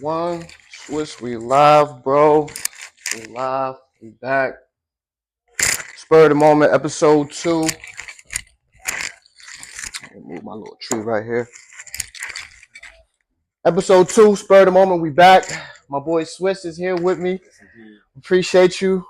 One, Swiss, we live, bro. We live. We back. Spur of the moment, episode 2. Let me move my little tree right here. Episode 2, Spur of the moment, we back. My boy Swiss is here with me. Appreciate you.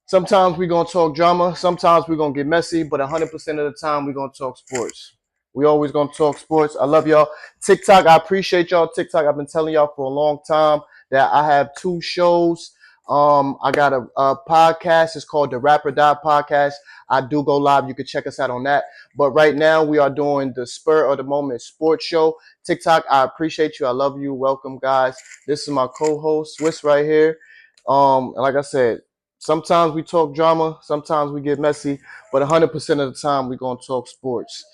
Sometimes we're gonna talk drama, sometimes we're gonna get messy, but 100% of the time we're gonna talk sports. We always gonna talk sports. I love y'all. TikTok, I appreciate y'all. TikTok, I've been telling y'all for a long time that I have 2 shows. I got a podcast. It's called the Rapper Die Podcast. I do go live. You can check us out on that. But right now we are doing the Spur of the Moment Sports Show. TikTok, I appreciate you. I love you. Welcome, guys. This is my co-host Swiss right here. And like I said, sometimes we talk drama, sometimes we get messy, but 100% of the time we're gonna talk sports.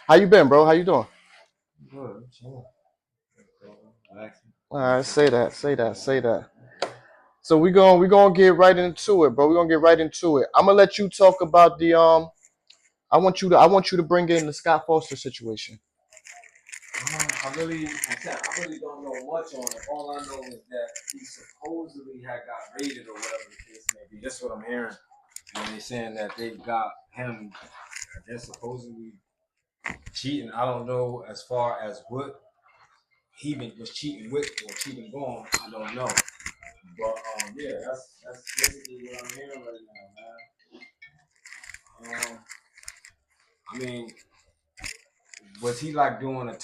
How you been, bro? How you doing? Good. All right, say that. So we gonna get right into it, bro. We're gonna get right into it. I'm gonna let you talk about the I want you to bring in the Scott Foster situation. I really don't know much on it. All I know is that he supposedly had got raided or whatever the case may be. That's what I'm hearing. And they're saying that they got him, I guess, supposedly cheating. I don't know as far as what he was cheating with or cheating on. I don't know. But yeah, that's basically what I'm hearing right now, man. I mean, was he like doing a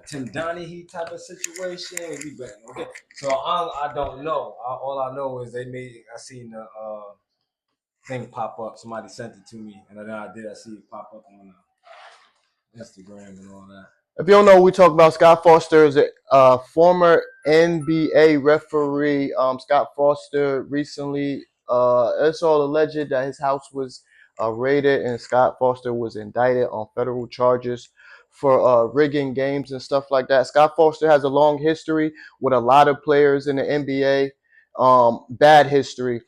Tim Donaghy type of situation? Okay, so I don't know. All I know is I seen the thing pop up. Somebody sent it to me, and then I see it pop up on Instagram and all that. If you don't know, we talk about Scott Foster is a former NBA referee. Scott Foster recently, it's all alleged that his house was raided, and Scott Foster was indicted on federal charges for rigging games and stuff like that. Scott Foster has a long history with a lot of players in the NBA. Bad history.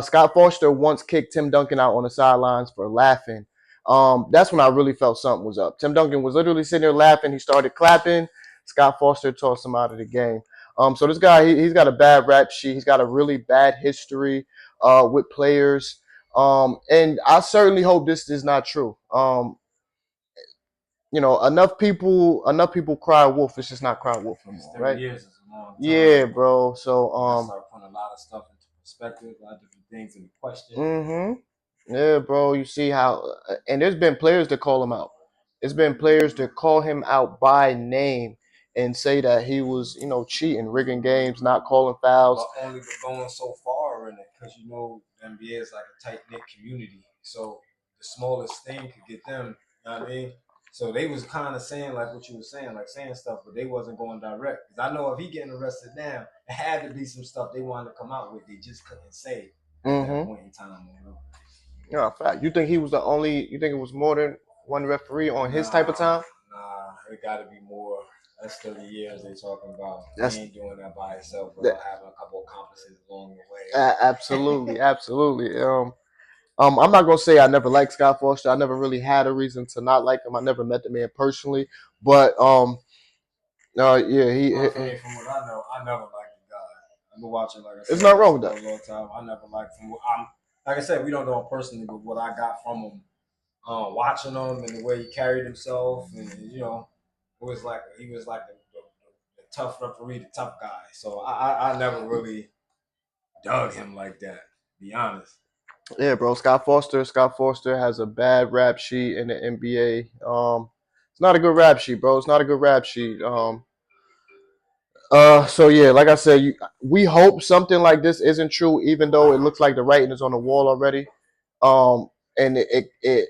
Scott Foster once kicked Tim Duncan out on the sidelines for laughing. That's when I really felt something was up. Tim Duncan was literally sitting there laughing. He started clapping. Scott Foster tossed him out of the game. So this guy, he's got a bad rap sheet. He's got a really bad history with players. And I certainly hope this is not true. Enough people cry wolf. It's just not cry wolf anymore, 30 right? years is a long time. Yeah, bro. So I start putting a lot of stuff into perspective, a lot of different things into question. Yeah, bro. You see how, and there's been players that call him out. There's been players that call him out by name and say that he was, cheating, rigging games, not calling fouls. But only going so far in it, because the NBA is like a tight knit community. So the smallest thing could get them. You know what I mean? So they was kind of saying like what you were saying, like saying stuff, but they wasn't going direct. Because I know if he getting arrested now, it had to be some stuff they wanted to come out with. They just couldn't say at that point in time. Yeah, fact. You think he was the only? You think it was more than one referee on his type of time? Nah, it got to be more. That's 30 years they talking about. That's He ain't doing that by himself that. without having a couple of accomplices along the way. Absolutely, absolutely. I'm not gonna say I never liked Scott Foster. I never really had a reason to not like him. I never met the man personally, but yeah, From what I know, I never liked the guy. I've been watching, like I said, there's nothing wrong with for that. a long time. I never liked him. Like I said, we don't know him personally, but what I got from him, watching him and the way he carried himself, and it was like he was like the tough referee, the tough guy. So I never really dug him like that. To be honest. Yeah, bro. Scott Foster. Scott Foster has a bad rap sheet in the NBA. It's not a good rap sheet, bro. It's not a good rap sheet. So yeah, like I said, we hope something like this isn't true, even though it looks like the writing is on the wall already. Um, and it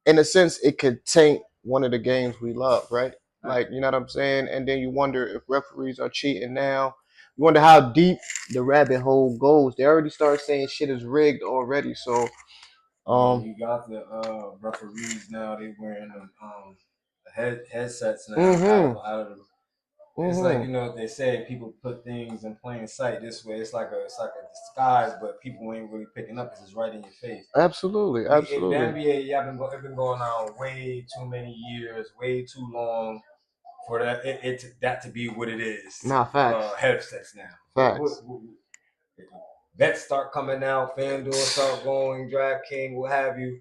in a sense, it could taint one of the games we love, right? Like, you know what I'm saying? And then you wonder if referees are cheating now. You wonder how deep the rabbit hole goes. They already start saying shit is rigged already. So, You got the referees now. They wearing them headsets now out of the. It's like they say people put things in plain sight this way. It's like a disguise, but people ain't really picking up because it's right in your face. Absolutely, The absolutely. NBA, it's been going on way too many years, way too long for that to be what it is. Nah, facts. Headsets now. Facts. Bets start coming out, FanDuel start going, DraftKings, what have you.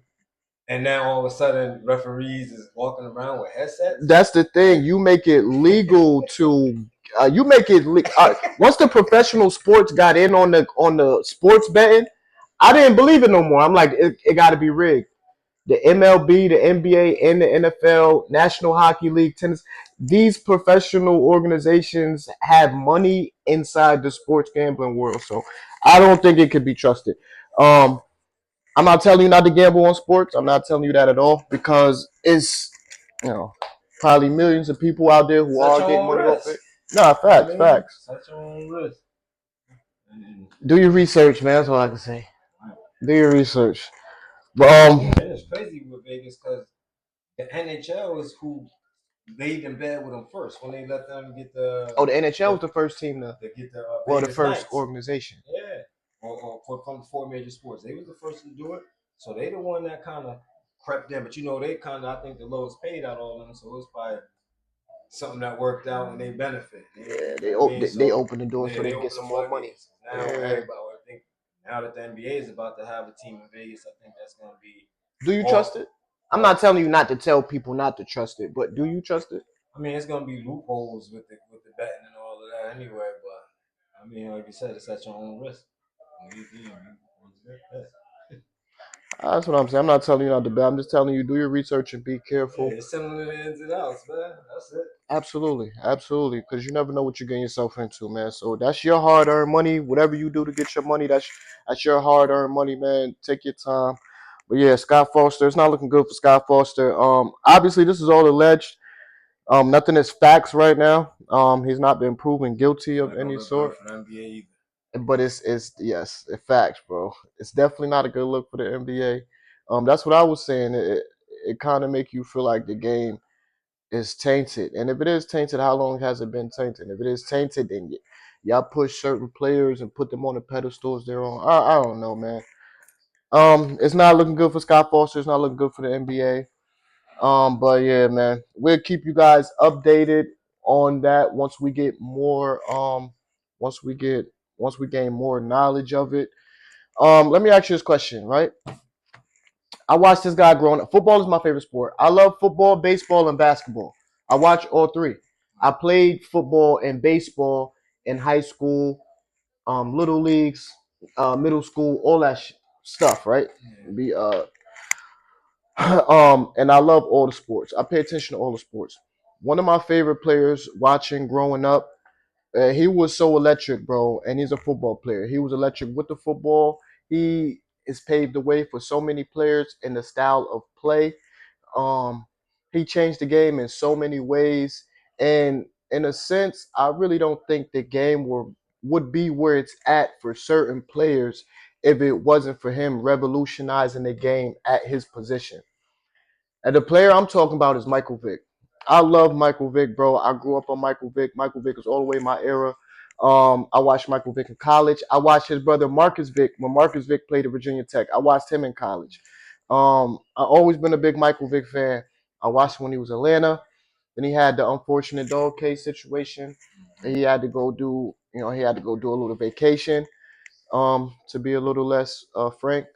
And now all of a sudden, referees is walking around with headsets. That's the thing. You make it legal to. You make it once the professional sports got in on the sports betting. I didn't believe it no more. I'm like, it got to be rigged. The MLB, the NBA, and the NFL, National Hockey League, tennis. These professional organizations have money inside the sports gambling world, so I don't think it could be trusted. I'm not telling you not to gamble on sports. I'm not telling you that at all because it's you know probably millions of people out there who are getting money off it. Nah, facts, facts. Such your own risk. Do your research, man. That's all I can say. Do your research. But yeah, it's crazy with Vegas because the NHL is who laid in bed with them first when they let them get the. The NHL was the first team to get the well, the Vegas first Knights. organization. Yeah, from 4 major sports, they was the first to do it. So they the one that kind of crept in, but they kind of I think the lowest paid out of all of them, so it was probably something that worked out and they benefit. Yeah, they opened the door so they can get some more money. Now everybody, I think now that the NBA is about to have a team in Vegas, I think that's going to be. Do you trust it? I'm not telling you not to tell people not to trust it, but do you trust it? I mean, it's going to be loopholes with the betting and all of that anyway, but I mean, like you said, it's at your own risk. That's what I'm saying. I'm not telling you not to bet. I'm just telling you do your research and be careful. Yeah, it's similar to the ins and outs, man. That's it. Absolutely, absolutely. Because you never know what you're getting yourself into, man. So that's your hard-earned money. Whatever you do to get your money, that's your hard-earned money, man. Take your time. But yeah, Scott Foster. It's not looking good for Scott Foster. Obviously this is all alleged. Nothing is facts right now. He's not been proven guilty of any sort. But it's yes, it's facts, bro. It's definitely not a good look for the NBA. That's what I was saying. It kind of make you feel like the game is tainted. And if it is tainted, how long has it been tainted? If it is tainted, then y'all push certain players and put them on the pedestals they're on. I don't know, man. It's not looking good for Scott Foster. It's not looking good for the NBA. But yeah, man, we'll keep you guys updated on that once we get more. Once we get once we gain more knowledge of it. Let me ask you this question, right? I watched this guy growing up. Football is my favorite sport. I love football, baseball, and basketball. I watch all three. I played football and baseball in high school, little leagues, middle school, all that stuff, right? Be and I love all the sports. I pay attention to all the sports. One of my favorite players watching growing up, he was so electric, bro, and he's a football player. He was electric with the football. He has paved the way for so many players in the style of play. Um, he changed the game in so many ways, and in a sense, I really don't think the game would be where it's at for certain players if it wasn't for him revolutionizing the game at his position. And the player I'm talking about is Michael Vick. I love Michael Vick, bro. I grew up on Michael Vick. Michael Vick was all the way my era. I watched Michael Vick in college. I watched his brother Marcus Vick when Marcus Vick played at Virginia Tech. I watched him in college. I always been a big Michael Vick fan. I watched him when he was in Atlanta. Then he had the unfortunate dog case situation. He had to go do, he had to go do a little vacation. To be a little less frank.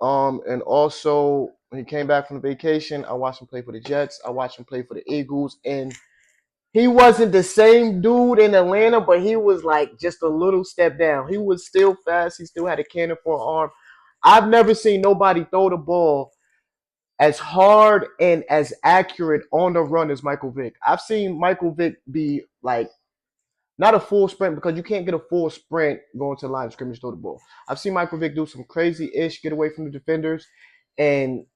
And also when he came back from the vacation, I watched him play for the Jets. I watched him play for the Eagles, and he wasn't the same dude in Atlanta, but he was like just a little step down. He was still fast. He still had a cannon for an arm. I've never seen nobody throw the ball as hard and as accurate on the run as Michael Vick. I've seen Michael Vick be like not a full sprint because you can't get a full sprint going to the line of scrimmage to throw the ball. I've seen Michael Vick do some crazy ish, get away from the defenders, and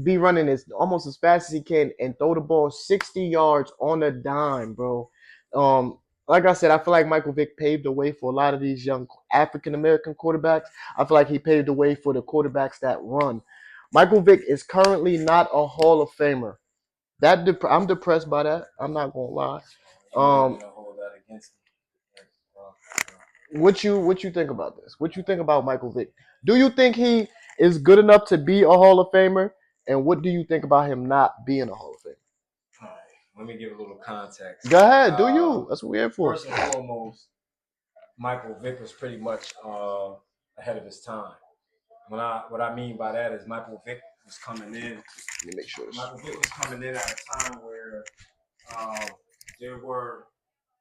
be running as almost as fast as he can and throw the ball 60 yards on a dime, bro. Like I said, I feel like Michael Vick paved the way for a lot of these young African American quarterbacks. I feel like he paved the way for the quarterbacks that run. Michael Vick is currently not a Hall of Famer. I'm depressed by that. I'm not gonna lie. What you think about this? What you think about Michael Vick? Do you think he is good enough to be a Hall of Famer? And what do you think about him not being a Hall of Famer? let me give a little context. Go ahead, do you? That's what we're here for. First and foremost, Michael Vick was pretty much ahead of his time. What I mean by that is Michael Vick was coming in. Let me make sure. Michael Vick was coming in at a time where there were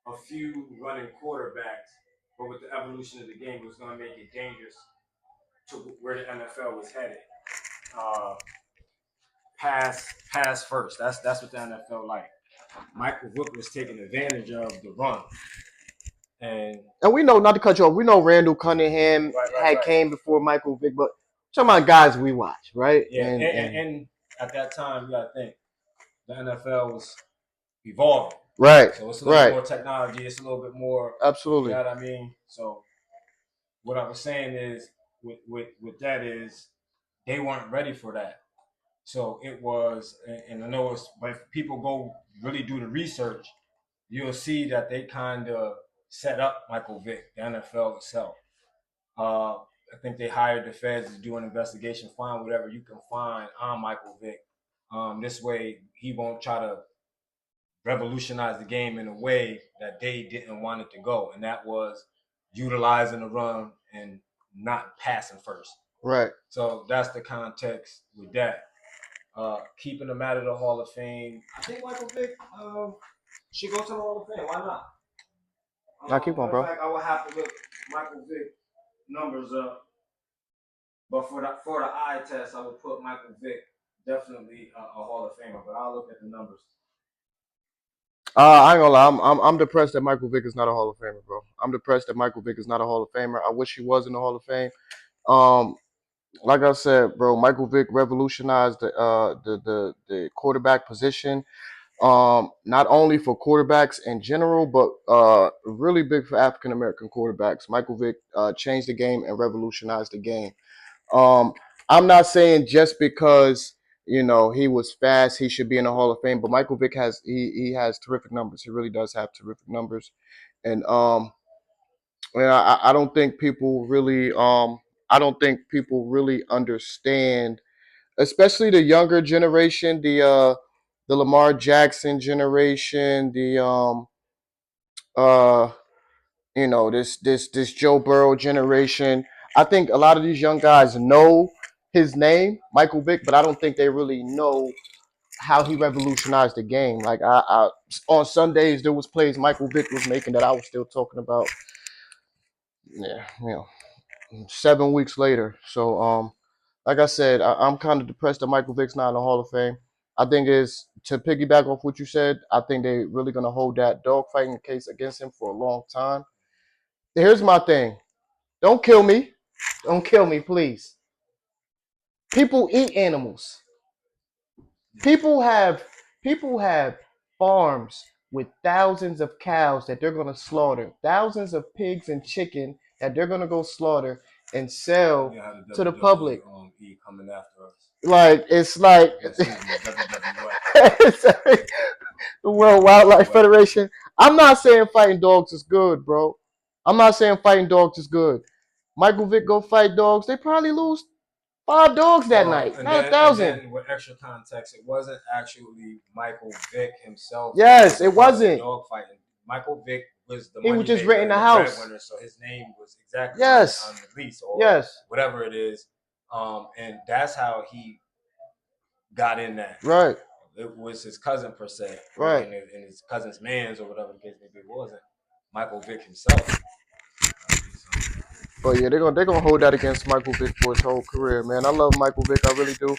a few running quarterbacks, but with the evolution of the game, it was going to make it dangerous to where the NFL was headed. Pass first. That's what the NFL like. Michael Vick was taking advantage of the run. And we know, not to cut you off, we know Randall Cunningham had came before Michael Vick, but talking about guys we watch, right? Yeah, and at that time, you got to think the NFL was evolving. Right. So it's a little bit more technology. It's a little bit more. Absolutely. You know what I mean? So what I was saying is, with that is, they weren't ready for that. So it was, and I know it's, but if people go really do the research, you'll see that they kind of set up Michael Vick, the NFL itself. I think they hired the feds to do an investigation, find whatever you can find on Michael Vick. This way, he won't try to revolutionize the game in a way that they didn't want it to go, and that was utilizing the run and not passing first. Right. So that's the context with that. Keeping him out of the Hall of Fame. I think Michael Vick should go to the Hall of Fame. Why not? Now keep on, bro. In fact, I would have to look Michael Vick numbers up. But for the eye test, I would put Michael Vick definitely a Hall of Famer. But I'll look at the numbers. I ain't gonna lie. I'm depressed that Michael Vick is not a Hall of Famer, bro. I'm depressed that Michael Vick is not a Hall of Famer. I wish he was in the Hall of Fame. Like I said, bro, Michael Vick revolutionized the quarterback position. Not only for quarterbacks in general, but really big for African American quarterbacks. Michael Vick changed the game and revolutionized the game. I'm not saying just because he was fast, he should be in the Hall of Fame. But Michael Vick he has terrific numbers. He really does have terrific numbers, and I don't think people really understand, especially the younger generation, the Lamar Jackson generation, the this Joe Burrow generation. I think a lot of these young guys know his name, Michael Vick, but I don't think they really know how he revolutionized the game. Like I on Sundays there was plays Michael Vick was making that I was still talking about. Yeah, 7 weeks later. So like I said, I'm kind of depressed that Michael Vick's not in the Hall of Fame. I think is to piggyback off what you said. I think they're really gonna hold that dogfighting case against him for a long time. Here's my thing. Don't kill me. Don't kill me, please. People eat animals. People have farms with thousands of cows that they're gonna slaughter, thousands of pigs and chicken that they're gonna go slaughter and sell to the public. Coming after us. Like it's like the World Wildlife Federation. I'm not saying fighting dogs is good, bro. I'm not saying fighting dogs is good. Michael Vick go fight dogs. They probably lose 5 dogs that night, not 1,000. And then with extra context, it wasn't actually Michael Vick himself. Yes, it wasn't. Dog fighting. Michael Vick was the he was just renting the house. Breadwinner, so his name was exactly yes. on the lease or whatever it is. And that's how he got in that. Right. It was his cousin per se. Right. And his cousin's man's or whatever the case may be. It wasn't Michael Vick himself. But yeah, they're gonna hold that against Michael Vick for his whole career, man. I love Michael Vick, I really do.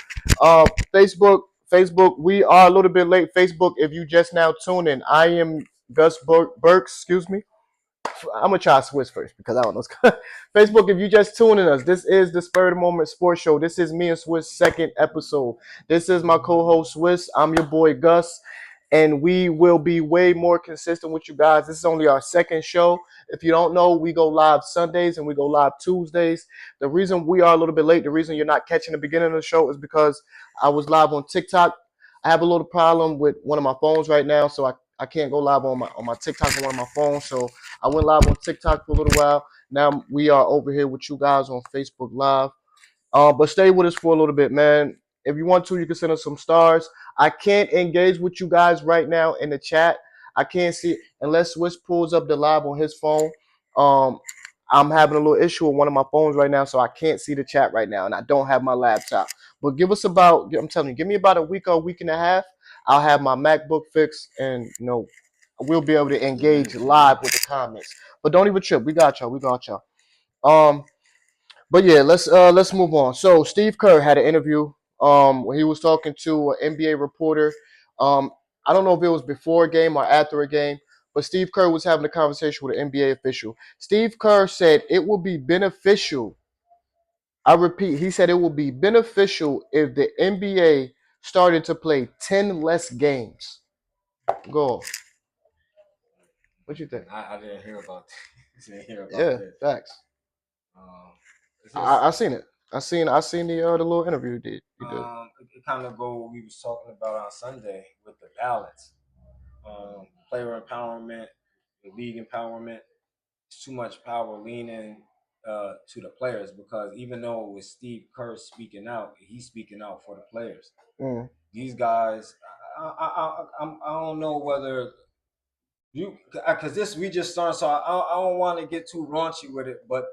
Facebook, we are a little bit late. Facebook, if you just now tune in, I am Gus Burks, excuse me. I'm gonna try Swiss first because I don't know. Facebook, if you just tuning us, this is the Spur of the Moment Sports Show. This is me and Swiss' second episode. This is my co-host Swiss. I'm your boy Gus, and we will be way more consistent with you guys. This is only our second show. If you don't know, we go live Sundays and we go live Tuesdays. The reason we are a little bit late, the reason you're not catching the beginning of the show is because I was live on TikTok. I have a little problem with one of my phones right now, so I can't go live on my TikTok on one of my phones. So I went live on TikTok for a little while. Now we are over here with you guys on Facebook Live. But stay with us for a little bit, man. If you want to, you can send us some stars. I can't engage with you guys right now in the chat. I can't see unless Swiss pulls up the live on his phone. Um, I'm having a little issue with one of my phones right now, so I can't see the chat right now, and I don't have my laptop. But give us about, I'm telling you, give me about a week or a week and a half. I'll have my MacBook fixed, and we'll be able to engage live with the comments. But don't even trip. We got y'all. We got y'all. But yeah, let's move on. So Steve Kerr had an interview when he was talking to an NBA reporter. Um, I don't know if it was before a game or after a game, but Steve Kerr was having a conversation with an NBA official. Steve Kerr said it will be beneficial. I repeat, he said it will be beneficial if the NBA started to play 10 less games. Go. What you think? I didn't hear about this. Didn't hear about Yeah, this. facts. It's just, I seen it. I seen the little interview you did. it kind of go what we was talking about on Sunday with the balance, player empowerment, the league empowerment. It's too much power leaning to the players because even though it was Steve Kerr speaking out, he's speaking out for the players. Mm. These guys, I don't know whether you because this we just started, so I don't want to get too raunchy with it, but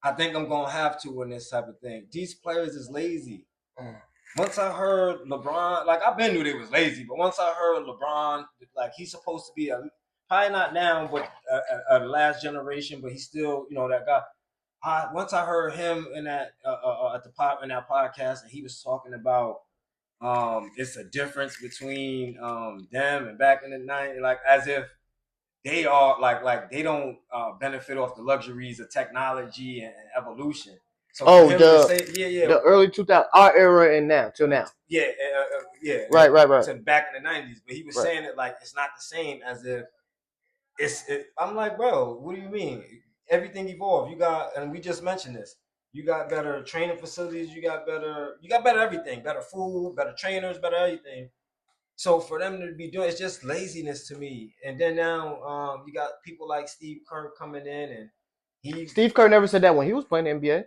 I think I'm gonna have to in this type of thing. These players is lazy. Once I heard LeBron, like I've been knew they was lazy, but once I heard LeBron, like he's supposed to be probably not now, but the last generation, but he's still that guy. Once I heard him in that at the in that podcast, and he was talking about it's a difference between them and back in the night, like as if they are like they don't benefit off the luxuries of technology and evolution. So for him to say, the early 2000s, our era and now till now, right, right, to back in the 90s, but he was saying it like it's not the same as if I'm like, bro, what do you mean? Everything evolved. You got, and we just mentioned this. You got better training facilities. You got better everything. Better food, better trainers, better everything. So for them to be doing, it's just laziness to me. And then now, you got people like Steve Kerr coming in, and Steve Kerr never said that when he was playing the NBA.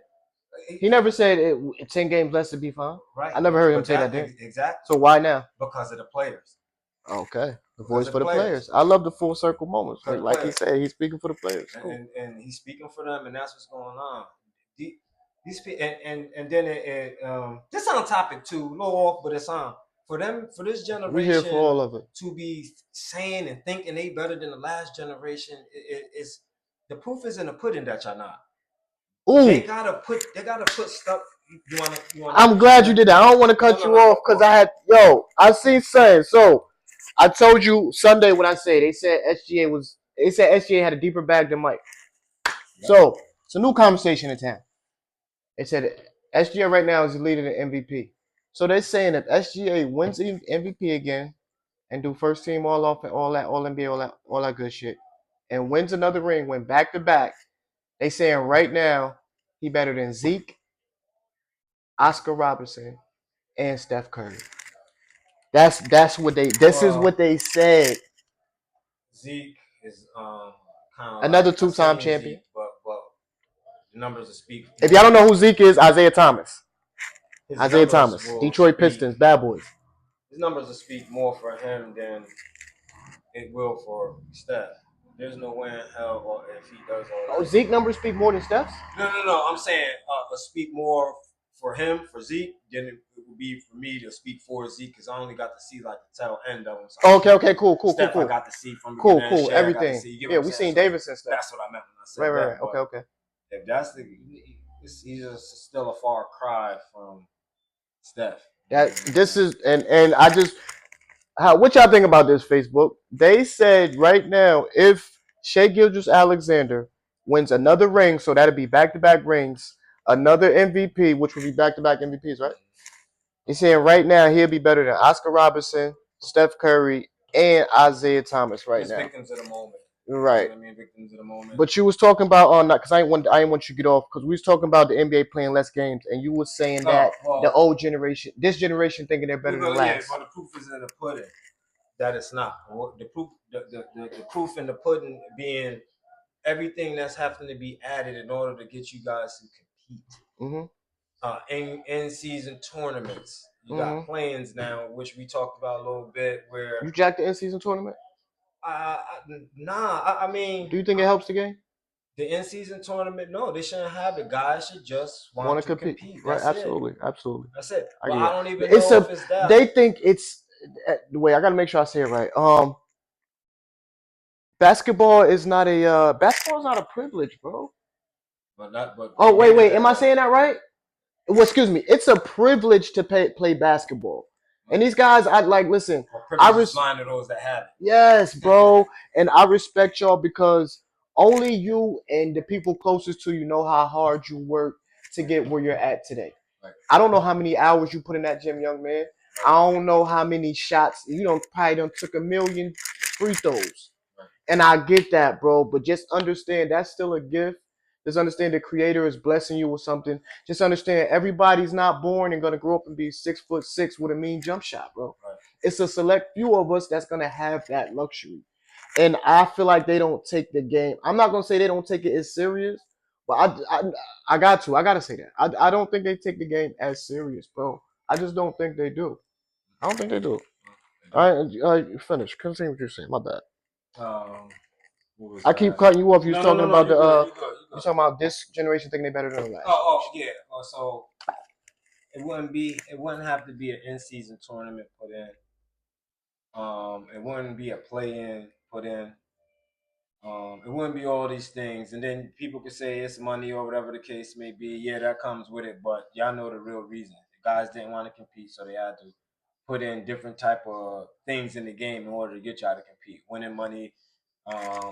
He never said 10 games less to be fine. Right. I never heard him say that. Exactly. So why now? Because of the players. Okay. The voice for the players. I love the full circle moments. Like he said, he's speaking for the players. Cool. And he's speaking for them, and that's what's going on. These and then this on topic too, low off, but it's on for them for this generation. We here for all of it. To be saying and thinking they better than the last generation, it's the proof is in the pudding that y'all not. Ooh. They gotta put stuff. You wanna I'm glad you did that. I don't want to cut you off because I see saying so. I told you Sunday what I said. They said SGA had a deeper bag than Mike. Yeah. So it's a new conversation in town. They said SGA right now is leading the MVP. So they're saying if SGA wins MVP again and do first team all NBA, all that good shit, and wins another ring, win back to back, they saying right now he better than Zeke, Oscar Robertson, and Steph Curry. That's what they. This is what they said. Zeke is kind of another like two-time champion, Zeke, but the numbers will speak. If y'all don't know who Zeke is, Isaiah Thomas. Detroit Pistons, bad boys. His numbers will speak more for him than it will for Steph. There's no way in hell, or if he does all that. Oh, Zeke numbers speak more than Steph's? No. I'm saying speak more for him, for Zeke, than it would be for me to speak for Zeke, because I only got to see like the tail end of him. So okay, cool. Steph, I got to see from beginning everything. Yeah, we seen Davis and stuff. That's what I meant when I said that. Right. Okay. If that's he's just still a far cry from Steph. This is and I just what y'all think about this, Facebook? They said right now if Shai Gilgeous-Alexander wins another ring, so that'd be back-to-back rings, another MVP, which would be back-to-back MVPs, right? You're saying right now he'll be better than Oscar Robertson, Steph Curry, and Isaiah Thomas right now. Victims of the moment. Right. You know what I mean? Victims of the moment. But you was talking about on because I didn't want you to get off because we was talking about the NBA playing less games, and you was saying that the old generation, this generation, thinking they're better than last. Yeah, but the proof is in the pudding that it's not. The proof in the pudding being everything that's having to be added in order to get you guys to compete. In season tournaments, You got play-ins now, which we talked about a little bit. Where you jacked the in-season tournament? I mean, do you think it helps the game? The in-season tournament, no, they shouldn't have it. Guys should just Want want to to compete, compete. right? That's it. Absolutely, absolutely. That's it. I But get I it. don't even It's know a. if it's that. They think it's. Wait, I gotta make sure I say it right. Basketball is not a. Basketball is not a privilege, bro. But not. But Oh they made wait. it Am I saying that right? Well, excuse me. It's a privilege to play basketball. And these guys, I like. Listen, I privilege is blind to those that have it. Yes, bro. And I respect y'all because only you and the people closest to you know how hard you work to get where you're at today. Right. I don't know how many hours you put in that gym, young man. I don't know how many shots. You don't probably done took a million free throws. Right. And I get that, bro. But just understand that's still a gift. Just understand the creator is blessing you with something. Just understand everybody's not born and gonna grow up and be 6'6" with a mean jump shot, bro. Right. It's a select few of us that's gonna have that luxury. And I feel like they don't take the game. I'm not gonna say they don't take it as serious, but I gotta say that. I don't think they take the game as serious, bro. I just don't think they do. I don't think they do. All right, finish. Continue what you're saying. My bad. I keep cutting you off. You was talking about you talking about this generation thinking they better than the last. Yeah. So it wouldn't have to be an in-season tournament put in. It wouldn't be a play-in put in. It wouldn't be all these things, and then people could say it's money or whatever the case may be. Yeah, that comes with it, but y'all know the real reason. The guys didn't want to compete, so they had to put in different type of things in the game in order to get y'all to compete, winning money.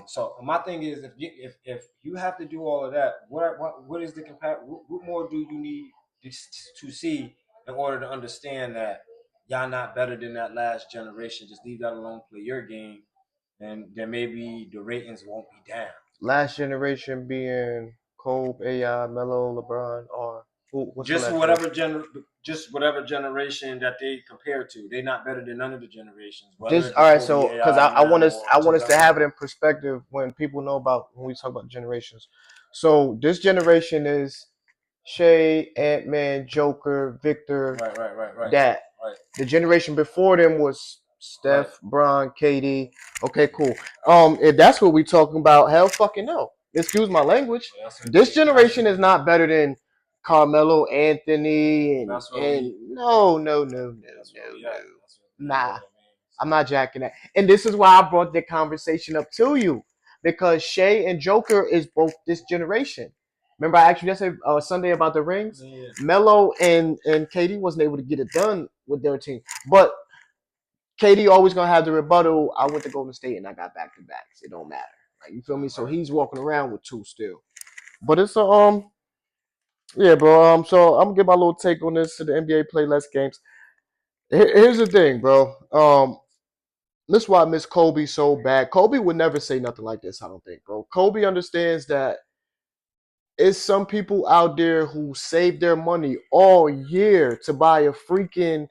So my thing is, if you have to do all of that, what is the what more do you need to see in order to understand that y'all not better than that last generation? Just leave that alone, play your game, and then maybe the ratings won't be down. Last generation being Kobe, AI, Melo, LeBron, or what's just whatever generation that they compare to. They're not better than none of the generations. Just all right, so because I want us to have it in perspective when people know about when we talk about generations. So this generation is Shay, Ant Man, Joker, Victor. Right. That. Right. The generation before them was Steph, Bron, KD. Okay, cool. If that's what we talking about, hell fucking no. Excuse my language. This generation is not better than Carmelo Anthony and no. Nah. I'm not jacking that. And this is why I brought the conversation up to you. Because Shay and Joker is both this generation. Remember, I asked you yesterday Sunday about the rings. Yeah. Melo and KD wasn't able to get it done with their team, but KD always gonna have the rebuttal. I went to Golden State and I got back to backs. It don't matter, like you feel me. So he's walking around with two still. But it's a yeah, bro. So I'm gonna give my little take on this to the NBA play less games. Here's the thing, bro. This is why I miss Kobe so bad. Kobe would never say nothing like this. I don't think, bro. Kobe understands that it's some people out there who save their money all year to buy a freaking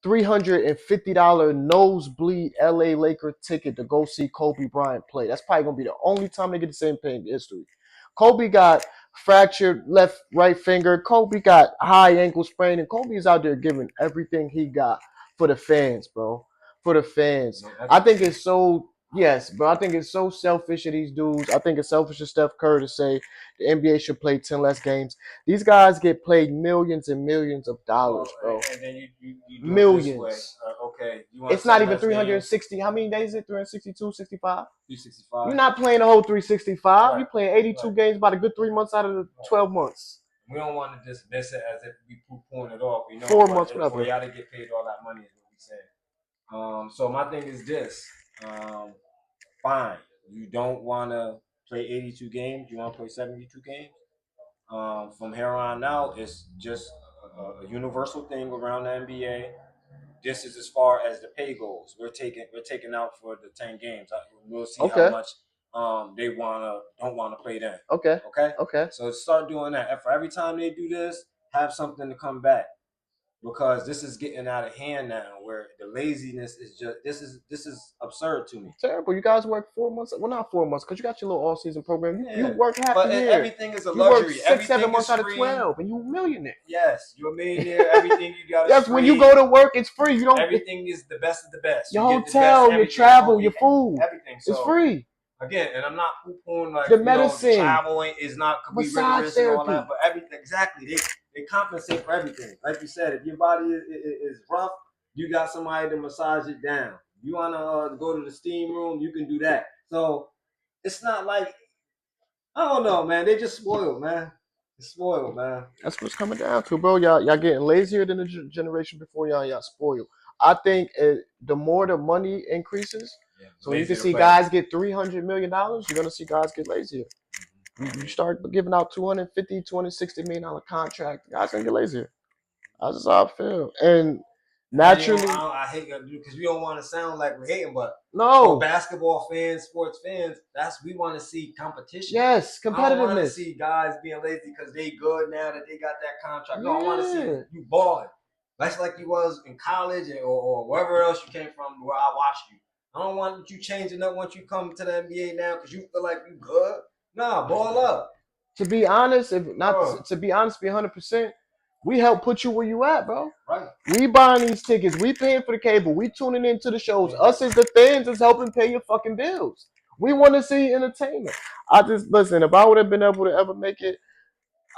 $350 nosebleed LA Laker ticket to go see Kobe Bryant play. That's probably gonna be the only time they get the same thing in history. Kobe got fractured right finger. Kobe got high ankle sprain, and Kobe is out there giving everything he got for the fans, bro. For the fans. I think it's so yes, bro. I think it's so selfish of these dudes. I think it's selfish of Steph Curry to say the NBA should play 10 less games. These guys get paid millions and millions of dollars, bro. And then you do millions. It this way. Okay. It's not even 360. How many days is it? 362, 65? 365. You're not playing the whole 365. Right. You're playing 82 games, about a good 3 months out of the 12 months. We don't want to dismiss it as if we pulling it off. We know 4 months, whatever. For y'all to get paid all that money is what we saying. So my thing is this. Fine. You don't want to play 82 games. You want to play 72 games. From here on out, it's just a universal thing around the NBA. This is as far as the pay goes. We're taking out for the 10 games. We'll see how much they don't wanna play then. Okay. So start doing that. For every time they do this, have something to come back. because this is getting out of hand now. Where the laziness is just this is absurd to me. Terrible. You guys work 4 months. Well, not 4 months, because you got your little all-season program. You Yeah. work half But the year. everything is a You work luxury. 6, 7 Everything months is out of free. 12, and you a millionaire. Yes, you're a millionaire. Everything you got is Yes, free. when you go to work, it's free. You don't. Everything is the best of the best. Your You get the best hotel, your everything, travel, your food, everything. it's So free. again, and I'm not poo-pooing like The the medicine, travel is not could be massage rigorous and all therapy. that, but everything exactly they compensate for everything. Like you said, if your body is rough, you got somebody to massage it down. You wanna go to the steam room, you can do that. So it's not like I don't know, man. They just spoiled, man. It's spoiled, man. That's what's coming down to, bro. Y'all getting lazier than the generation before y'all. Y'all spoiled. I think the more the money increases, so when you can see guys get $300 million, you're gonna see guys get lazier. You start giving out 250, 260 million dollar contract, guys gonna get lazier. That's just how I feel. And naturally, I hate because we don't want to sound like we're hating, but no, for basketball fans, sports fans, we want to see competition. Yes, competitiveness. I don't want to see guys being lazy because they good now that they got that contract. No, I want to see you balling. That's like you was in college or wherever else you came from where I watched you. I don't want you changing up once you come to the NBA now because you feel like you good. Nah, ball up. To be honest, if not to be honest, be 100%, we help put you where you at, bro. Right. We buying these tickets. We paying for the cable. We tuning into the shows. Us as the fans is helping pay your fucking bills. We want to see entertainment. I just listen. If I would have been able to ever make it,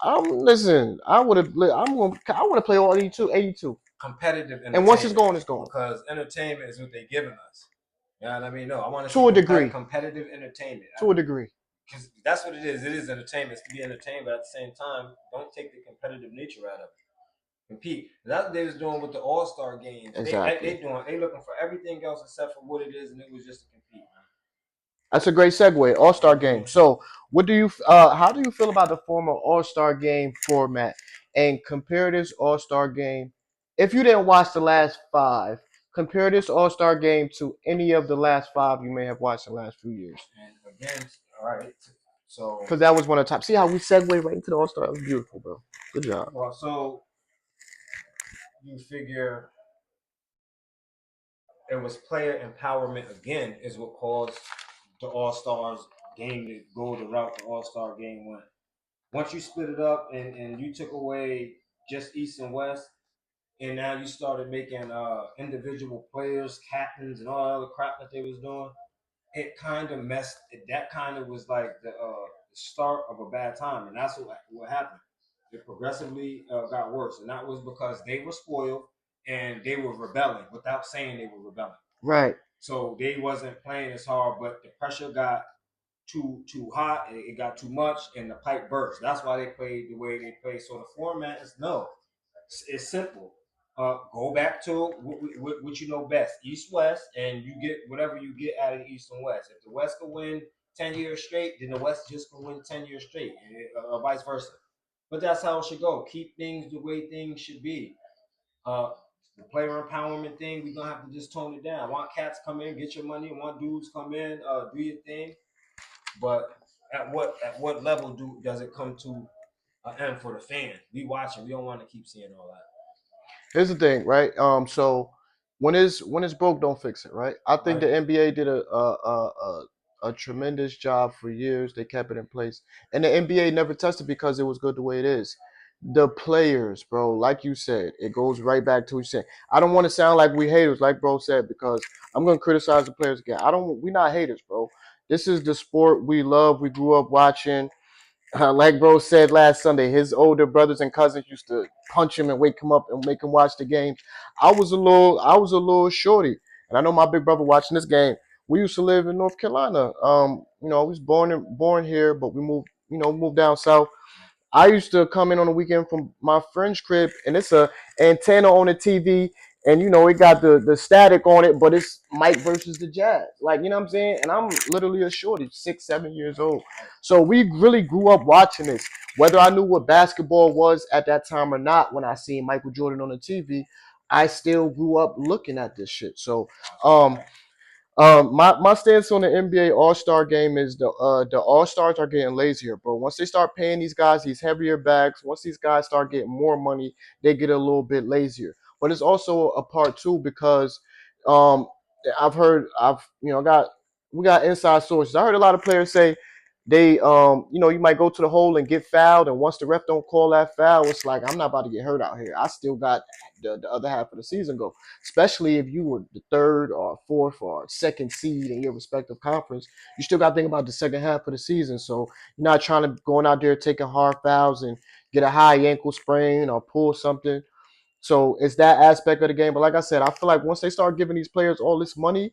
listen. I would have. I want to play all 82, 82. Competitive entertainment. And once it's going, it's going. Because entertainment is what they're giving us. You know what I mean? No, I want to see to a degree. Competitive entertainment. To a degree. Because that's what it is. It is entertainment. It's to be entertained, but at the same time, don't take the competitive nature out of it. Compete. That's what they was doing with the All-Star games. Exactly. They looking for everything else except for what it is, and it was just to compete. That's a great segue. All-Star game. So, what do you? How do you feel about the former All-Star game format? And compare this All-Star game. If you didn't watch the last 5, compare this All-Star game to any of the last 5 you may have watched in the last few years. And again, all right. So, because that was one of the top. See how we segue right into the All-Star? That was beautiful, bro. Good job. Well, so you figure it was player empowerment again is what caused the All-Stars game to go the route the All-Star game went. Once you split it up and you took away just East and West, and now you started making individual players, captains, and all the other crap that they was doing, it kind of messed. That kind of was like the start of a bad time, and that's what happened. It progressively got worse, and that was because they were spoiled and they were rebelling without saying they were rebelling. Right. So they wasn't playing as hard, but the pressure got too hot, it got too much, and the pipe burst. That's why they played the way they play. So the format is it's simple. Go back to what you know best, East West, and you get whatever you get out of the East and West. If the West can win 10 years straight, then the West just can win 10 years straight, or vice versa. But that's how it should go. Keep things the way things should be. The player empowerment thing, we're gonna have to just tone it down. I want cats come in, get your money. I want dudes come in, do your thing. But at what level does it come to an end for the fan? We watching. We don't want to keep seeing all that. Here's the thing, right? So when it's broke, don't fix it, right? I think the NBA did a tremendous job for years. They kept it in place, and the NBA never touched it because it was good the way it is. The players, bro, like you said, it goes right back to what you said. I don't want to sound like we haters, like bro said, because I'm gonna criticize the players again. We're not haters, bro. This is the sport we love. We grew up watching. Like bro said last Sunday, his older brothers and cousins used to punch him and wake him up and make him watch the games. I was a little shorty, and I know my big brother watching this game. We used to live in North Carolina. I was born here, but we moved down south. I used to come in on the weekend from my friend's crib, and it's a antenna on the TV, and it got the static on it, but it's Mike versus the Jazz. Like, you know what I'm saying? And I'm literally a shorty, 6, 7 years old. So we really grew up watching this. Whether I knew what basketball was at that time or not, when I seen Michael Jordan on the TV, I still grew up looking at this shit. So My stance on the NBA All Star game is the All Stars are getting lazier, bro. Once they start paying these guys these heavier bags, once these guys start getting more money, they get a little bit lazier. But it's also a part too because um I've got we got inside sources. I heard a lot of players say they you might go to the hole and get fouled, and once the ref don't call that foul, it's like I'm not about to get hurt out here. I still got the other half of the season go, especially if you were the third or fourth or second seed in your respective conference. You still got to think about the second half of the season. So you're not trying to going out there taking hard fouls and get a high ankle sprain or pull something. So it's that aspect of the game. But like I said, I feel like once they start giving these players all this money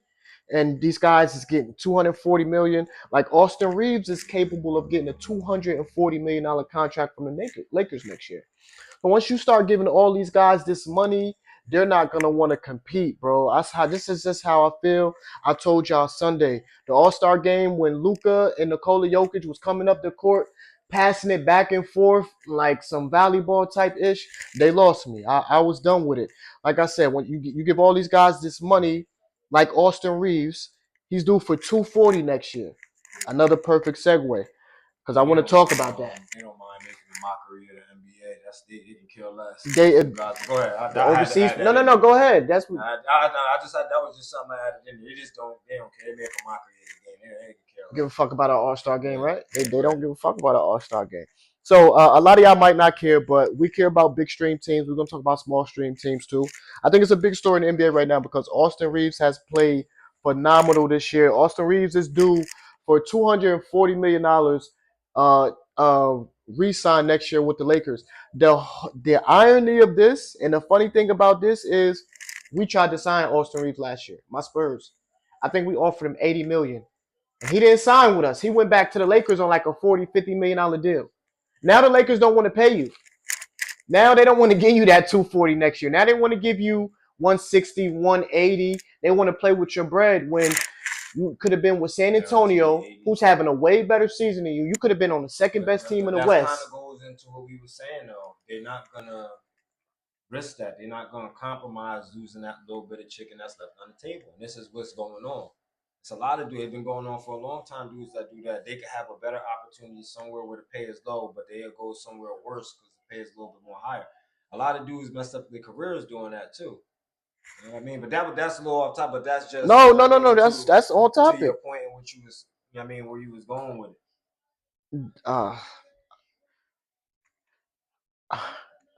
and these guys is getting 240 million, like Austin Reeves is capable of getting a 240 million dollar contract from the Lakers next year. But once you start giving all these guys this money, they're not gonna want to compete, bro. That's how this is just how I feel. I told y'all Sunday, the All-Star game when Luka and Nikola Jokic was coming up the court, passing it back and forth like some volleyball type ish, they lost me. I was done with it. Like I said, when you give all these guys this money, like Austin Reeves, he's due for 240 next year. Another perfect segue because I want to talk about that. They don't mind making a mockery of the NBA. That's they can kill less. They Go ahead. the overseas. No. Go ahead. That's what. I just that was just something I added in there. They just don't. They don't care. They make a mockery of the game. They can care Give a less. fuck about our All Star game, right? They don't give a fuck about our All Star game. So a lot of y'all might not care, but we care about big stream teams. We're gonna talk about small stream teams too. I think it's a big story in the NBA right now because Austin Reeves has played phenomenal this year. Austin Reeves is due for $240 million re-sign next year with the Lakers. The irony of this and the funny thing about this is we tried to sign Austin Reeves last year. My Spurs. I think we offered him 80 million. And he didn't sign with us. He went back to the Lakers on like a 40, $50 million deal. Now the Lakers don't want to pay you. Now they don't want to give you that 240 next year. Now they want to give you 160, 180. They want to play with your bread when you could have been with San Antonio, who's having a way better season than you. You could have been on the second best team in the West. That kind of goes into what we were saying though. They're not gonna risk that. They're not gonna compromise losing that little bit of chicken that's left on the table. And this is what's going on. It's a lot of dudes. It's been going on for a long time. Dudes that do that, they could have a better opportunity somewhere where the pay is low, but they'll go somewhere worse because the pay is a little bit more higher. A lot of dudes messed up their careers doing that too. You know what I mean? But that's a little off top. But that's just no. That's on topic. To your point in which you was, you know what I mean, where you was going with it. Uh,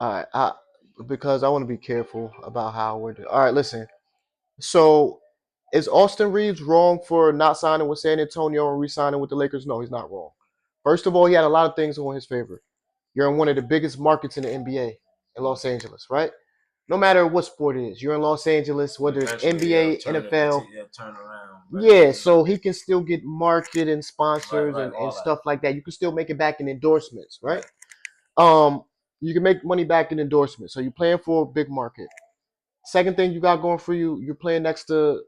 all right. Because I want to be careful about how we're doing. All right, listen. So is Austin Reeves wrong for not signing with San Antonio and re-signing with the Lakers? No, he's not wrong. First of all, he had a lot of things going his favor. You're in one of the biggest markets in the NBA in Los Angeles, right? No matter what sport it is, you're in Los Angeles, whether it's NBA, NFL. Turn around. Yeah, so he can still get market and sponsors and stuff like that. You can still make it back in endorsements, right? You can make money back in endorsements. So you're playing for a big market. Second thing you got going for you, you're playing next to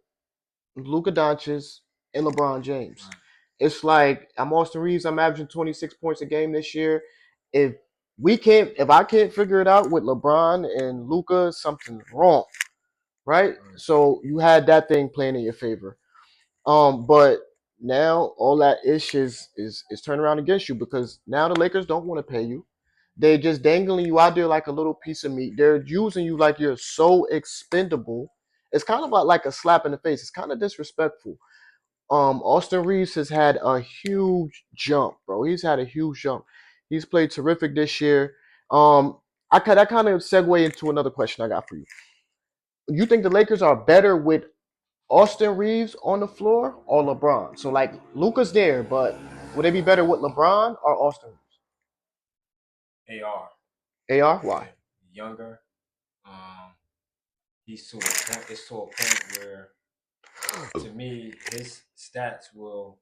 Luka Doncic and LeBron James. Right. It's like I'm Austin Reeves. I'm averaging 26 points a game this year. If I can't figure it out with LeBron and Luka, something's wrong, right? So you had that thing playing in your favor. But now all that ish is turned around against you because now the Lakers don't want to pay you. They're just dangling you out there like a little piece of meat. They're using you like you're so expendable. It's kind of like a slap in the face. It's kind of disrespectful. Austin Reeves has had a huge jump, bro. He's had a huge jump. He's played terrific this year. That kind of segue into another question I got for you. You think the Lakers are better with Austin Reeves on the floor or LeBron? So like Luka's there, but would they be better with LeBron or Austin Reeves? AR. AR? Why? Younger. He's to a point. It's to a point where, to me, his stats will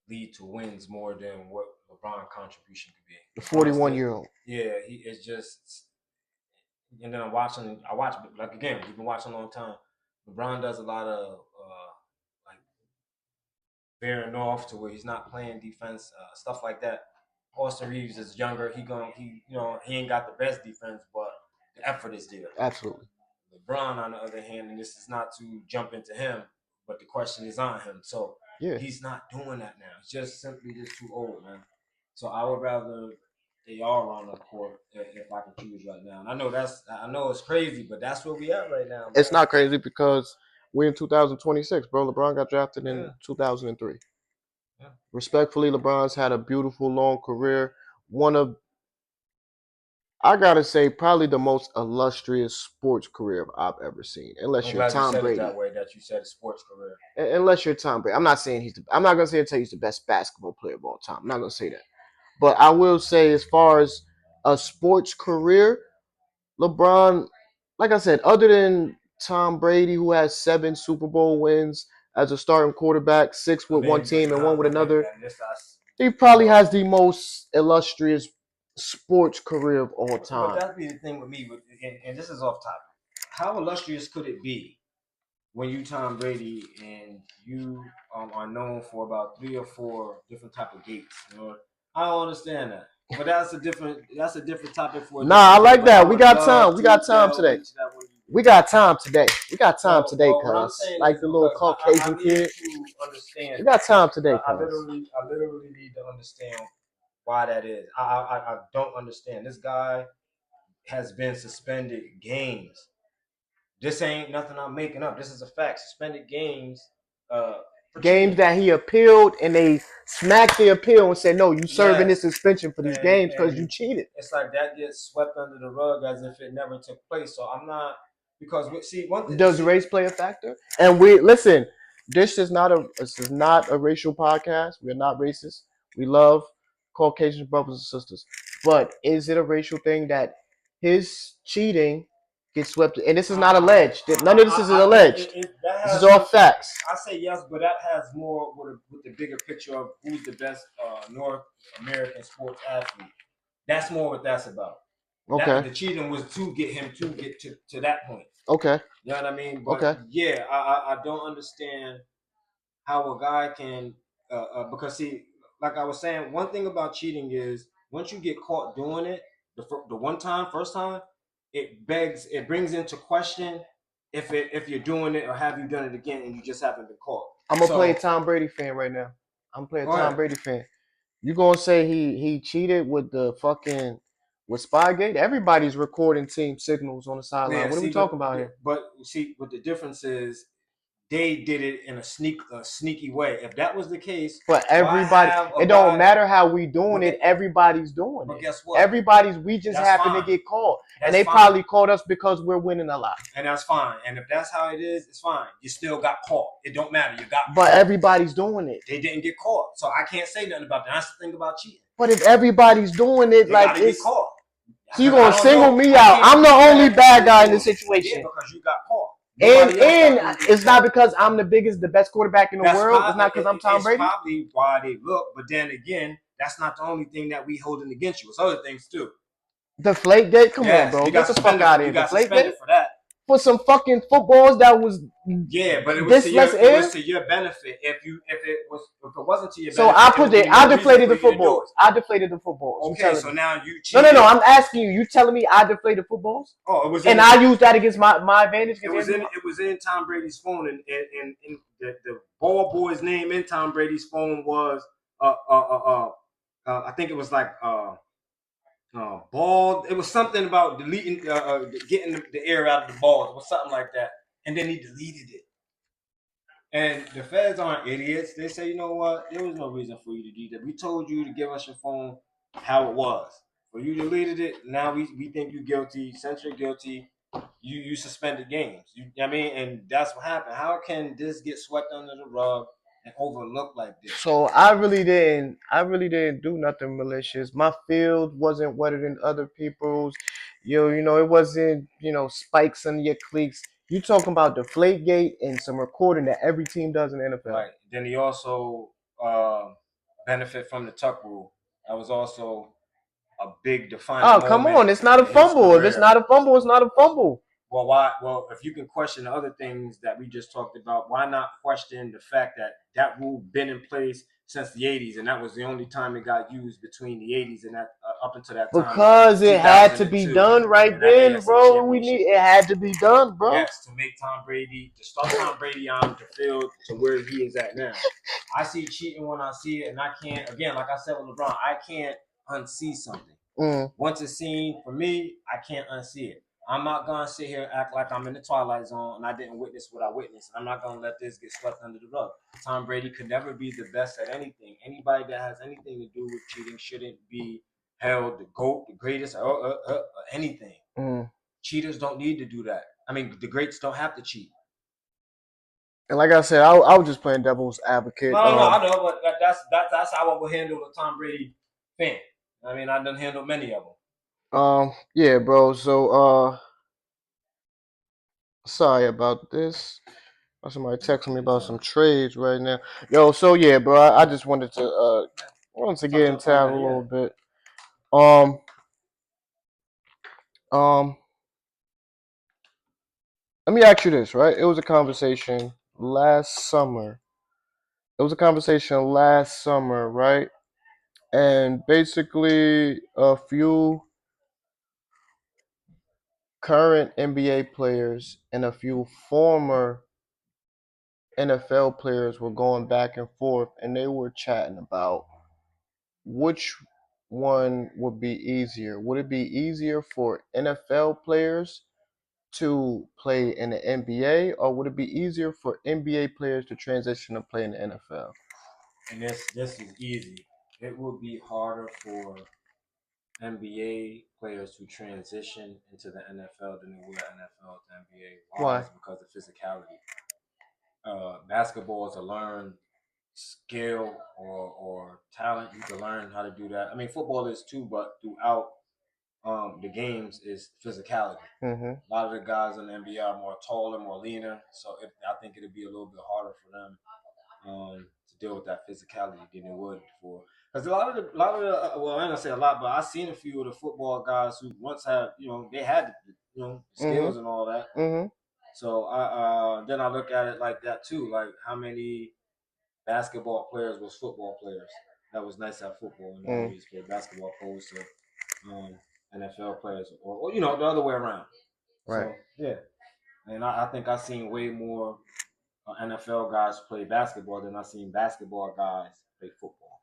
lead to wins more than what LeBron contribution could be. The 41-year-old. Yeah, he is just. And then I watch, like again, we've been watching a long time. LeBron does a lot of like veering off to where he's not playing defense, stuff like that. Austin Reeves is younger. He ain't got the best defense, but the effort is there. Absolutely. LeBron, on the other hand, and this is not to jump into him, but the question is on him. So Yeah. he's not doing that now. It's just simply just too old, man. So I would rather they are on the court if I can choose right now. And I know it's crazy, but that's where we at right now, man. It's not crazy because we're in 2026, bro. LeBron got drafted in Yeah. 2003. Yeah. Respectfully, LeBron's had a beautiful long career. One of, I gotta say, probably the most illustrious sports career I've ever seen. Unless I'm you're glad you Tom said it Brady. that way. That you said a sports career. Unless you're Tom Brady. I'm not saying I'm not gonna say he's the best basketball player of all time. I'm not gonna say that. But I will say, as far as a sports career, LeBron, like I said, other than Tom Brady, who has 7 Super Bowl wins as a starting quarterback, 6 with one team and 1 with another, he probably has the most illustrious sports career of all time. But that'd be the thing with me, and this is off topic. How illustrious could it be when you Tom Brady and you are known for about 3 or 4 different type of gates? You know, I don't understand that. But that's a different topic for. I like that. We got time. We got time today. We got time today. We got time today, cuz. Like the little Caucasian kid. We got time today, I cuz. literally need to understand why that is. I don't understand. This guy has been suspended games. This ain't nothing I'm making up. This is a fact. Suspended games. Games that he appealed and they smacked the appeal and said, no, you serving this suspension for these games because you cheated. It's like that gets swept under the rug as if it never took place. So I'm not, because one thing. Does race play a factor? And we listen, this is not a racial podcast. We're not racist. We love Caucasian brothers and sisters. But is it a racial thing that his cheating gets swept? And this is not alleged. None of this is alleged. This is all facts. I say yes, but that has more with the bigger picture of who's the best North American sports athlete. That's more what that's about. Okay. The cheating was to get him to get to that point. Okay. You know what I mean? But yeah, I don't understand how a guy can because see, like I was saying, one thing about cheating is once you get caught doing it, the first time, it brings into question if you're doing it or have you done it again and you just haven't been caught. I'm gonna play a Tom Brady fan right now. I'm playing a Tom Brady fan. You gonna say he cheated with the fucking with Spygate? Everybody's recording team signals on the sideline. Yeah, what are we talking about here? But see, what the difference is, they did it in a sneaky way. If that was the case, but everybody, it don't matter how we doing it. Everybody's doing it. But guess what? We just happen to get caught, and they probably caught us because we're winning a lot. And that's fine. And if that's how it is, it's fine. You still got caught. It don't matter. You got. But everybody's doing it. They didn't get caught, so I can't say nothing about that. That's the thing about cheating. But if everybody's doing it, like it's caught. So you gonna single me out? I'm the only bad guy in this situation. Yeah, because you got caught. And it's not because I'm the best quarterback in the world. It's not because I'm Tom Brady. That's probably why they look. But then again, that's not the only thing that we holding against you. It's other things too. Deflategate? Come on, bro. Get the fuck out of here. Deflategate for that. For some fucking footballs that was but it was to your benefit. If it wasn't to your benefit. So I deflated the footballs. I deflated the footballs. Okay, so now you cheated. No. I'm asking you. You telling me I deflated footballs? Oh, it was. And I used that against my advantage. It was in Tom Brady's phone, and the ball boy's name in Tom Brady's phone was I think it was like ball. It was something about deleting, getting the air out of the balls. It was something like that, and then he deleted it. And the feds aren't idiots. They say, you know what? There was no reason for you to do that. We told you to give us your phone how it was. But you deleted it. Now we think you're guilty. Since you're guilty, you suspended games. You know what I mean? And that's what happened. How can this get swept under the rug and overlooked like this? So I really didn't do nothing malicious. My field wasn't wetter than other people's. You know, it wasn't, spikes under your cleats. You talking about Deflategate and some recording that every team does in the NFL. Right. Then he also benefit from the tuck rule. That was also a big defining moment. Oh, come on. It's not a fumble. If it's not a fumble, it's not a fumble. Well, why? Well, if you can question the other things that we just talked about, why not question the fact that that rule been in place since the '80s, and that was the only time it got used between the '80s and that up until that time of Because it had to be 2002 done right and that then, AFC bro. Championship It game. had to be done, bro. Yes, to make Tom Brady, to start Tom Brady on the field to where he is at now. I see cheating when I see it, and I can't. Again, like I said with LeBron, I can't unsee something. Once it's seen for me, I can't unsee it. I'm not gonna sit here and act like I'm in the twilight zone and I didn't witness what I witnessed. I'm not gonna let this get swept under the rug. Tom Brady could never be the best at anything. Anybody that has anything to do with cheating shouldn't be held the GOAT, the greatest, or anything. Cheaters don't need to do that. I mean, the greats don't have to cheat. And like I said, I was just playing devil's advocate. No, I know, but that's how I would handle a Tom Brady fan. I mean, I done handled many of them. Yeah, bro. So, sorry about this. Somebody texting me about some trades right now. Yo, so yeah, bro. I just wanted to get into that a little bit. Um, let me ask you this, right? It was a conversation last summer. Right? And basically, a few current NBA players and a few former NFL players were going back and forth, and they were chatting about which one would be easier. Would it be easier for NFL players to play in the NBA, or would it be easier for NBA players to transition to play in the NFL? And this is easy. It would be harder for NBA players to transition into the NFL than it would NFL to NBA. Why? It's because of physicality. Basketball is a learned skill or talent. You can learn how to do that. I mean, football is too, but throughout the games is physicality. A lot of the guys in the NBA are more taller, more leaner, so I think it'd be a little bit harder for them to deal with that physicality than it would for. Because a lot of the well, I ain't gonna say a lot, but I've seen a few of the football guys who once had, they had, skills and all that. So then I look at it like that too. Like how many basketball players was football players? That was nice at football and always play basketball opposed to NFL players, or the other way around. Right. So yeah, and I think I've seen way more NFL guys play basketball than I've seen basketball guys play football.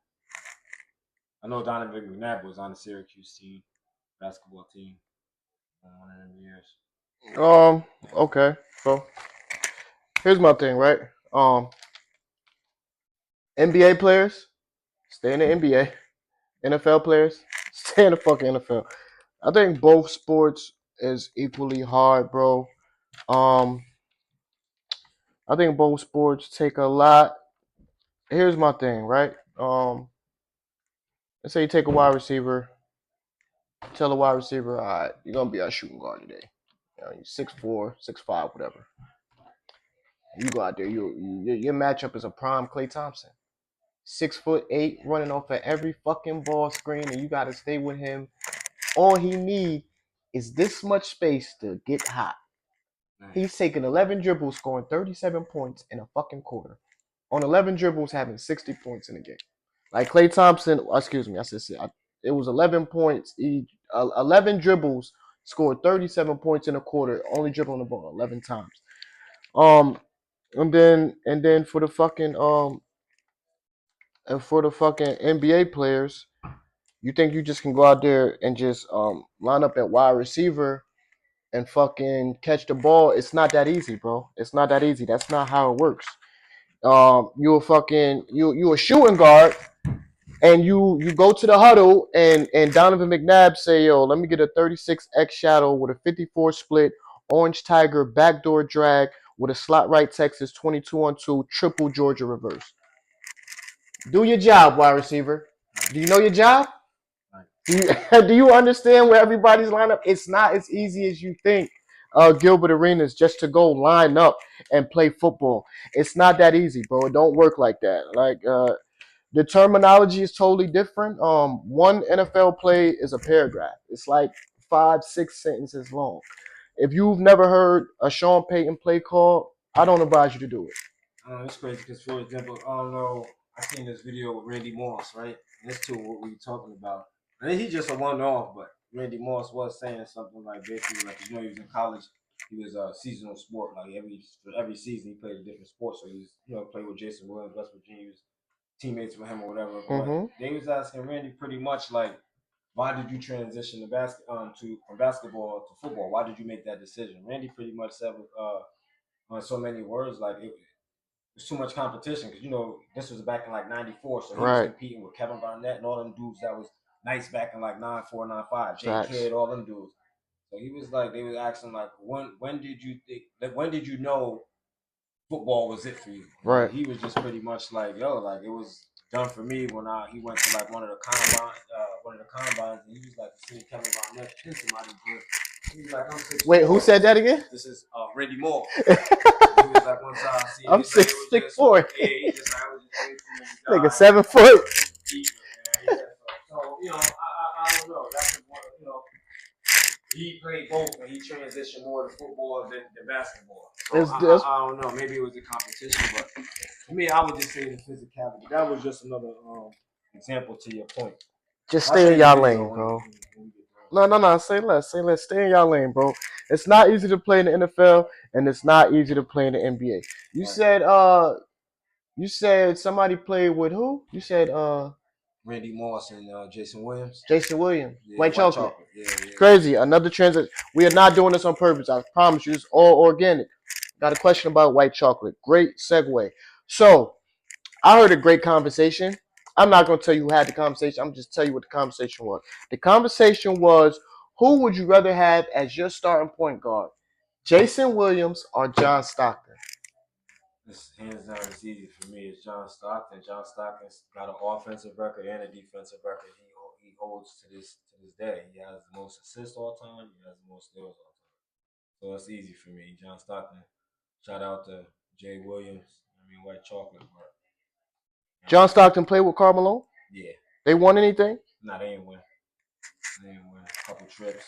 I know Donovan McNabb was on the Syracuse team, basketball team, one of them years. Okay. So here's my thing, right? NBA players stay in the NBA. NFL players stay in the fucking NFL. I think both sports is equally hard, bro. I think both sports take a lot. Here's my thing, right? Let's say you take a wide receiver, tell a wide receiver, all right, you're gonna be our shooting guard today. You're 6'4", 6'5", whatever. You go out there, your matchup is a prime Klay Thompson. 6'8", running off of every fucking ball screen, and you gotta stay with him. All he need is this much space to get hot. He's taking 11 dribbles, scoring 37 points in a fucking quarter. On 11 dribbles, having 60 points in a game. Like Klay Thompson, excuse me, it was 11 points. 11 dribbles, scored 37 points in a quarter, only dribbling the ball 11 times. And then for the fucking NBA players, you think you just can go out there and just line up at wide receiver and fucking catch the ball? It's not that easy, bro. It's not that easy. That's not how it works. You a shooting guard, and you go to the huddle, and Donovan McNabb say, yo, let me get a 36x shadow with a 54 split, orange tiger backdoor drag with a slot right Texas 22-on-2 triple Georgia reverse. Do your job, wide receiver. Do you know your job? Do you understand where everybody's lined up? It's not as easy as you think. Gilbert Arenas, just to go line up and play football. It's not that easy, bro. It don't work like that. Like the terminology is totally different. One NFL play is a paragraph. It's like 5-6 sentences long. If you've never heard a Sean Payton play call, I don't advise you to do it. It's crazy because, for example, I don't know. I seen this video with Randy Moss, right? And this too what we were talking about. I think he's just a one-off, but Randy Moss was saying something like basically like he was in college. He was a seasonal sport. Like every season he played a different sport. So he was played with Jason Williams, West Virginia. He was teammates with him or whatever. But they was asking Randy pretty much like, why did you transition from basketball to football? Why did you make that decision? Randy pretty much said on so many words like there's too much competition because this was back in like '94, so he was competing with Kevin Garnett and all them dudes that was nice back in like '94, '95. Jay Kidd, all them dudes. So he was like, they was asking like, when did you think? Like, when did you know football was it for you? Right. He was just pretty much like, yo, like it was done for me when he went to like one of the combines, and he was like, seeing Kevin Garnett pin somebody good. He was like, I'm 6'4". Wait, who said that again? This is Randy Moore. He was like, one time, I'm 6'4". Yeah, he just like, I was just waiting for him to die. Nigga, 7 foot. So I don't know. That's one. He played both, and he transitioned more to football than basketball. So I don't know. Maybe it was the competition, but for me, I would just say the physicality. That was just another example to your point. Just stay in y'all lane, bro. No. Say less. Stay in y'all lane, bro. It's not easy to play in the NFL, and it's not easy to play in the NBA. You said somebody played with who? You said Randy Moss and Jason Williams. Jason Williams. Yeah, White chocolate. Yeah. Crazy. Another transition. We are not doing this on purpose. I promise you. It's all organic. Got a question about white chocolate. Great segue. So, I heard a great conversation. I'm not going to tell you who had the conversation. I'm just tell you what the conversation was. The conversation was, who would you rather have as your starting point guard? Jason Williams or John Stockton? It's hands down, it's easy for me. It's John Stockton. John Stockton's got an offensive record and a defensive record. He holds to this day. He has the most assists all time. He has the most steals all time. So it's easy for me. John Stockton. Shout out to Jay Williams. White chocolate. John Stockton played with Karl Malone? Yeah. They won anything? No, they didn't win. A couple trips.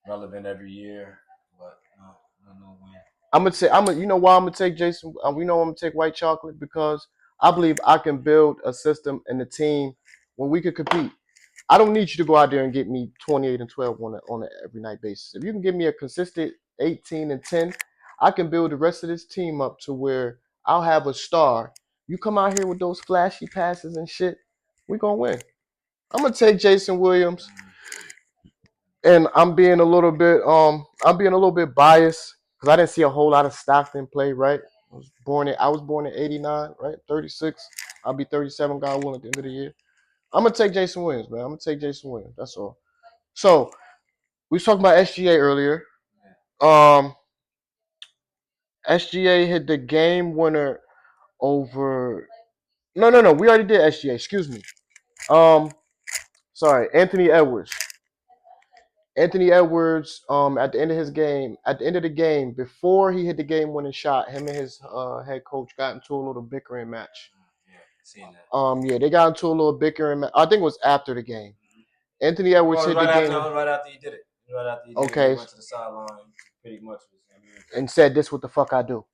Relevant every year. But no win. You know why I'm gonna take Jason? We know I'm gonna take white chocolate because I believe I can build a system and a team when we could compete. I don't need you to go out there and get me 28 and 12 on an every night basis. If you can give me a consistent 18 and 10, I can build the rest of this team up to where I'll have a star. You come out here with those flashy passes and shit, we gonna win. I'm gonna take Jason Williams, and I'm being a little bit biased because I didn't see a whole lot of Stockton play. Right, I was born in '89. Right, 36. I'll be 37. God willing at the end of the year. I'm gonna take Jason Williams, man. I'm gonna take Jason Williams. That's all. So we was talking about SGA earlier. SGA hit the game winner over. No. We already did SGA. Excuse me. Sorry, Anthony Edwards. Anthony Edwards, at the end of the game, before he hit the game-winning shot, him and his head coach got into a little bickering match. Yeah, seen that. Yeah, they got into a little bickering match. I think it was after the game. Mm-hmm. Anthony Edwards hit the game. Right after he did it. Okay. He went to the sideline, pretty much. And said, "This what the fuck I do."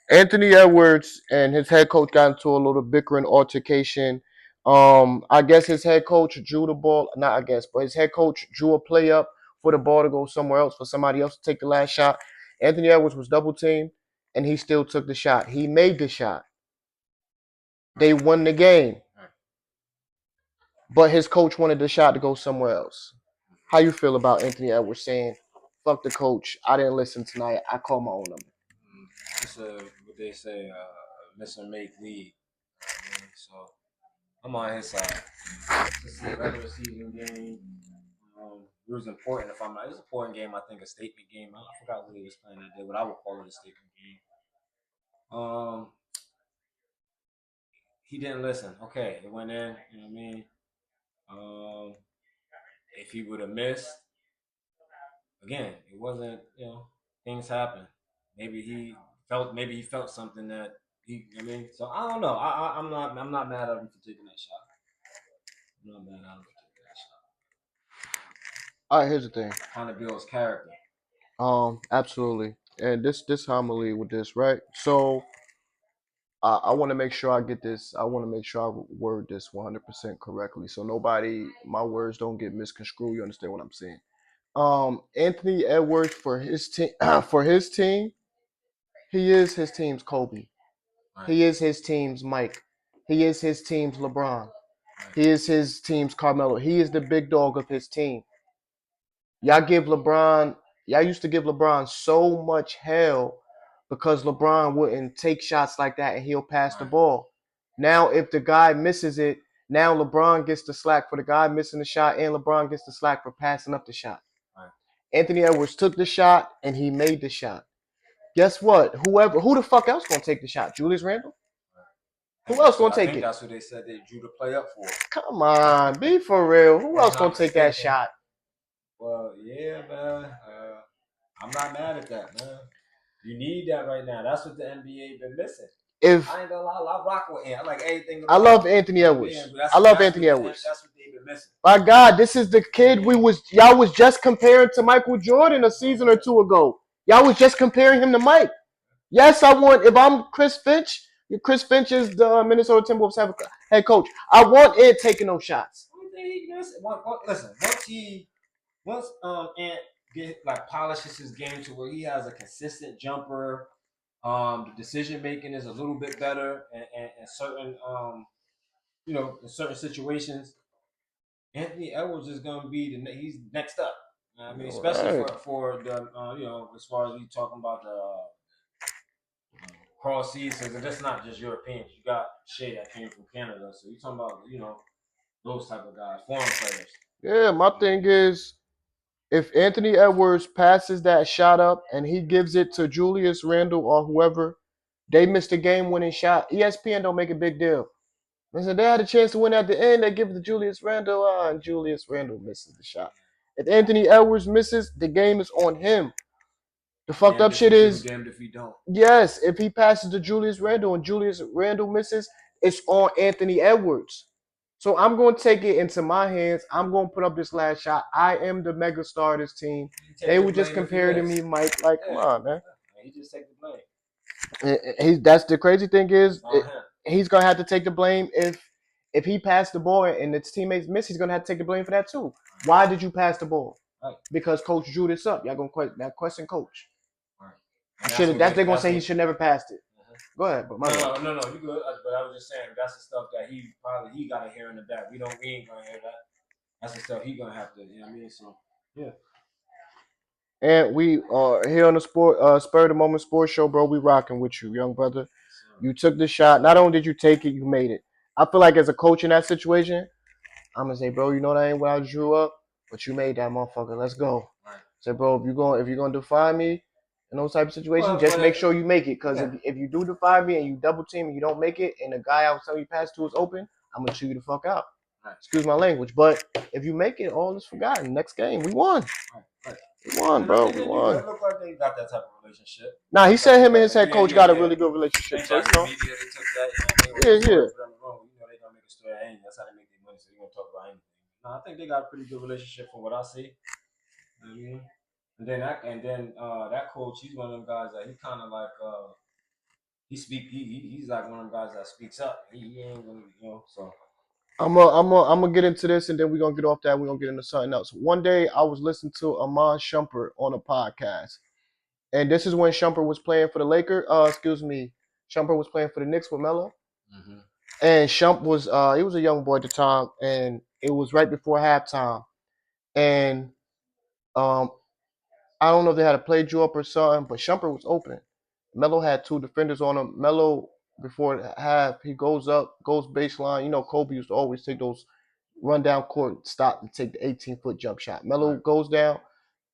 Anthony Edwards and his head coach got into a little bickering altercation. I guess his head coach drew the ball. Not I guess, but his head coach drew a play up for the ball to go somewhere else for somebody else to take the last shot. Anthony Edwards was double teamed, and he still took the shot. He made the shot. They won the game, but his coach wanted the shot to go somewhere else. How you feel about Anthony Edwards saying, "Fuck the coach. I didn't listen tonight. I called my own number." It's what they say, miss or make league. So I'm on his side. This is a regular season game. It was important. It was an important game. I think a statement game. I forgot what he was playing that day, but I would call it a statement game. He didn't listen. Okay, it went in. You know what I mean? If he would have missed, again, it wasn't. Things happen. Maybe he felt something that he. I mean, so I don't know. I'm not mad at him for taking that shot. I'm not mad at him for taking that shot. All right, here's the thing. Kind of builds character. Absolutely. And this how I'm gonna lead with this, right? So I want to make sure I get this. I want to make sure I word this 100% correctly, so nobody, my words don't get misconstrued. You understand what I'm saying? Anthony Edwards for his team, for his team, he is his team's Kobe. Right. He is his team's Mike. He is his team's LeBron. Right. He is his team's Carmelo. He is the big dog of his team. Y'all give LeBron, y'all used to give LeBron so much hell because LeBron wouldn't take shots like that and he'll pass the ball. Now, if the guy misses it, now LeBron gets the slack for the guy missing the shot and LeBron gets the slack for passing up the shot. Right. Anthony Edwards took the shot and he made the shot. Guess what? Who the fuck else gonna take the shot? Julius Randle? Who else gonna take I think it? that's what they said they drew the play up for. Come on, be for real. Who else gonna take that shot? Well, yeah, man. I'm not mad at that, man. You need that right now. That's what the NBA been missing. If I ain't gonna lie, I rock with him. I like anything. I love Anthony Edwards. I love Anthony Edwards. That's what they've been missing. My God, this is the kid y'all was just comparing to Michael Jordan a season or two ago. Y'all was just comparing him to Mike. Yes, I want, if I'm Chris Finch, Chris Finch is the Minnesota Timberwolves head coach. I want Ed taking those shots. Listen, once Ant get like polishes his game to where he has a consistent jumper, the decision making is a little bit better, and certain in certain situations, Anthony Edwards is going to be he's next up. I mean, especially for the as far as we talking about the cross seasons, and that's not just Europeans. You got Shea that came from Canada, so you talking about those type of guys, foreign players. Yeah, my thing is, if Anthony Edwards passes that shot up and he gives it to Julius Randle or whoever, they missed a game-winning shot. ESPN don't make a big deal. They said they had a chance to win at the end. They give it to Julius Randle, and Julius Randle misses the shot. If Anthony Edwards misses, the game is on him. The fucked up shit is, damned if he don't. Yes, if he passes to Julius Randle and Julius Randle misses, it's on Anthony Edwards. So I'm going to take it into my hands. I'm going to put up this last shot. I am the mega star of this team. They were just comparing to me, Mike. Like, come on, man. He just take the blame. That's the crazy thing is, he's gonna have to take the blame if he passed the ball and his teammates miss. He's gonna have to take the blame for that too. Why did you pass the ball? Right. Because coach drew this up. Y'all gonna question coach. Right. They're gonna say he should never passed it. Go ahead, but no, you good. But I was just saying that's the stuff that he got to hear in the back. We ain't gonna hear that. That's the stuff he gonna have to. You know what I mean? So yeah. And we are here on the Spur of the Moment Sports Show, bro. We rocking with you, young brother. You took the shot. Not only did you take it, you made it. I feel like as a coach in that situation, I'm gonna say, bro, you know that ain't what I drew up, but you made that motherfucker. Let's go. Right. Say, bro, if you're gonna defy me in those type of situations, just make sure you make it. Because if you do defy me and you double team and you don't make it, and the guy I was telling you pass to is open, I'm gonna chew you the fuck out. Right. Excuse my language, but if you make it, all is forgotten. Next game, we won. Right. We won, bro. We won. It looked like they got that type of relationship. Nah, he said him and his head coach got a really good relationship. So, media, they took that. They gonna make a story. That's how they make their money. So they're gonna talk about anything. No, I think they got a pretty good relationship from what I see. And then that coach, he's one of them guys that he kind of like he's like one of them guys that speaks up. He ain't gonna so. I'm gonna get into this and then we're gonna get off that. We're gonna get into something else. One day I was listening to Amon Shumpert on a podcast, and this is when Shumpert was playing for the Lakers. Shumpert was playing for the Knicks with Melo, and Shump was he was a young boy at the time, and it was right before halftime, and I don't know if they had a play draw up or something, but Shumpert was open. Melo had two defenders on him. Melo before half, he goes up, goes baseline. You know, Kobe used to always take those run down court, stop and take the 18-foot jump shot. Melo goes down,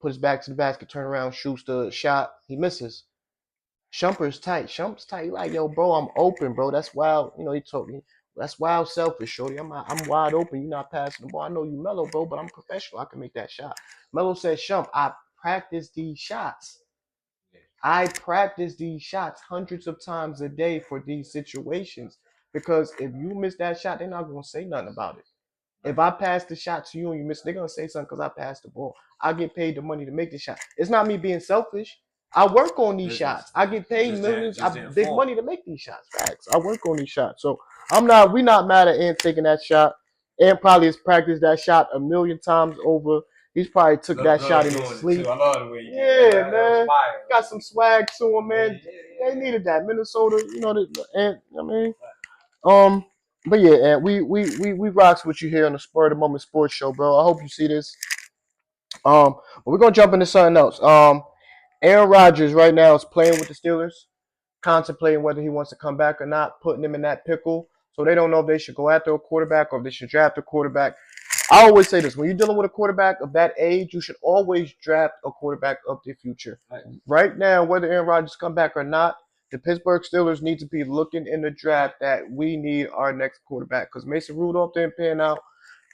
puts back to the basket, turn around, shoots the shot. He misses. Shumpert's tight. Shumpert's tight. He like, yo, bro, I'm open, bro. That's wild. You know, he told me, that's wild selfish, shorty. I'm wide open. You're not passing the ball. I know you Melo, bro, but I'm professional. I can make that shot. Melo said, Shump, I practice these shots. I practice these shots hundreds of times a day for these situations. Because if you miss that shot, they're not going to say nothing about it. If I pass the shot to you and you miss, they're gonna say something because I passed the ball. I get paid the money to make the shot. It's not me being selfish. I work on these shots. I get paid millions, big money to make these shots. Facts. I work on these shots. So we not mad at Ant taking that shot. Ant probably has practiced that shot a million times over. He's probably took that shot in his sleep. I love the way you did that. man. Man. Got some swag to him, man. They needed that. Minnesota, and I mean, but yeah, and we rocks with you here on the Spur of the Moment Sports Show, bro. I hope you see this. But we're gonna jump into something else. Aaron Rodgers right now is playing with the Steelers, contemplating whether he wants to come back or not, putting them in that pickle. So they don't know if they should go after a quarterback or if they should draft a quarterback. I always say this: when you're dealing with a quarterback of that age, you should always draft a quarterback of the future. Right now, whether Aaron Rodgers come back or not, the Pittsburgh Steelers need to be looking in the draft that we need our next quarterback because Mason Rudolph didn't pan out.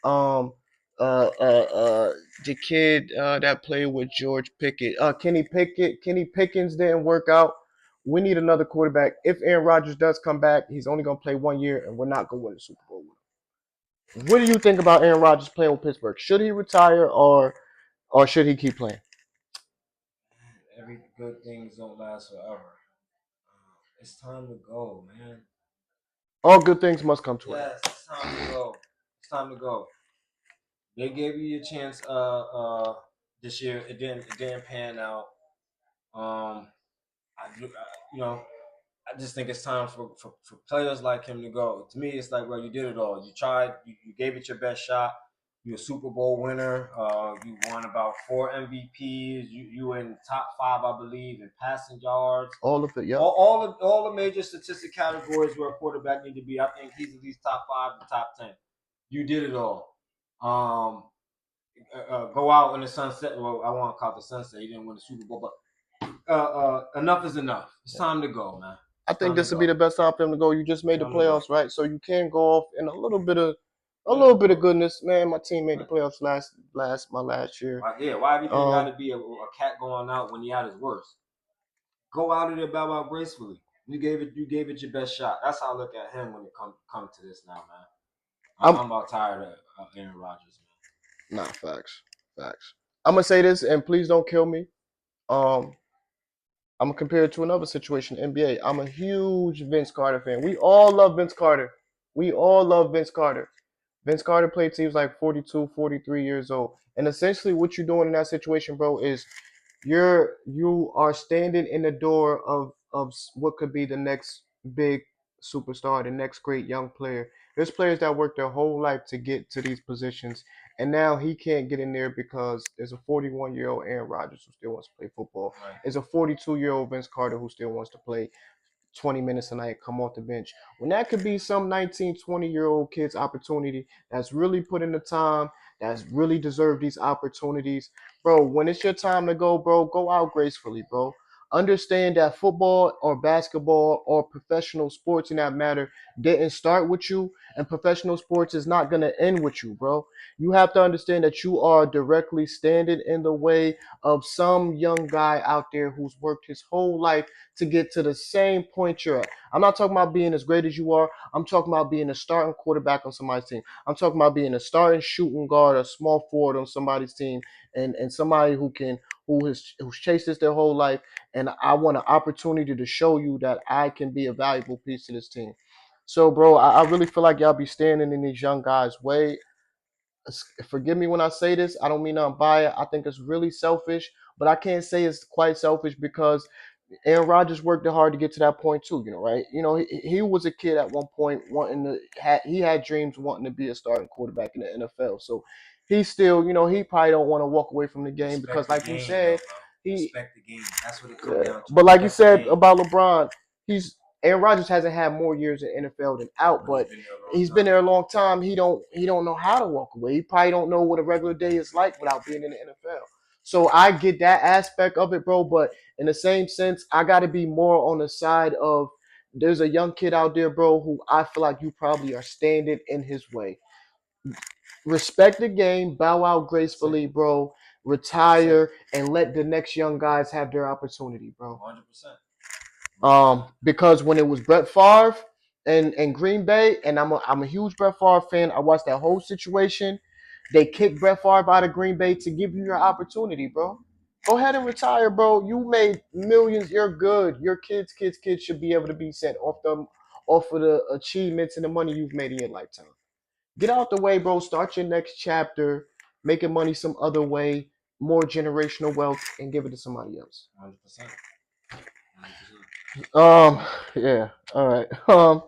Um, the kid that played with George Pickett, Kenny Pickens didn't work out. We need another quarterback. If Aaron Rodgers does come back, he's only going to play 1 year, and we're not going to win the Super Bowl with him. What do you think about Aaron Rodgers playing with Pittsburgh? Should he retire or should he keep playing? Every good things don't last forever. It's time to go, man. All good things must come to an end. Yes, it's time to go. It's time to go. They gave you a chance this year. It didn't pan out. I just think it's time for players like him to go. To me, it's like, well, you did it all. You tried. You gave it your best shot. You're a Super Bowl winner. You won about 4 MVPs. You were in top 5, I believe, in passing yards. All of it, yeah. All the major statistic categories where a quarterback need to be. I think he's at least top 5 to top 10. You did it all. Go out in the sunset. Well, I won't call it the sunset. You didn't win the Super Bowl, but enough is enough. It's time to go, man. I think this would be the best time for him to go. You just made the playoffs, right? So you can go off in a little bit of goodness, man. My team made the playoffs last year. Why everything got to be a cat going out when he at his worst? Go out of there, bow out gracefully. You gave it your best shot. That's how I look at him when it come to this now, man. I'm about tired of Aaron Rodgers, man. Nah, facts. I'm gonna say this, and please don't kill me. I'm gonna compare it to another situation, NBA. I'm a huge Vince Carter fan. We all love Vince Carter. Vince Carter played till he was like 42, 43 years old. And essentially what you're doing in that situation, bro, is you are standing in the door of what could be the next big superstar, the next great young player. There's players that work their whole life to get to these positions, and now he can't get in there because there's a 41-year-old Aaron Rodgers who still wants to play football. Right. There's a 42-year-old Vince Carter who still wants to play 20 minutes a night, come off the bench. When that could be some 19, 20-year-old kid's opportunity that's really put in the time, that's really deserved these opportunities. Bro, when it's your time to go, bro, go out gracefully, bro. Understand that football or basketball or professional sports in that matter didn't start with you, and professional sports is not going to end with you, bro. You have to understand that you are directly standing in the way of some young guy out there who's worked his whole life to get to the same point you're at. I'm not talking about being as great as you are. I'm talking about being a starting quarterback on somebody's team. I'm talking about being a starting shooting guard, a small forward on somebody's team, and somebody who's chased this their whole life. And I want an opportunity to show you that I can be a valuable piece to this team. So, bro, I really feel like y'all be standing in these young guys' way. Forgive me when I say this. I don't mean I'm biased. I think it's really selfish, but I can't say it's quite selfish because Aaron Rodgers worked hard to get to that point too, right? He was a kid at one point he had dreams wanting to be a starting quarterback in the NFL. So he still, he probably don't want to walk away from the game because, like you said, respect the game. That's what it comes down to. But like you said about LeBron, Aaron Rodgers hasn't had more years in NFL than out, but he's been there a long time. He don't know how to walk away. He probably don't know what a regular day is like without being in the NFL. So I get that aspect of it, bro. But in the same sense, I got to be more on the side of there's a young kid out there, bro, who I feel like you probably are standing in his way. Respect the game, bow out gracefully, bro. Retire and let the next young guys have their opportunity, bro. 100%. Because when it was Brett Favre, in Green Bay, and I'm a huge Brett Favre fan. I watched that whole situation. They kicked Brett Favre out of Green Bay to give you your opportunity, bro. Go ahead and retire, bro. You made millions. You're good. Your kids should be able to be sent off of the achievements and the money you've made in your lifetime. Get out the way, bro. Start your next chapter, making money some other way, more generational wealth, and give it to somebody else. 100%. 100%. Yeah. All right.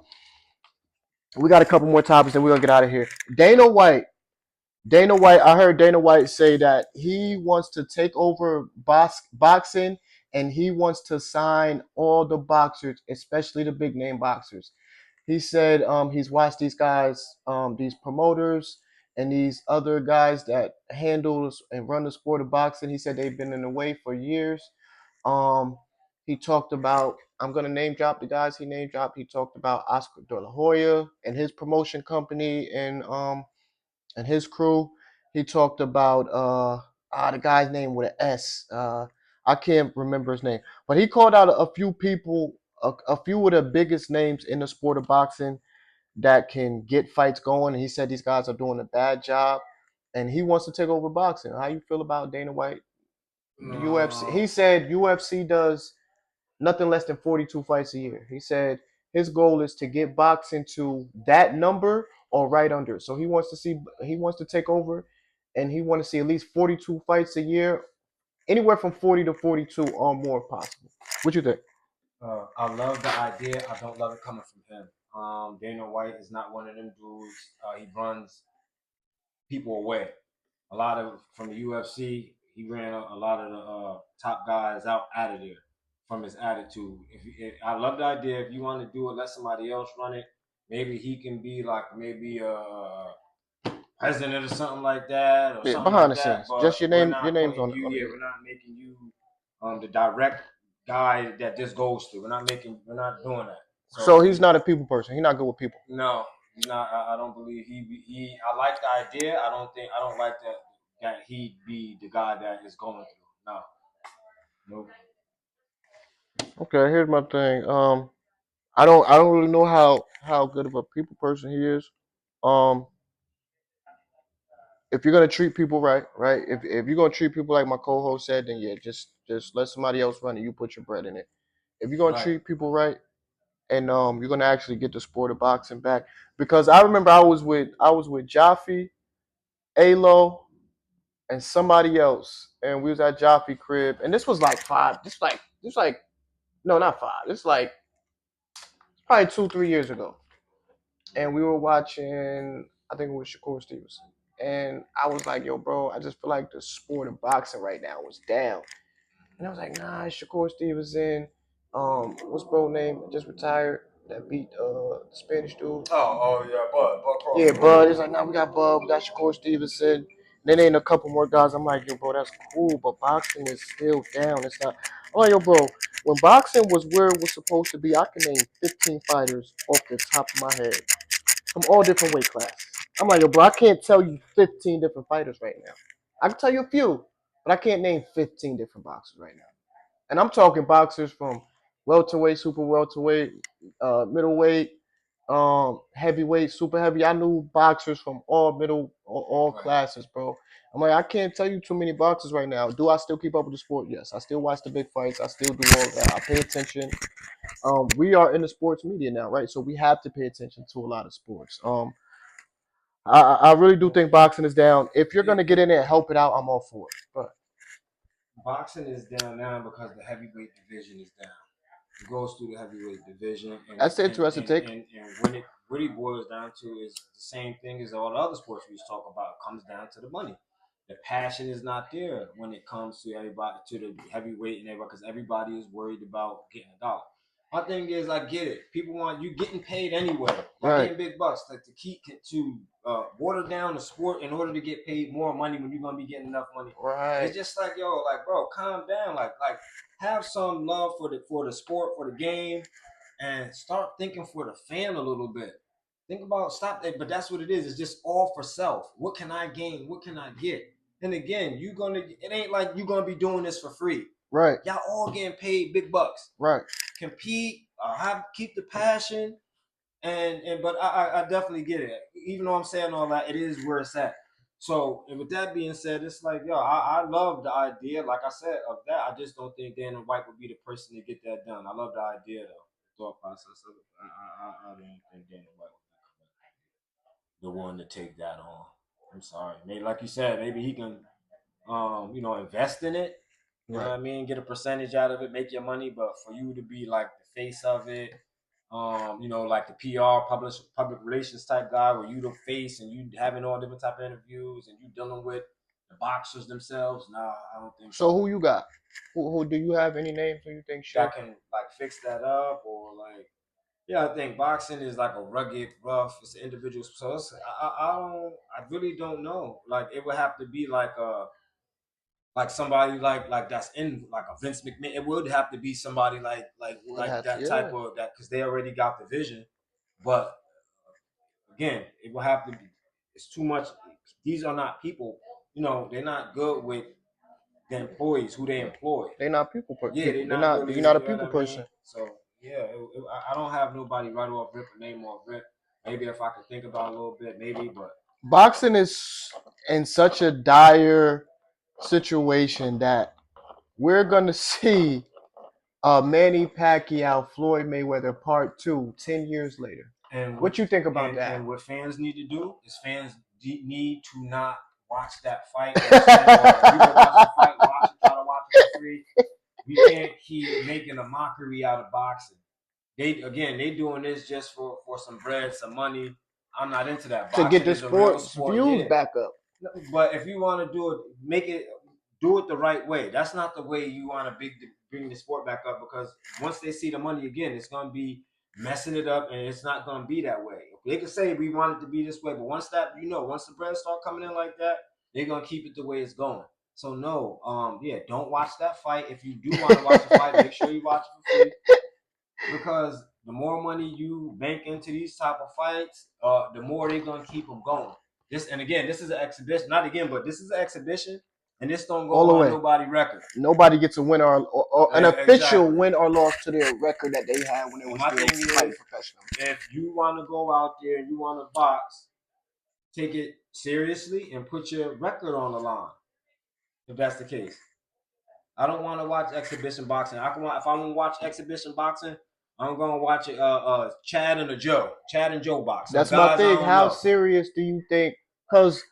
We got a couple more topics, and we're gonna get out of here. Dana White. Dana White. I heard Dana White say that he wants to take over boxing, and he wants to sign all the boxers, especially the big name boxers. He said he's watched these guys, these promoters and these other guys that handle and run the sport of boxing. He said they've been in the way for years. Um, he talked about, I'm gonna name drop the guys he name dropped. He talked about Oscar De La Hoya and his promotion company and his crew. He talked about the guy's name with an S. I can't remember his name, but he called out a few people, a few of the biggest names in the sport of boxing that can get fights going. And he said these guys are doing a bad job, and he wants to take over boxing. How you feel about Dana White? The UFC. He said UFC does nothing less than 42 fights a year. He said his goal is to get boxing to that number or right under. So he wants to take over, and he wants to see at least 42 fights a year, anywhere from 40 to 42 or more possible. What you think? I love the idea. I don't love it coming from him. Dana White is not one of them dudes. He runs people away. A lot of from the UFC, he ran a lot of the top guys out of there from his attitude. If I love the idea. If you want to do it, let somebody else run it. Maybe he can be like maybe a president or something like that, or Yeah, something behind like the that. scenes. But Just we're your not name's putting on you. Yeah, it. we're not making you the direct guy that this goes to. We're not doing that. So So he's not a people person. He's not good with people. no, he's not. I don't believe he. I like the idea. I don't like that he be the guy that is going through. No, nope. Okay, here's my thing. I don't really know how good of a people person he is. Um, if you're gonna treat people right, right? If you're gonna treat people like my co-host said, then yeah, just let somebody else run it. You put your bread in it. If you're gonna Right. treat people right, and you're gonna actually get the sport of boxing back, because I remember I was with Jaffe, Alo, and somebody else, and we was at Jaffe crib, and this was like five. This like no, not five. This like probably 2 3 years ago, and we were watching. I think it was Shakur Stevenson, and I was like, "Yo, bro, I just feel like the sport of boxing right now was down." And I was like, "Nah, it's Shakur Stevenson. What's bro name? Just retired that beat the Spanish dude. Oh yeah, Bud Yeah, Crawford. Bud. It's like, nah, we got Bud, we got Shakur Stevenson. Then ain't a couple more guys. I'm like, yo, bro, that's cool, but boxing is still down. It's not. I'm like, yo, bro, when boxing was where it was supposed to be, I can name 15 fighters off the top of my head from all different weight classes. I'm like, yo, bro, I can't tell you 15 different fighters right now. I can tell you a few, but I can't name 15 different boxers right now. And I'm talking boxers from welterweight, super welterweight, middleweight, heavyweight, super heavy. I knew boxers from all Right. classes, bro. I'm like, I can't tell you too many boxers right now. Do I still keep up with the sport? Yes. I still watch the big fights. I still do all that. I pay attention. We are in the sports media now, right? So we have to pay attention to a lot of sports. I really do think boxing is down. If you're gonna get in there and help it out, I'm all for it. But Boxing is down now because the heavyweight division is down. It goes through the heavyweight division, that's the interesting take. and when it really boils down to is the same thing as all the other sports we talk about. It comes down to the money. The passion is not there when it comes to everybody to the heavyweight and everybody because everybody is worried about getting a dollar. My thing is, I get it. People want you getting paid anyway. Y'all Right. getting big bucks. Like to keep to water down the sport in order to get paid more money when you're gonna be getting enough money. Right. It's just like yo, like bro, calm down. Like have some love for the sport, for the game, and start thinking for the fan a little bit. Think about stop that, but that's what it is. It's just all for self. What can I gain? What can I get? And again, it ain't like you're gonna be doing this for free. Right. Y'all all getting paid big bucks. Right. Compete, keep the passion, And but I definitely get it. Even though I'm saying all that, it is where it's at. So, and with that being said, it's like, yo, I love the idea, like I said, of that. I just don't think Dana White would be the person to get that done. I love the idea, though, thought process of it. I don't think Dana White would be the one to take that on. I'm sorry. Maybe, like you said, maybe he can, invest in it. You know Right. what I mean? Get a percentage out of it, make your money. But for you to be like the face of it, like the PR, public relations type guy, where you the face and you having all different type of interviews and you dealing with the boxers themselves. Nah, I don't think So so. who you got? Who do you have any names who you think should? That can like fix that up or like. Yeah, I think boxing is like a rugged, rough. It's an individual. So I really don't know. Like it would have to be like somebody like that's in like a Vince McMahon. It would have to be somebody Would like have to, that yeah. type of that because they already got the vision. But again, it will have to be. It's too much. These are not people. They're not good with the employees who they employ. They're not Yeah, people. they're not You're really. not a You know people what I mean? person. So yeah, I don't have nobody right off rip a name off rip. Maybe if I could think about it a little bit, maybe. But Boxing is in such a dire situation that we're gonna see Manny Pacquiao Floyd Mayweather Part 2 10 years later. And what What you think about that? and what fans need to do is fans need to not watch that fight or if you go watch the fight, try to watch it for free. We can't keep making a mockery out of boxing. They doing this just for some bread, some money. I'm not into that. To get Boxing the is a real sports sport, views yeah. back up. But if you want to do it the right way. That's not the way you want to bring the sport back up because once they see the money again, it's going to be messing it up, and it's not going to be that way. They can say we want it to be this way, but once the bread start coming in like that, they're going to keep it the way it's going. So no, don't watch that fight. If you do want to watch the fight, make sure you watch it for free because the more money you bank into these type of fights, the more they're gonna keep them going. This is an exhibition. Not again, but this is an exhibition, and this don't All go the on way. nobody record. Nobody gets a win or an official Exactly. win or loss to their record that they had when they And were my still thing fighting is, professional. if you want to go out there and you want to box, take it seriously and put your record on the line. If that's the case, I don't want to watch exhibition boxing. If I want to watch exhibition boxing, I'm gonna watch it. Chad and Joe box. Some That's my guys I thing. don't How know. serious do you think? Because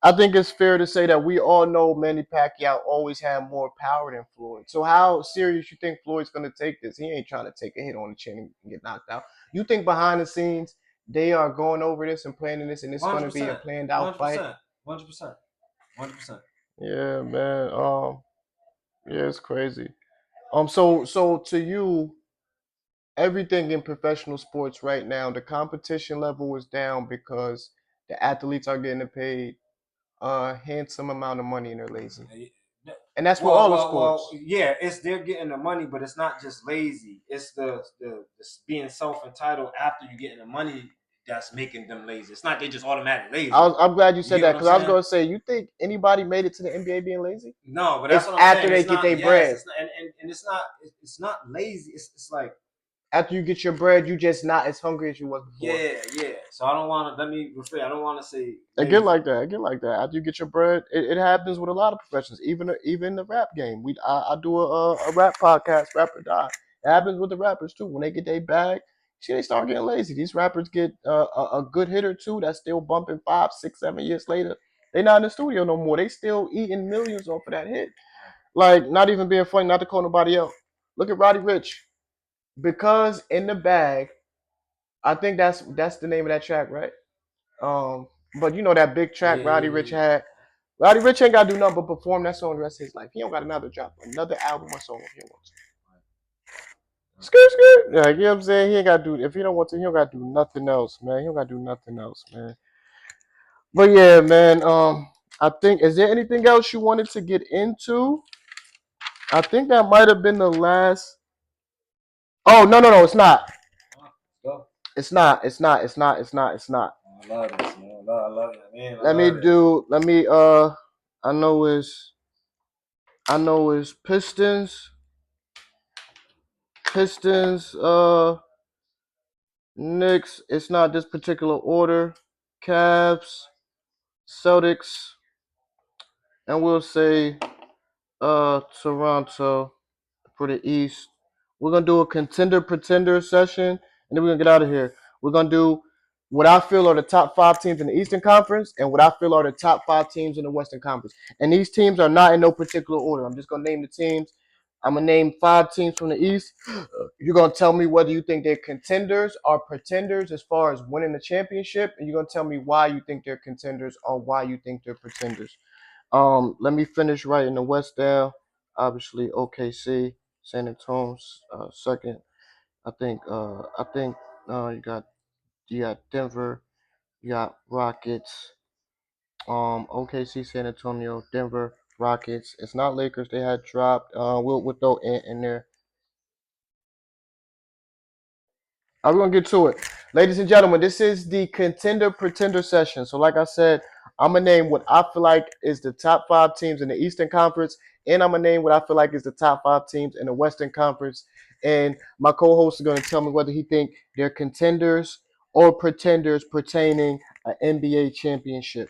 I think it's fair to say that we all know Manny Pacquiao always had more power than Floyd. So how serious you think Floyd's going to take this? He ain't trying to take a hit on the chin and get knocked out. You think behind the scenes they are going over this and planning this, and it's going to be a 100%, planned out fight? 100%, 100%, 100%. Yeah, man. Yeah, it's crazy. So to you, everything in professional sports right now, the competition level is down because the athletes are getting paid a handsome amount of money and they're lazy. And that's with all the sports. Yeah. It's they're getting the money, but it's not just lazy. It's the being self entitled after you getting the money that's making them lazy. It's not they just automatic lazy. I'm glad you You said get that what I'm because I was saying? going to say, you think anybody made it to the NBA being lazy? No, but that's It's what I'm after saying. they It's get not. their Yes, bread. it's not, and it's not lazy. It's like After you get your bread, you just not as hungry as you was before. yeah. So I don't want to. Let me rephrase. I don't want to say Again, lazy. like that. Again, like that. After you get your bread, it happens with a lot of professions. Even the rap game. I do a rap podcast, Rap or Die. It happens with the rappers too. When they get their bag, see, they start getting lazy. These rappers get a good hit or two that's still bumping 5, 6, 7 years later. They not in the studio no more. They still eating millions off of that hit. Like not even being funny, not to call nobody else. Look at Roddy Rich. Because in the bag, I think that's the name of that track, right? But you know that big track Roddy Rich Yeah. had. Roddy Rich ain't gotta do nothing but perform that song the rest of his life. He don't got another album or song if he wants to. Skirt, skirt. Yeah, you know what I'm saying? He ain't gotta do if he don't want to, he don't gotta do nothing else, man. He don't gotta do nothing else, man. But yeah, man, I think is there anything else you wanted to get into? I think that might have been the last. Oh no, it's not. Go. It's not. It's not. It's not. It's not. It's not. I love this, man. I love it, man. I Let me love this. do. Let me. I know it's. I know it's Pistons. Pistons. Knicks. It's not this particular order. Cavs, Celtics, and we'll say Toronto for the East. We're gonna do a contender pretender session, and then we're gonna get out of here. We're gonna do what I feel are the top five teams in the Eastern Conference and what I feel are the top five teams in the Western Conference. And these teams are not in no particular order. I'm just gonna name the teams. I'm gonna name five teams from the East. You're gonna tell me whether you think they're contenders or pretenders as far as winning the championship, and you're gonna tell me why you think they're contenders or why you think they're pretenders. Let me finish right in the West there. Obviously, OKC, San Antonio's second. I think you got Denver, you got Rockets, OKC, San Antonio, Denver, Rockets. It's not Lakers. They had dropped. We'll throw Ant in there. I'm gonna get to it, ladies and gentlemen. This is the contender pretender session. So, like I said, I'm gonna name what I feel like is the top five teams in the Eastern Conference, and I'm gonna name what I feel like is the top five teams in the Western Conference. And my co-host is gonna tell me whether he think they're contenders or pretenders pertaining an NBA championship.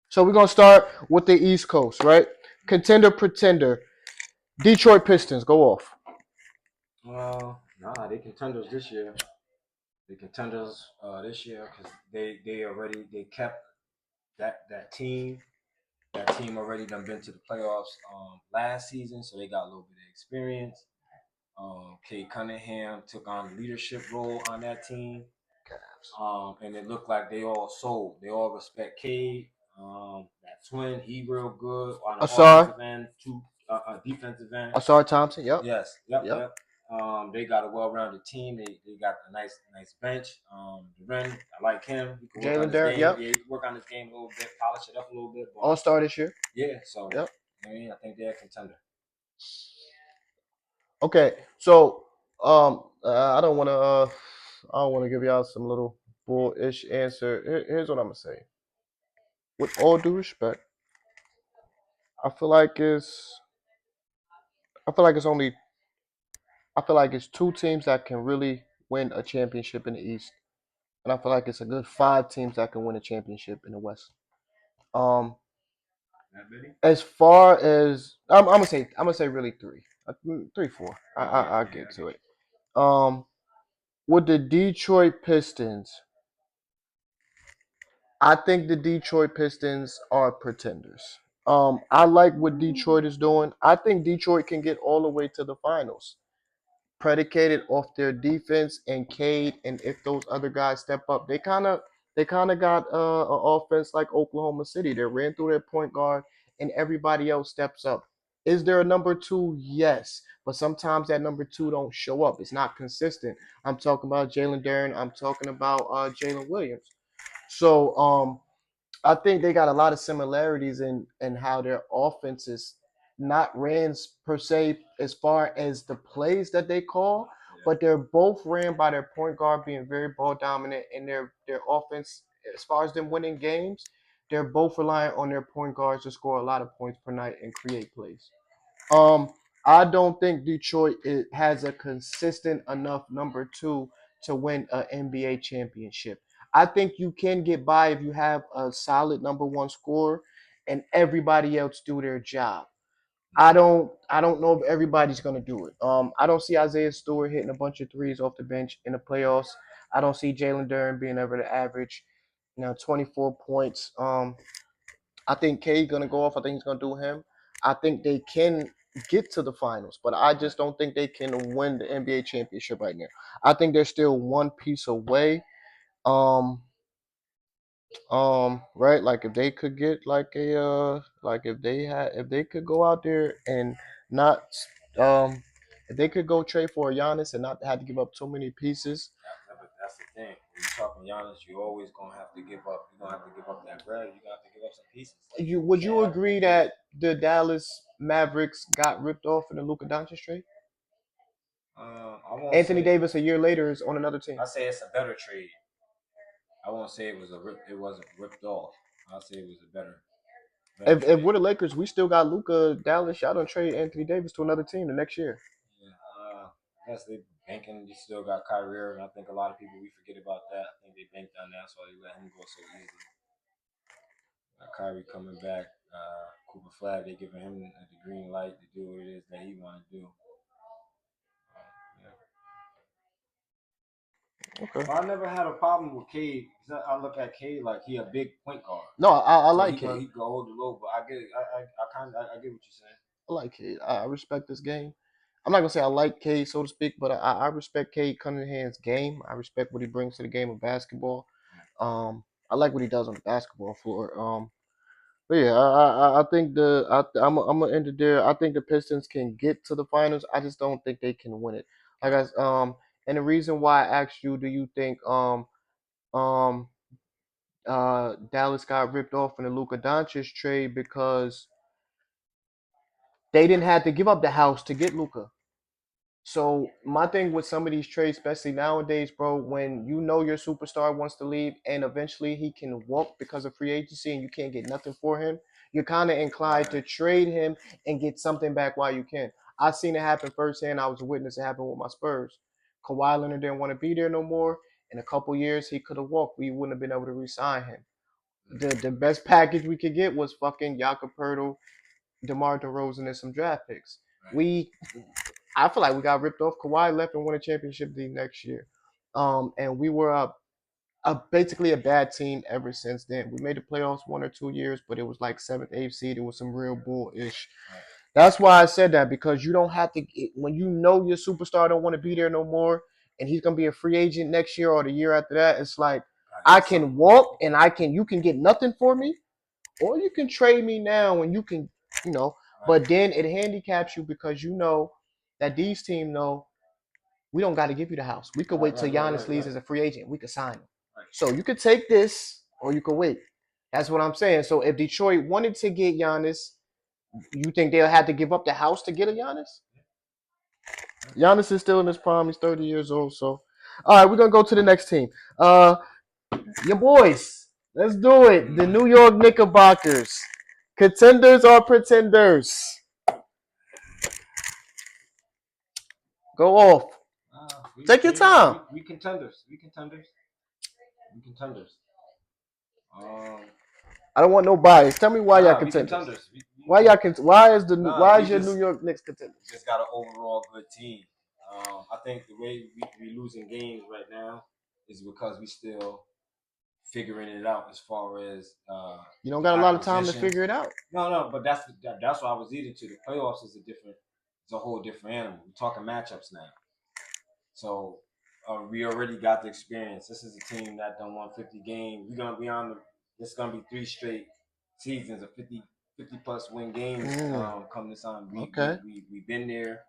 So we're gonna start with the East Coast, right? Contender pretender. Detroit Pistons, go off. Nah, they contenders this year. They contenders this year because they kept that team. That team already done been to the playoffs last season, so they got a little bit of experience. Kate Cunningham took on a leadership role on that team. And it looked like they all sold. They all respect Cade. That twin, he real good on the Asar, offensive end, defensive end. Asar Thompson. Yep. Yes, yep. They got a well-rounded team. They got a nice bench. Duren, I like him. He can work on Jalen his Durant. game. Yep. Yeah, he can work on his game a little bit, polish it up a little bit. All star this year. Yeah, so yep. I think they're a contender. Okay, so I don't want to give y'all some little bullish answer. Here's what I'm gonna say. With all due respect, I feel like it's I feel like it's only I feel like it's two teams that can really win a championship in the East, and I feel like it's a good five teams that can win a championship in the West. Um, as far as I'm gonna say really three, 3, 4. I'll get to it. Um, with the Detroit Pistons. I think the Detroit Pistons are pretenders. I like what Detroit is doing. I think Detroit can get all the way to the finals, predicated off their defense and Cade. And if those other guys step up, they kind of got an offense like Oklahoma City. They ran through their point guard, and everybody else steps up. Is there a number two? Yes, but sometimes that number two don't show up. It's not consistent. I'm talking about Jalen Duren. I'm talking about Jalen Williams. So I think they got a lot of similarities in how their offense is not ran per se as far as the plays that they call, but they're both ran by their point guard being very ball dominant, and their offense as far as them winning games, they're both reliant on their point guards to score a lot of points per night and create plays. Um, I don't think Detroit has a consistent enough number two to win an NBA championship. I think you can get by if you have a solid number one scorer and everybody else do their job. I don't know if everybody's gonna do it. I don't see Isaiah Stewart hitting a bunch of threes off the bench in the playoffs. I don't see Jalen Duren being able to average, 24 points. I think K's gonna go off. I think he's gonna do him. I think they can get to the finals, but I just don't think they can win the NBA championship right now. I think they're still one piece away. Um, right? Like if they could get like if they could go out there and not um if they could go trade for a Giannis and not have to give up too many pieces. But that's the thing. When you're talking Giannis, you're always gonna have to give up. You're gonna have to give up that bread. You're gonna have to give up some pieces. Would you agree that the Dallas Mavericks got ripped off in the Luka Doncic trade? I won't Anthony say. Davis a year later is on another team. I say it's a better trade. I won't say it was a rip. It wasn't ripped off. I'll say it was a better If trade. we're the Lakers, we still got Luka Dallas. Y'all don't trade Anthony Davis to another team the next year. Yeah, yes, banking. You still got Kyrie Irving. I think a lot of people we forget about that. I think they banked on that, that's why they let him go so easy. Kyrie coming back, Cooper Flag, they giving him the green light to do what it is that he want to do. Okay. But I never had a problem with Cade because I look at Cade like he a big point guard. No, I So like Cade. he go hold the low, but I get it. I kind of I get what you're saying. I like Cade. I respect this game. I'm not gonna say I like Cade, so to speak, but I respect Cade Cunningham's game. I respect what he brings to the game of basketball. I like what he does on the basketball floor. But yeah, I think I'm gonna end it there. I think the Pistons can get to the finals. I just don't think they can win it. Like and the reason why I asked you, do you think um Dallas got ripped off in the Luka Doncic trade because they didn't have to give up the house to get Luka. So my thing with some of these trades, especially nowadays, bro, when you know your superstar wants to leave and eventually he can walk because of free agency and you can't get nothing for him, you're kind of inclined to trade him and get something back while you can. I've seen it happen firsthand. I was a witness. It happened with my Spurs. Kawhi Leonard didn't want to be there no more. In a couple years, he could have walked. We wouldn't have been able to re-sign him. The best package we could get was fucking Jakob Poeltl, DeMar DeRozan, and some draft picks. We I feel like we got ripped off. Kawhi left and won a championship the next year. And we were basically a bad team ever since then. We made the playoffs 1 or 2 years, but it was like seventh, eighth seed. It was some real bullish. That's why I said that, because you don't have to, when you know your superstar don't want to be there no more, and he's gonna be a free agent next year or the year after that. It's like I can walk and you can get nothing for me, or you can trade me now and you can, you know. But then it handicaps you because you know that these teams know we don't got to give you the house. We could wait till Giannis leaves as a free agent. We could sign him. So you could take this or you could wait. That's what I'm saying. So if Detroit wanted to get Giannis, you think they'll have to give up the house to get a Giannis? Giannis is still in his prime. He's 30 years old. So, all right, we're gonna go to the next team. Your boys. Let's do it. The New York Knickerbockers. Contenders or pretenders? Go off. Take your time. We contenders. We contenders. We contenders. I don't want no bias. Tell me why y'all We contenders. contenders. Why y'all why is your New York Knicks contenders? Just got an overall good team. I think the way we losing games right now is because we still figuring it out as far as you don't got a lot of time to figure it out. No, but that's what I was leading to. The playoffs is a whole different animal. We're talking matchups now. So we already got the experience. This is a team that done won 50 games. We're gonna be on the. It's gonna be 3 straight seasons of 50 plus win games. Come this time, we've been there.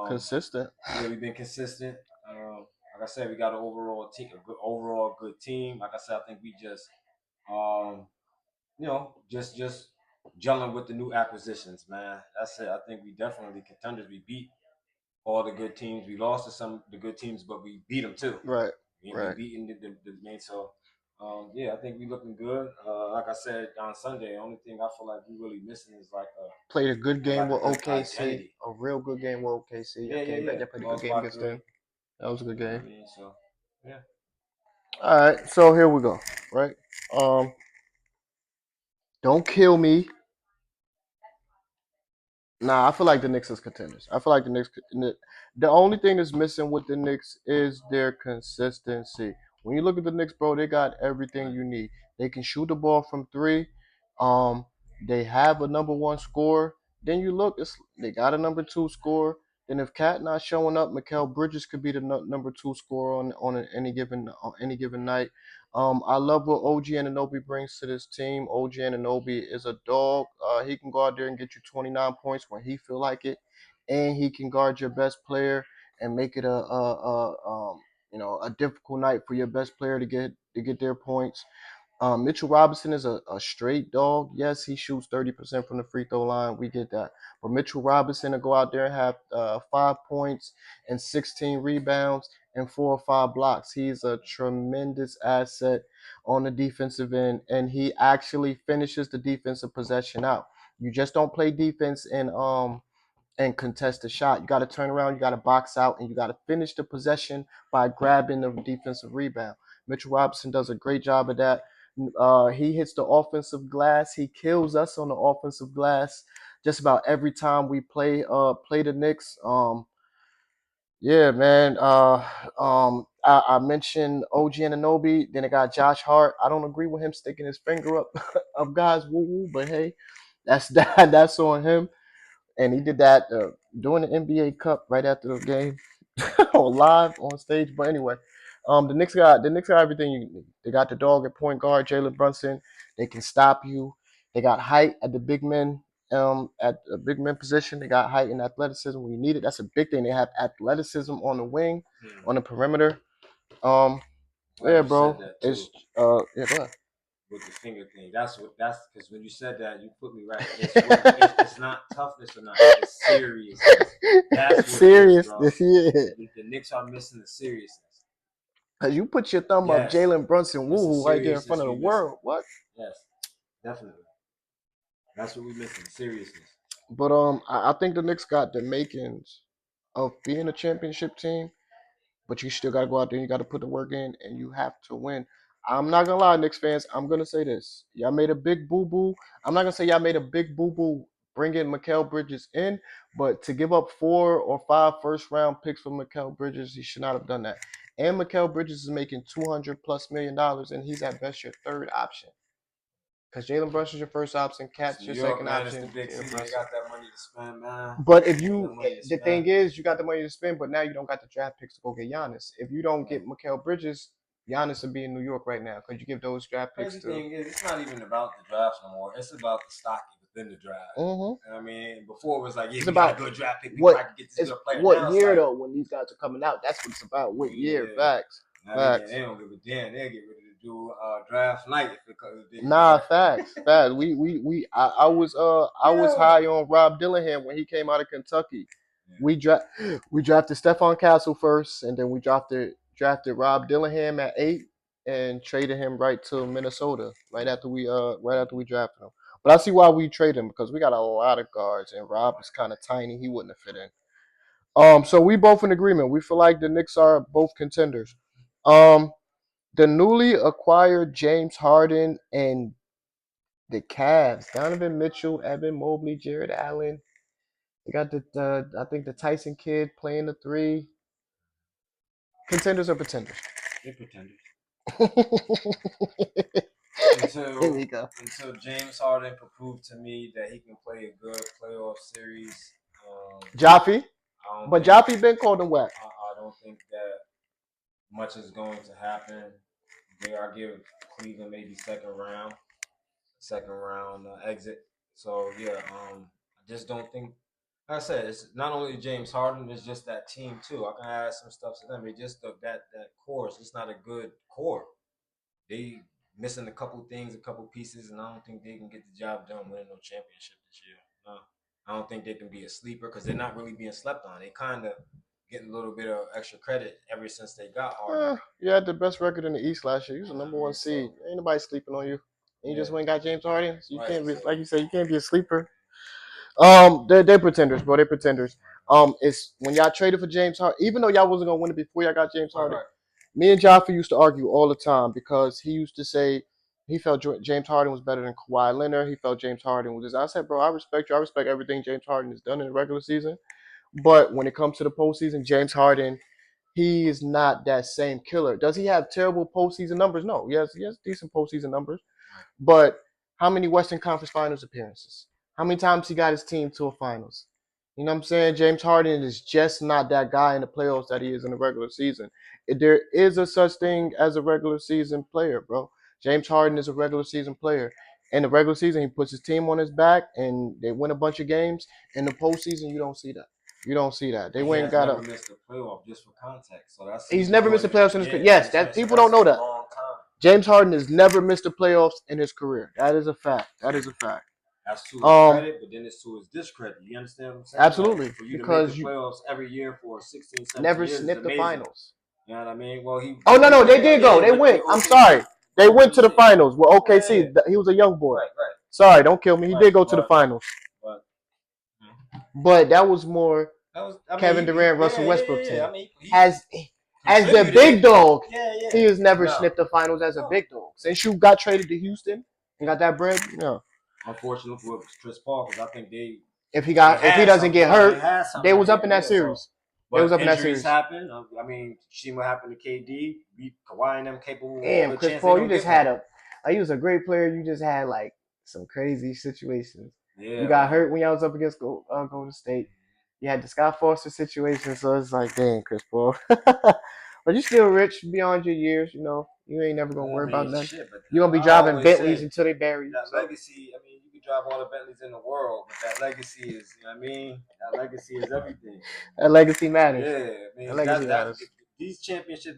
Consistent. Yeah, we've been consistent. Like I said, we got an overall good team. Like I said, I think we just just gelling with the new acquisitions, man. That's it. I think we definitely contenders. We beat all the good teams. We lost to some of the good teams, but we beat them too. Right. We beating the main. So, I think we looking good. Like I said on Sunday, the only thing I feel like we really missing is played a good game with OKC. Identity. A real good game with OKC. Yeah. They played a good game against them. That was a good game. So, yeah. All right, so here we go. Right. Don't kill me. Nah, I feel like the Knicks is contenders. I feel like the Knicks. The only thing that's missing with the Knicks is their consistency. When you look at the Knicks, bro, they got everything you need. They can shoot the ball from three. Um, they have a number one scorer. Then you look, they got a number two scorer. Then if Cat not showing up, Mikal Bridges could be the number two scorer on any given night. I love what OG Anunoby brings to this team. OG Anunoby is a dog. He can go out there and get you 29 points when he feel like it, and he can guard your best player and make it a difficult night for your best player to get their points. Mitchell Robinson is a straight dog. Yes, he shoots 30% from the free throw line. We get that. But Mitchell Robinson will go out there and have 5 points and 16 rebounds and 4 or 5 blocks. He's a tremendous asset on the defensive end, and he actually finishes the defensive possession out. You just don't play defense and contest the shot. You got to turn around, you got to box out, and you got to finish the possession by grabbing the defensive rebound. Mitchell Robinson does a great job of that. He hits the offensive glass. He kills us on the offensive glass just about every time we play the Knicks. Yeah, man. I mentioned OG Anunoby. Then I got Josh Hart. I don't agree with him sticking his finger up of guys woo woo, but hey, that's that. That's on him. And he did that during the NBA Cup right after the game, or live on stage. But anyway, the Knicks got everything you need. They got the dog at point guard, Jalen Brunson. They can stop you. They got height at the big men. At the big men position, they got height and athleticism when you need it. That's a big thing. They have athleticism on the wing, on the perimeter. Um, Glad yeah, you said bro. that too. It's yeah, go ahead. With the finger thing. That's because when you said that, you put me right. It's not toughness or not. It's seriousness. That's what Serious it is, this bro. year. The Knicks are missing the seriousness. Cause you put your thumb up Yes, Jalen Brunson it's the woo right there in seriousness front of the we missing. world. What? Yes, definitely. That's what we missing. Seriousness. But I think the Knicks got the makings of being a championship team, but you still gotta go out there and you gotta put the work in and you have to win. I'm not gonna lie, Knicks fans, I'm gonna say this. Y'all made a big boo-boo. I'm not gonna say y'all made a big boo-boo bringing Mikal Bridges in, but to give up 4 or 5 first-round picks for Mikal Bridges, he should not have done that. And Mikal Bridges is making $200+ million, and he's at best your third option. Because Jalen Brunson's your first option, It's Cat's New your York, second man. It's option. the big Jalen city. They Brunson. got that money to spend, man. But if They got you, money to the spend. thing is, you got the money to spend, but now you don't got the draft picks to go get Giannis. If you don't get Mikal Bridges, Giannis would be in New York right now. Could you give those draft picks Crazy to? thing is, it's not even about the draft no more. It's about the stock within the draft. Mm-hmm. I mean, before it was like, yeah, It's we got a about good draft pick. We what might get this good player. what Now it's year like, though when these guys are coming out. That's what it's about. What year? yeah. Facts. Now Facts. they don't give a damn. They'll get ready to do draft night if it didn't. Nah, facts. Facts. I was high on Rob Dillingham when he came out of Kentucky. Yeah. We drafted Stephon Castle first, and then we drafted Rob Dillingham at 8 and traded him right to Minnesota right after we drafted him. But I see why we traded him because we got a lot of guards and Rob is kind of tiny. He wouldn't have fit in. So we both in agreement. We feel like the Knicks are both contenders. The newly acquired James Harden and the Cavs, Donovan Mitchell, Evan Mobley, Jared Allen. They got the I think the Tyson kid playing the 3. Contenders or pretenders? They're pretenders. Here we go. Until James Harden can prove to me that he can play a good playoff series. Jaffe, but Jaffe been called him whack. I don't think that much is going to happen. I give Cleveland maybe second round exit. So yeah, I just don't think. Like I said, it's not only James Harden, it's just that team too. I can add some stuff to them. It just that core. It's just not a good core. They missing a couple things, a couple pieces, and I don't think they can get the job done winning no championship this year. No, I don't think they can be a sleeper because they're not really being slept on. They kind of getting a little bit of extra credit ever since they got Harden. You had the best record in the East last year. You was the number one seed. Ain't nobody sleeping on you. And you just went and got James Harden. So you can't be like you said. You can't be a sleeper. They're pretenders, bro. They're pretenders. It's when y'all traded for James Harden, even though y'all wasn't gonna win it before y'all got James Harden. Right. Me and Jaffe used to argue all the time because he used to say he felt James Harden was better than Kawhi Leonard. He felt James Harden was. I said, bro, I respect you. I respect everything James Harden has done in the regular season, but when it comes to the postseason, James Harden, he is not that same killer. Does he have terrible postseason numbers? No, he has decent postseason numbers. But how many Western Conference Finals appearances? How many times he got his team to a finals? You know what I'm saying? James Harden is just not that guy in the playoffs that he is in the regular season. There is a such thing as a regular season player, bro. James Harden is a regular season player. In the regular season, he puts his team on his back and they win a bunch of games. In the postseason, you don't see that. You don't see that. They went got never missed a playoff just for context. So he's never missed a playoffs in his career. Yes, that people don't know that. James Harden has never missed a playoffs in his career. That is a fact. That is a fact. That's to his credit, but then it's to his discredit. You understand what I'm saying? Absolutely. Like, for you because to make the playoffs every year for 16, 17 never years snipped the finals. You know what I mean? Well, he. Oh no, they did go. They went. I'm sorry. They went to the finals. Well, OKC. He was a young boy. Right. Sorry, don't kill me. He did go to the finals. but that was more That was, I mean, Kevin Durant, Russell Westbrook yeah. team. I mean, he As the contributed. big dog, Yeah. he has never No. sniffed the finals as a No. big dog. Since you got traded to Houston and got that bread, no. Unfortunately for Chris Paul, because I think they If he had doesn't something. get No, they hurt, had they something was up there. in that Yeah. So, series. They was but up in that injuries series. happen. I mean, see what happened to KD. Kawhi and them capable of Damn, a Chris chance they Paul, you don't just get had one. he was a great player. You just had like some crazy situations. Yeah, You got man. hurt when y'all was up against Golden State. You had the Scott Foster situation, so it's like, dang, Chris Paul. But you still rich beyond your years, you know. You ain't never gonna I worry about mean, nothing. shit, but You're gonna be I driving always Bentleys say until they bury you. that So legacy. I mean, you can drive all the Bentleys in the world, but that legacy is, you know what I mean, that legacy is everything. that legacy matters. Yeah, I That mean, legacy that matters. these championships,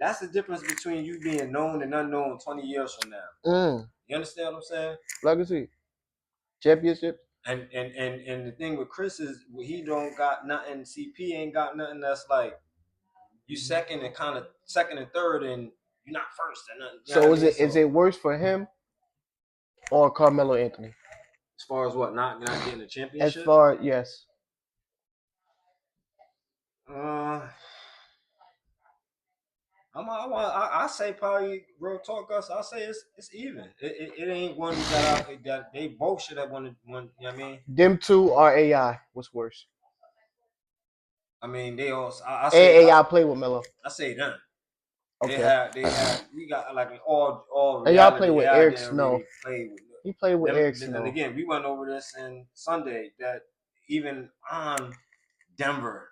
that's the difference between you being known and unknown 20 years from now. You understand what I'm saying? Legacy. Championship. And the thing with Chris is he don't got nothing. CP ain't got nothing that's like you second and third, and you're not first and nothing. You know So what I mean? is So it worse for him or Carmelo Anthony? as far as what not getting a As championship, far yes. uh, I say probably real talk us. I say it's even. It ain't one that they both should have won. One, you know what I mean? Them two are AI. What's worse? I mean they all. AI play with Melo. I say them. Okay. They had we got like all AI play reality. with AI Eric didn't Snow. really play with He played with them. Eric Then Snow. again, we went over this in Sunday that even on Denver,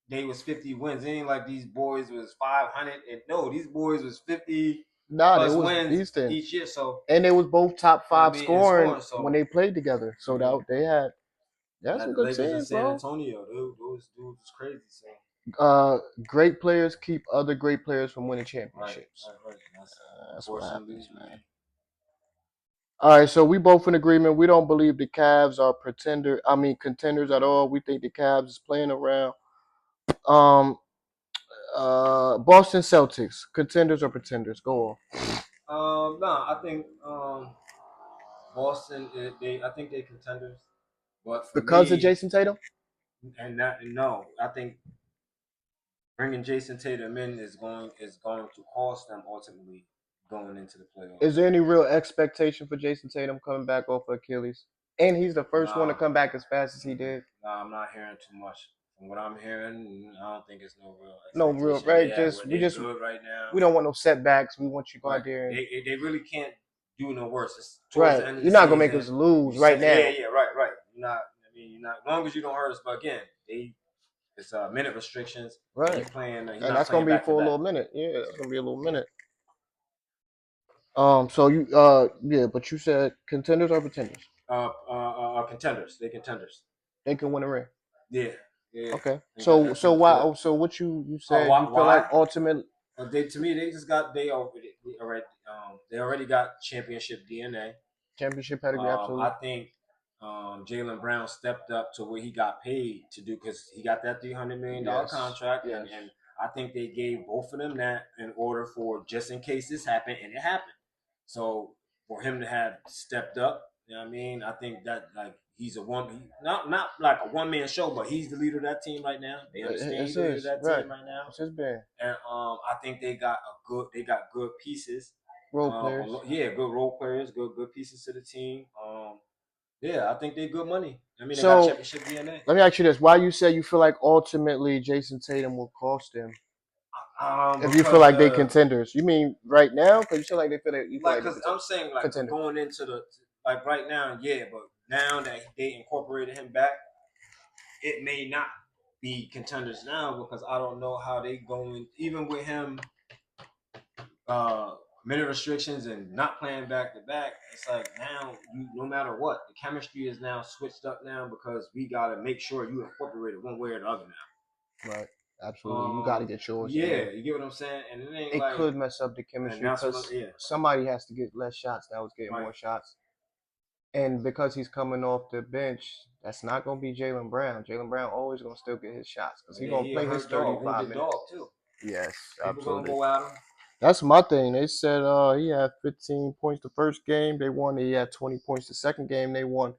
they was 50 wins. It ain't like these boys was 500. And no, these boys was 50 Nah, they plus was wins beasting. each year. So And they was both top you know what I five mean, and scoring scoring. when So they played together. So that they had had some the good Lakers in teams, San bro. Antonio. Those dudes was crazy. So Great players keep other great players from winning right, championships. right. That's That's what unfortunately, happens, man. man. All right, so we both in agreement. We don't believe the Cavs are contenders at all. We think the Cavs is playing around. Um, Boston Celtics, contenders or pretenders? Go on. No, I think Boston. I think they contenders. But for Because of me, Jason Tatum. no, I think bringing Jason Tatum in is going to cost them ultimately going into the Is playoffs. there any real expectation for Jason Tatum coming back off of Achilles? And he's the first one to Nah, come back as fast as he did. nah, I'm not hearing too much. From what I'm hearing, I don't think it's no real No real, expectation. right? Yeah, where they good right We now. don't want no setbacks. We want you to go Right. out there and They really can't do no worse. It's towards right. the end of the You're not gonna make season. us lose You right said, now. right. You're not. I mean, you're not. As long as you don't hurt us. But again, it's minute restrictions, and Right. he playing. He's And not that's gonna playing be back to for a back. little minute. Yeah, that's So gonna be a little yeah. minute. So you yeah, but you said contenders or pretenders? Contenders. They contenders. They can win a ring. Yeah, yeah. Okay. That So team's why good. so what you Oh, said you feel like why? ultimate They to me they just got they already got championship DNA. championship pedigree, I absolutely. think Jalen Brown stepped up to where he got paid to do because he got that $300 million Yes. contract, Yes. and I think they gave both of them that in order for just in case this happened, and it happened. So for him to have stepped up, you know what I mean? I think that like he's not like a one man show, but he's the leader of that team right now. They understand It's he's the leader of his, that right. team right now, It's his band. and I think they got good pieces. Role players. Yeah, good role players, good pieces to the team. Yeah, I think they're good money. I mean, they got So championship DNA. let me ask you this. Why you say you feel like ultimately Jason Tatum will cost them? If you feel Because like they contenders. You mean right now? Because you feel like you feel like, like they cause I'm saying like contender. going into the like right now, yeah, but now that they incorporated him back, it may not be contenders now because I don't know how they going even with him uh minute restrictions and not playing back to back. It's like now you no matter what the chemistry is now switched up now because we gotta make sure you incorporate it one way or the other now. Right. Absolutely. You got to get yours. Yeah, And you get what I'm saying, and it ain't it like, could mess up the and chemistry that's what because yeah, somebody has to get less shots. That was getting right. more shots. And because he's coming off the bench, that's not going to be Jalen Brown. Jalen Brown always going to still get his shots because And he's then going to he a play his hurt dog, 35 wounded minutes. dog too. Yes, People gonna absolutely. go at him. That's my thing. They said he had 15 points the first game. They won. He had 20 points the second game. They won.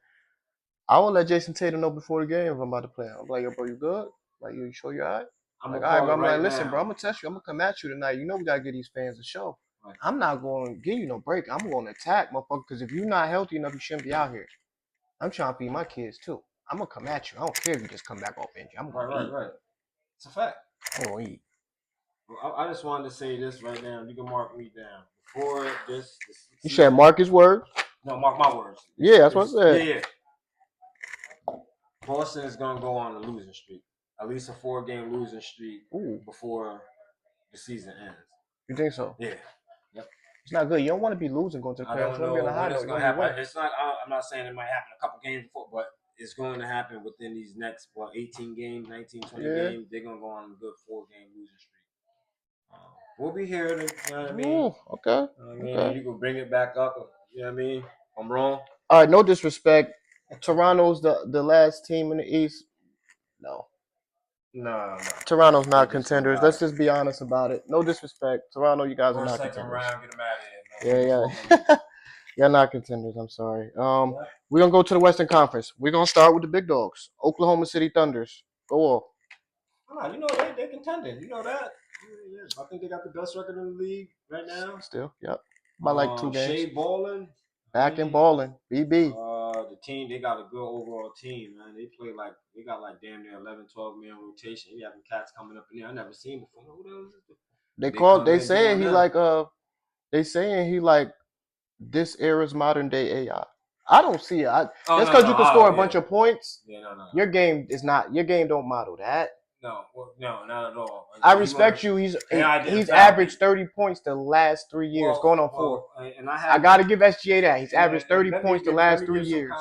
I will let Jason Tatum know before the game if I'm about to play. I'm like, yo, bro, you good? Like, you sure you're all right? I'm Like, gonna all right, call bro. it I'm right like, listen, now. bro, I'm gonna test you. I'm gonna come at you tonight. You know we gotta give these fans a show. Right. I'm not going to give you no break. I'm going to attack, motherfucker, because if you're not healthy enough, you shouldn't be out here. I'm trying to feed my kids, too. I'm going to come at you. I don't care if you just come back off injury. I'm going to eat. Right. It's a fact. I'm going to eat. Well, I just wanted to say this right now. You can mark me down. Before this You said mark his words? No, mark my words. Yeah, that's what I said. Yeah. Boston is gonna go on a losing streak, at least a 4-game losing streak before the season ends. You think so? Yeah. Yep. It's not good. You don't want to be losing going to the playoffs. You want to be on a high note. It's gonna happen. It's not. I'm not saying it might happen a couple games before, but it's going to happen within these next 18 games, 19, 20 games. They're gonna go on a good 4-game losing streak. We'll be here to, you know what I mean? Okay. Okay. You can bring it back up. You know what I mean? I'm wrong. All right, no disrespect. Toronto's the last team in the East. No. Toronto's not contenders. Let's just be honest about it. No disrespect. Toronto, you guys are not contenders. Round, get them out of here. Yeah. You're not contenders. I'm sorry. We're gonna go to the Western Conference. We're gonna start with the big dogs. Oklahoma City Thunders. Go off. You know they're contending. You know that. Yeah. I think they got the best record in the league right now. Still, yep. By like 2 games. Shea balling. Back and balling. BB. The team, they got a good overall team, man. They got damn near 11, 12 man rotation. You having cats coming up in there I never seen before. Who the hell is this? They saying he like this era's modern day AI. I don't see it. That's because you can score a bunch of points. Yeah, no. Your game is not. Your game don't model that. No, not at all. I respect you. He's averaged 30 points the last 3 years, going on 4. And I got to give SGA that. He's averaged 30 points the last 3 years,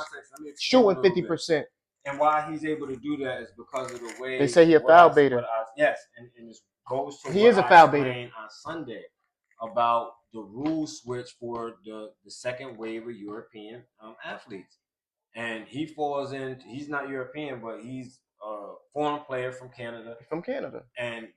shooting 50%. And why he's able to do that is because of the way they say he a foul baiter. Yes, and it goes to he is a foul baiter on Sunday about the rule switch for the second wave of European athletes, and he falls in. He's not European, but he's a foreign player from Canada. And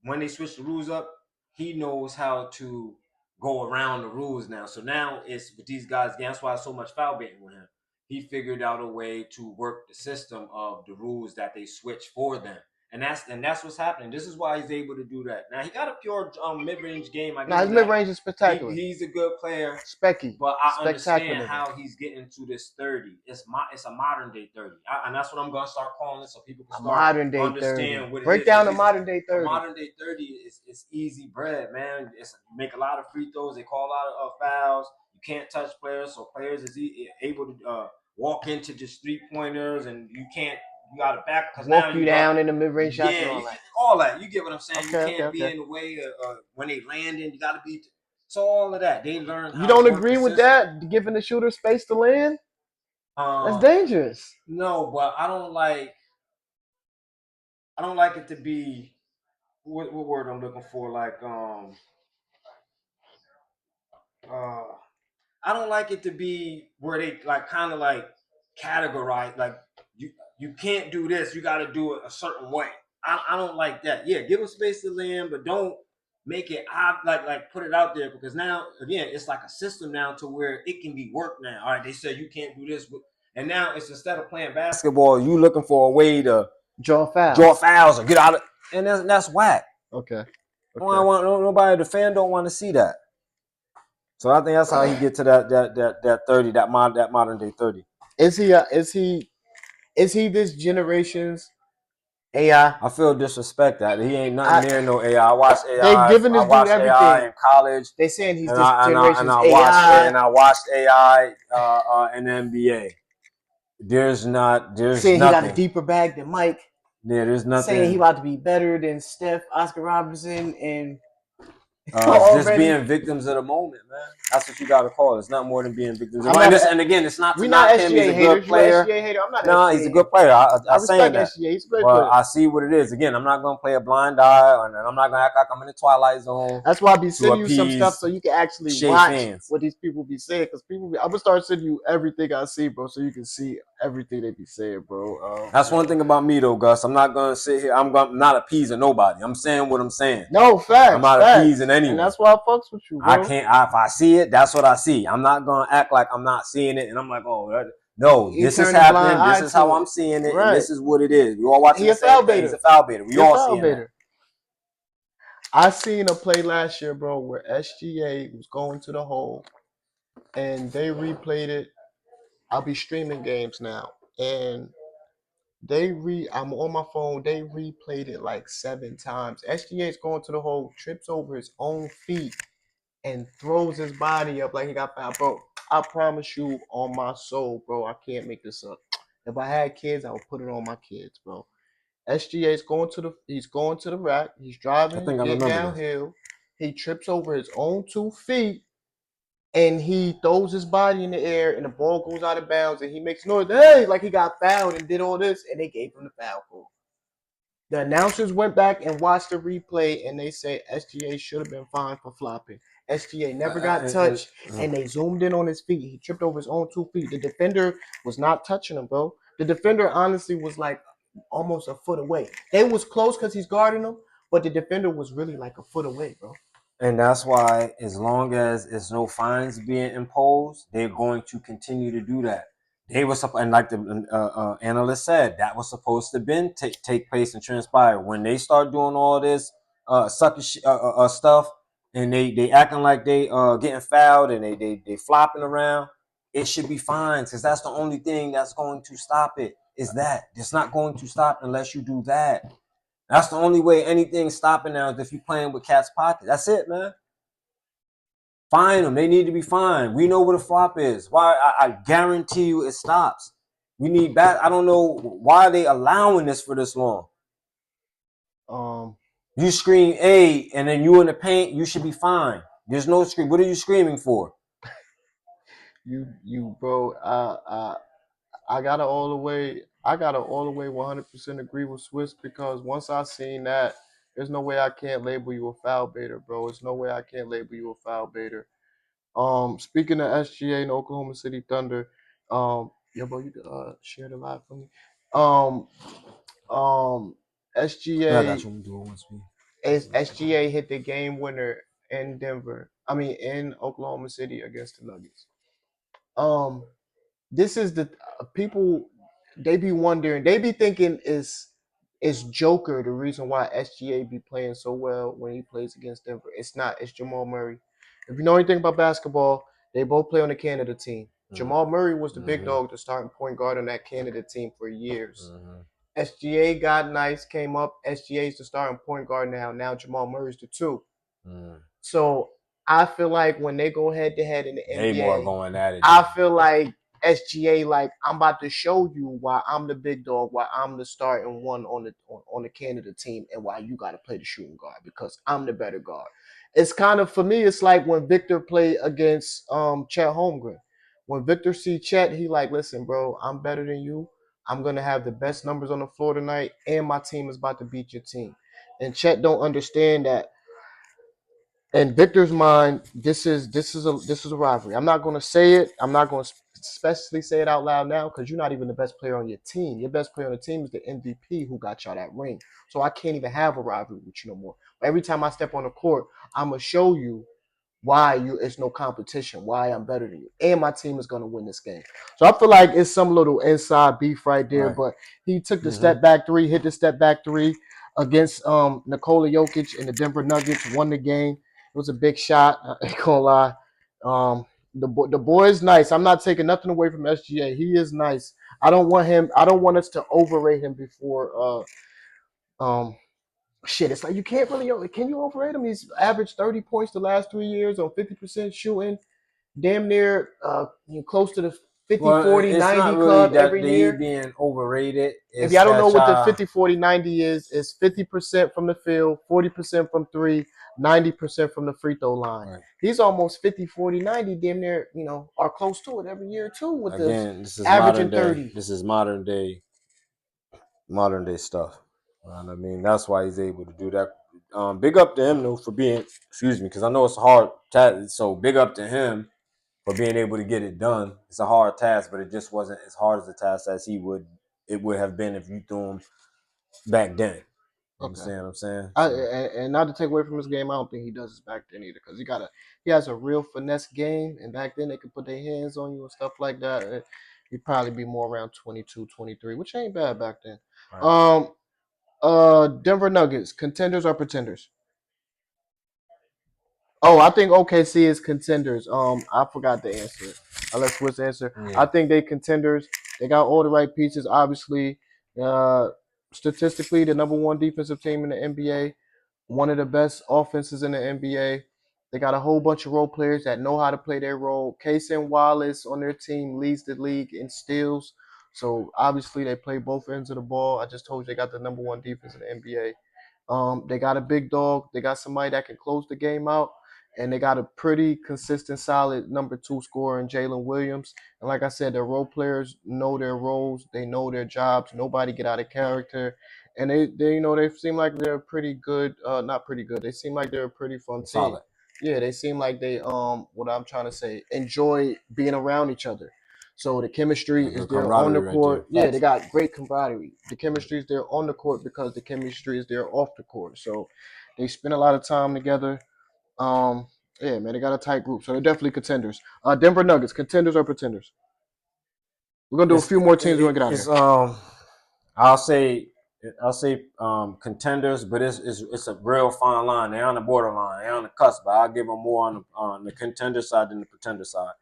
when they switch the rules up, he knows how to go around the rules now. So now it's with these guys. That's why so much foul baiting with him. He figured out a way to work the system of the rules that they switch for them. And that's what's happening. This is why he's able to do that. Now he got a pure mid-range game. His mid-range is spectacular. He's a good player, specky. But I understand how he's getting to this 30. It's a modern day 30, and that's what I'm gonna start calling it, so people can start modern day understand 30. What it Break is. down the modern day 30. Modern day 30 is easy bread, man. It's make a lot of free throws. They call a lot of fouls. You can't touch players, so players is able to walk into just 3-pointers, and you can't. You got to back because walk you down in the mid-range shots and all that. You get what I'm saying? You can't be in the way when they landing. You got to be. So all of that they learn. You don't agree with that? Giving the shooter space to land? That's dangerous. No, but I don't like it to be. What word I'm looking for? I don't like it to be where they kind of categorize you can't do this. You got to do it a certain way. I don't like that. Yeah, give them space to land, but don't make it put it out there because now again it's like a system now to where it can be worked now. All right, they said you can't do this, and now it's instead of playing basketball, you looking for a way to draw fouls or get out of, and that's whack. Okay. Nobody, the fan don't want to see that. So I think that's how he get to that 30, that modern day 30. Is he this generation's AI? I feel disrespect that he ain't nothing near no AI. I watched AI. They giving this dude everything AI in college. They saying he's this generation's AI. And I watched AI in the NBA. There's saying nothing. He got a deeper bag than Mike. Yeah, there's nothing. Saying he about to be better than Steph, Oscar Robertson, and just being victims of the moment, man. That's what you got to call it. It's not more than being victims. And again, it's not to knock him. He's a good player. He's a good player. I respect that. SGA. He's a great player. I see what it is. Again, I'm not going to play a blind eye, and I'm not going to act like I'm in the Twilight Zone. That's why I be sending you some stuff so you can actually watch what these people be saying. Because I'm going to start sending you everything I see, bro, so you can see everything they be saying, bro. That's one thing about me, though, Gus. I'm not going to sit here. I'm not appeasing nobody. I'm saying what I'm saying. No, facts. I'm not appeasing anyone. And that's why I fucks with you, bro. I can't. If I see it, that's what I see. I'm not gonna act like I'm not seeing it, and I'm like, oh, No, He this is turned a blind happening. This eye is how to I'm it. seeing it, and Right. this is what it is. We all watching He the a same foul thing. He's baiter. a foul baiter. We He a all foul seeing that. baiter. I seen a play last year, bro, where SGA was going to the hole and they replayed it. I'll be streaming games now. And I'm on my phone, they replayed it like 7 times. SGA is going to the hole, trips over his own feet, and throws his body up like he got fouled. Bro, I promise you on my soul, bro, I can't make this up. If I had kids, I would put it on my kids, bro. SGA is he's going to the rack. He's I driving, think I getting remember this. downhill. He trips over his own 2 feet and he throws his body in the air and the ball goes out of bounds and he makes noise. Hey, like he got fouled and did all this and they gave him the foul call. The announcers went back and watched the replay and they say SGA should have been fined for flopping. SGA never got touched and they zoomed in on his feet. He tripped over his own 2 feet. The defender was not touching him, bro. The defender honestly was like almost a foot away. They was close because he's guarding him, but the defender was really like a foot away, bro. And that's why, as long as there's no fines being imposed, they're going to continue to do that. They were supposed, and like the analyst said, that was supposed to been take place and transpire. When they start doing all this sucker stuff, and they acting like they getting fouled and they flopping around, it should be fines because that's the only thing that's going to stop it. Is that it's not going to stop unless you do that. That's the only way anything's stopping now is if you're playing with cat's pocket. That's it, man. Fine them. They need to be fined. We know what a flop is. Why? I guarantee you it stops. We need back. I don't know why are they allowing this for this long. Um, You scream A and then you in the paint, you should be fine. There's no scream. What are you screaming for? bro. I gotta all the way 100% agree with Swiss because once I seen that, there's no way I can't label you a foul baiter, bro. There's no way I can't label you a foul baiter. Speaking of SGA and Oklahoma City Thunder, yo, bro, you could share the live for me. Um, I got SGA you. Do it once we. SGA hit the game winner in Denver. I mean, in Oklahoma City against the Nuggets. Um, this is the people they be wondering, they be thinking is Joker the reason why SGA be playing so well when he plays against Denver. It's not. It's Jamal Murray. If you know anything about basketball, they both play on the Canada team. Jamal Murray was the big dog, the starting point guard on that Canada team for years. SGA got nice, came up. SGA is the starting point guard now. Now Jamal Murray's the two. So I feel like when they go head to head in the They more NBA, going at it. I feel like SGA, like I'm about to show you why I'm the big dog, why I'm the starting one on the Canada team, and why you got to play the shooting guard because I'm the better guard. It's kind of for me. It's like when Victor played against Chet Holmgren. When Victor see Chet, he like, listen, bro, I'm better than you. I'm gonna have the best numbers on the floor tonight, and my team is about to beat your team. And Chet don't understand that in Victor's mind, this is a rivalry. I'm not going to say it. I'm not going to especially say it out loud now because you're not even the best player on your team. Your best player on the team is the MVP who got y'all that ring. So I can't even have a rivalry with you no more. But every time I step on the court, I'm gonna show you why it's no competition, why I'm better than you, and my team is gonna win this game. So I feel like it's some little inside beef right there. Right. But he took the step back three, hit the step back three against Nikola Jokic and the Denver Nuggets, won the game. It was a big shot. I ain't gonna lie. The boy is nice. I'm not taking nothing away from SGA. He is nice. I don't want him. I don't want us to overrate him before shit. It's like you can't really. Can you overrate him? He's averaged 30 points the last 3 years on 50% shooting, damn near close to the 50, Well, 40, it's 90 not really club that every they year. being overrated. If It's y'all don't know that what the y'all 50, 40, 90 is, it's 50% from the field, 40% from three, 90% from the free throw line. right. He's almost 50, 40, 90, damn near, are close to it every year too with the Again, this is averaging modern day. 30. This is modern day stuff. And I mean, that's why he's able to do that. Big up to him though for being, excuse me, because I know it's a hard task. So big up to him for being able to get it done. It's a hard task, but it just wasn't as hard as a task as it would have been if you threw him back then. You Okay. understand what I'm saying? And not to take away from his game, I don't think he does this back then either because he has a real finesse game, and back then they could put their hands on you and stuff like that. He'd probably be more around 22, 23, which ain't bad back then. Right. Denver Nuggets, contenders or pretenders? Oh, I think OKC is contenders. I forgot to answer it. I let Swiss answer. I Yeah. think they contenders. They got all the right pieces. Obviously, uh, statistically, the number one defensive team in the NBA, one of the best offenses in the NBA. They got a whole bunch of role players that know how to play their role. Casey and Wallace on their team leads the league in steals. So obviously, they play both ends of the ball. I just told you they got the number one defense in the NBA. They got a big dog. They got somebody that can close the game out, and they got a pretty consistent, solid number two scorer in Jalen Williams. And like I said, the role players know their roles. They know their jobs. Nobody get out of character, and they seem like they're pretty good. Not pretty good. They seem like they're a pretty fun team. Solid. Yeah, they seem like they what I'm trying to say, enjoy being around each other. So the chemistry Yeah, is good there on the camaraderie right there. court. Yeah, they Facts. got great camaraderie. The chemistry is there on the court because the chemistry is there off the court. So they spend a lot of time together. Um, yeah, man, they got a tight group. So they're definitely contenders. Denver Nuggets, contenders or pretenders? We're gonna do a It's few more teams. We're gonna get out of it's here. I'll say contenders, but it's a real fine line. They're on the borderline. They're on the cusp. But I'll give them more on the contender side than the pretender side.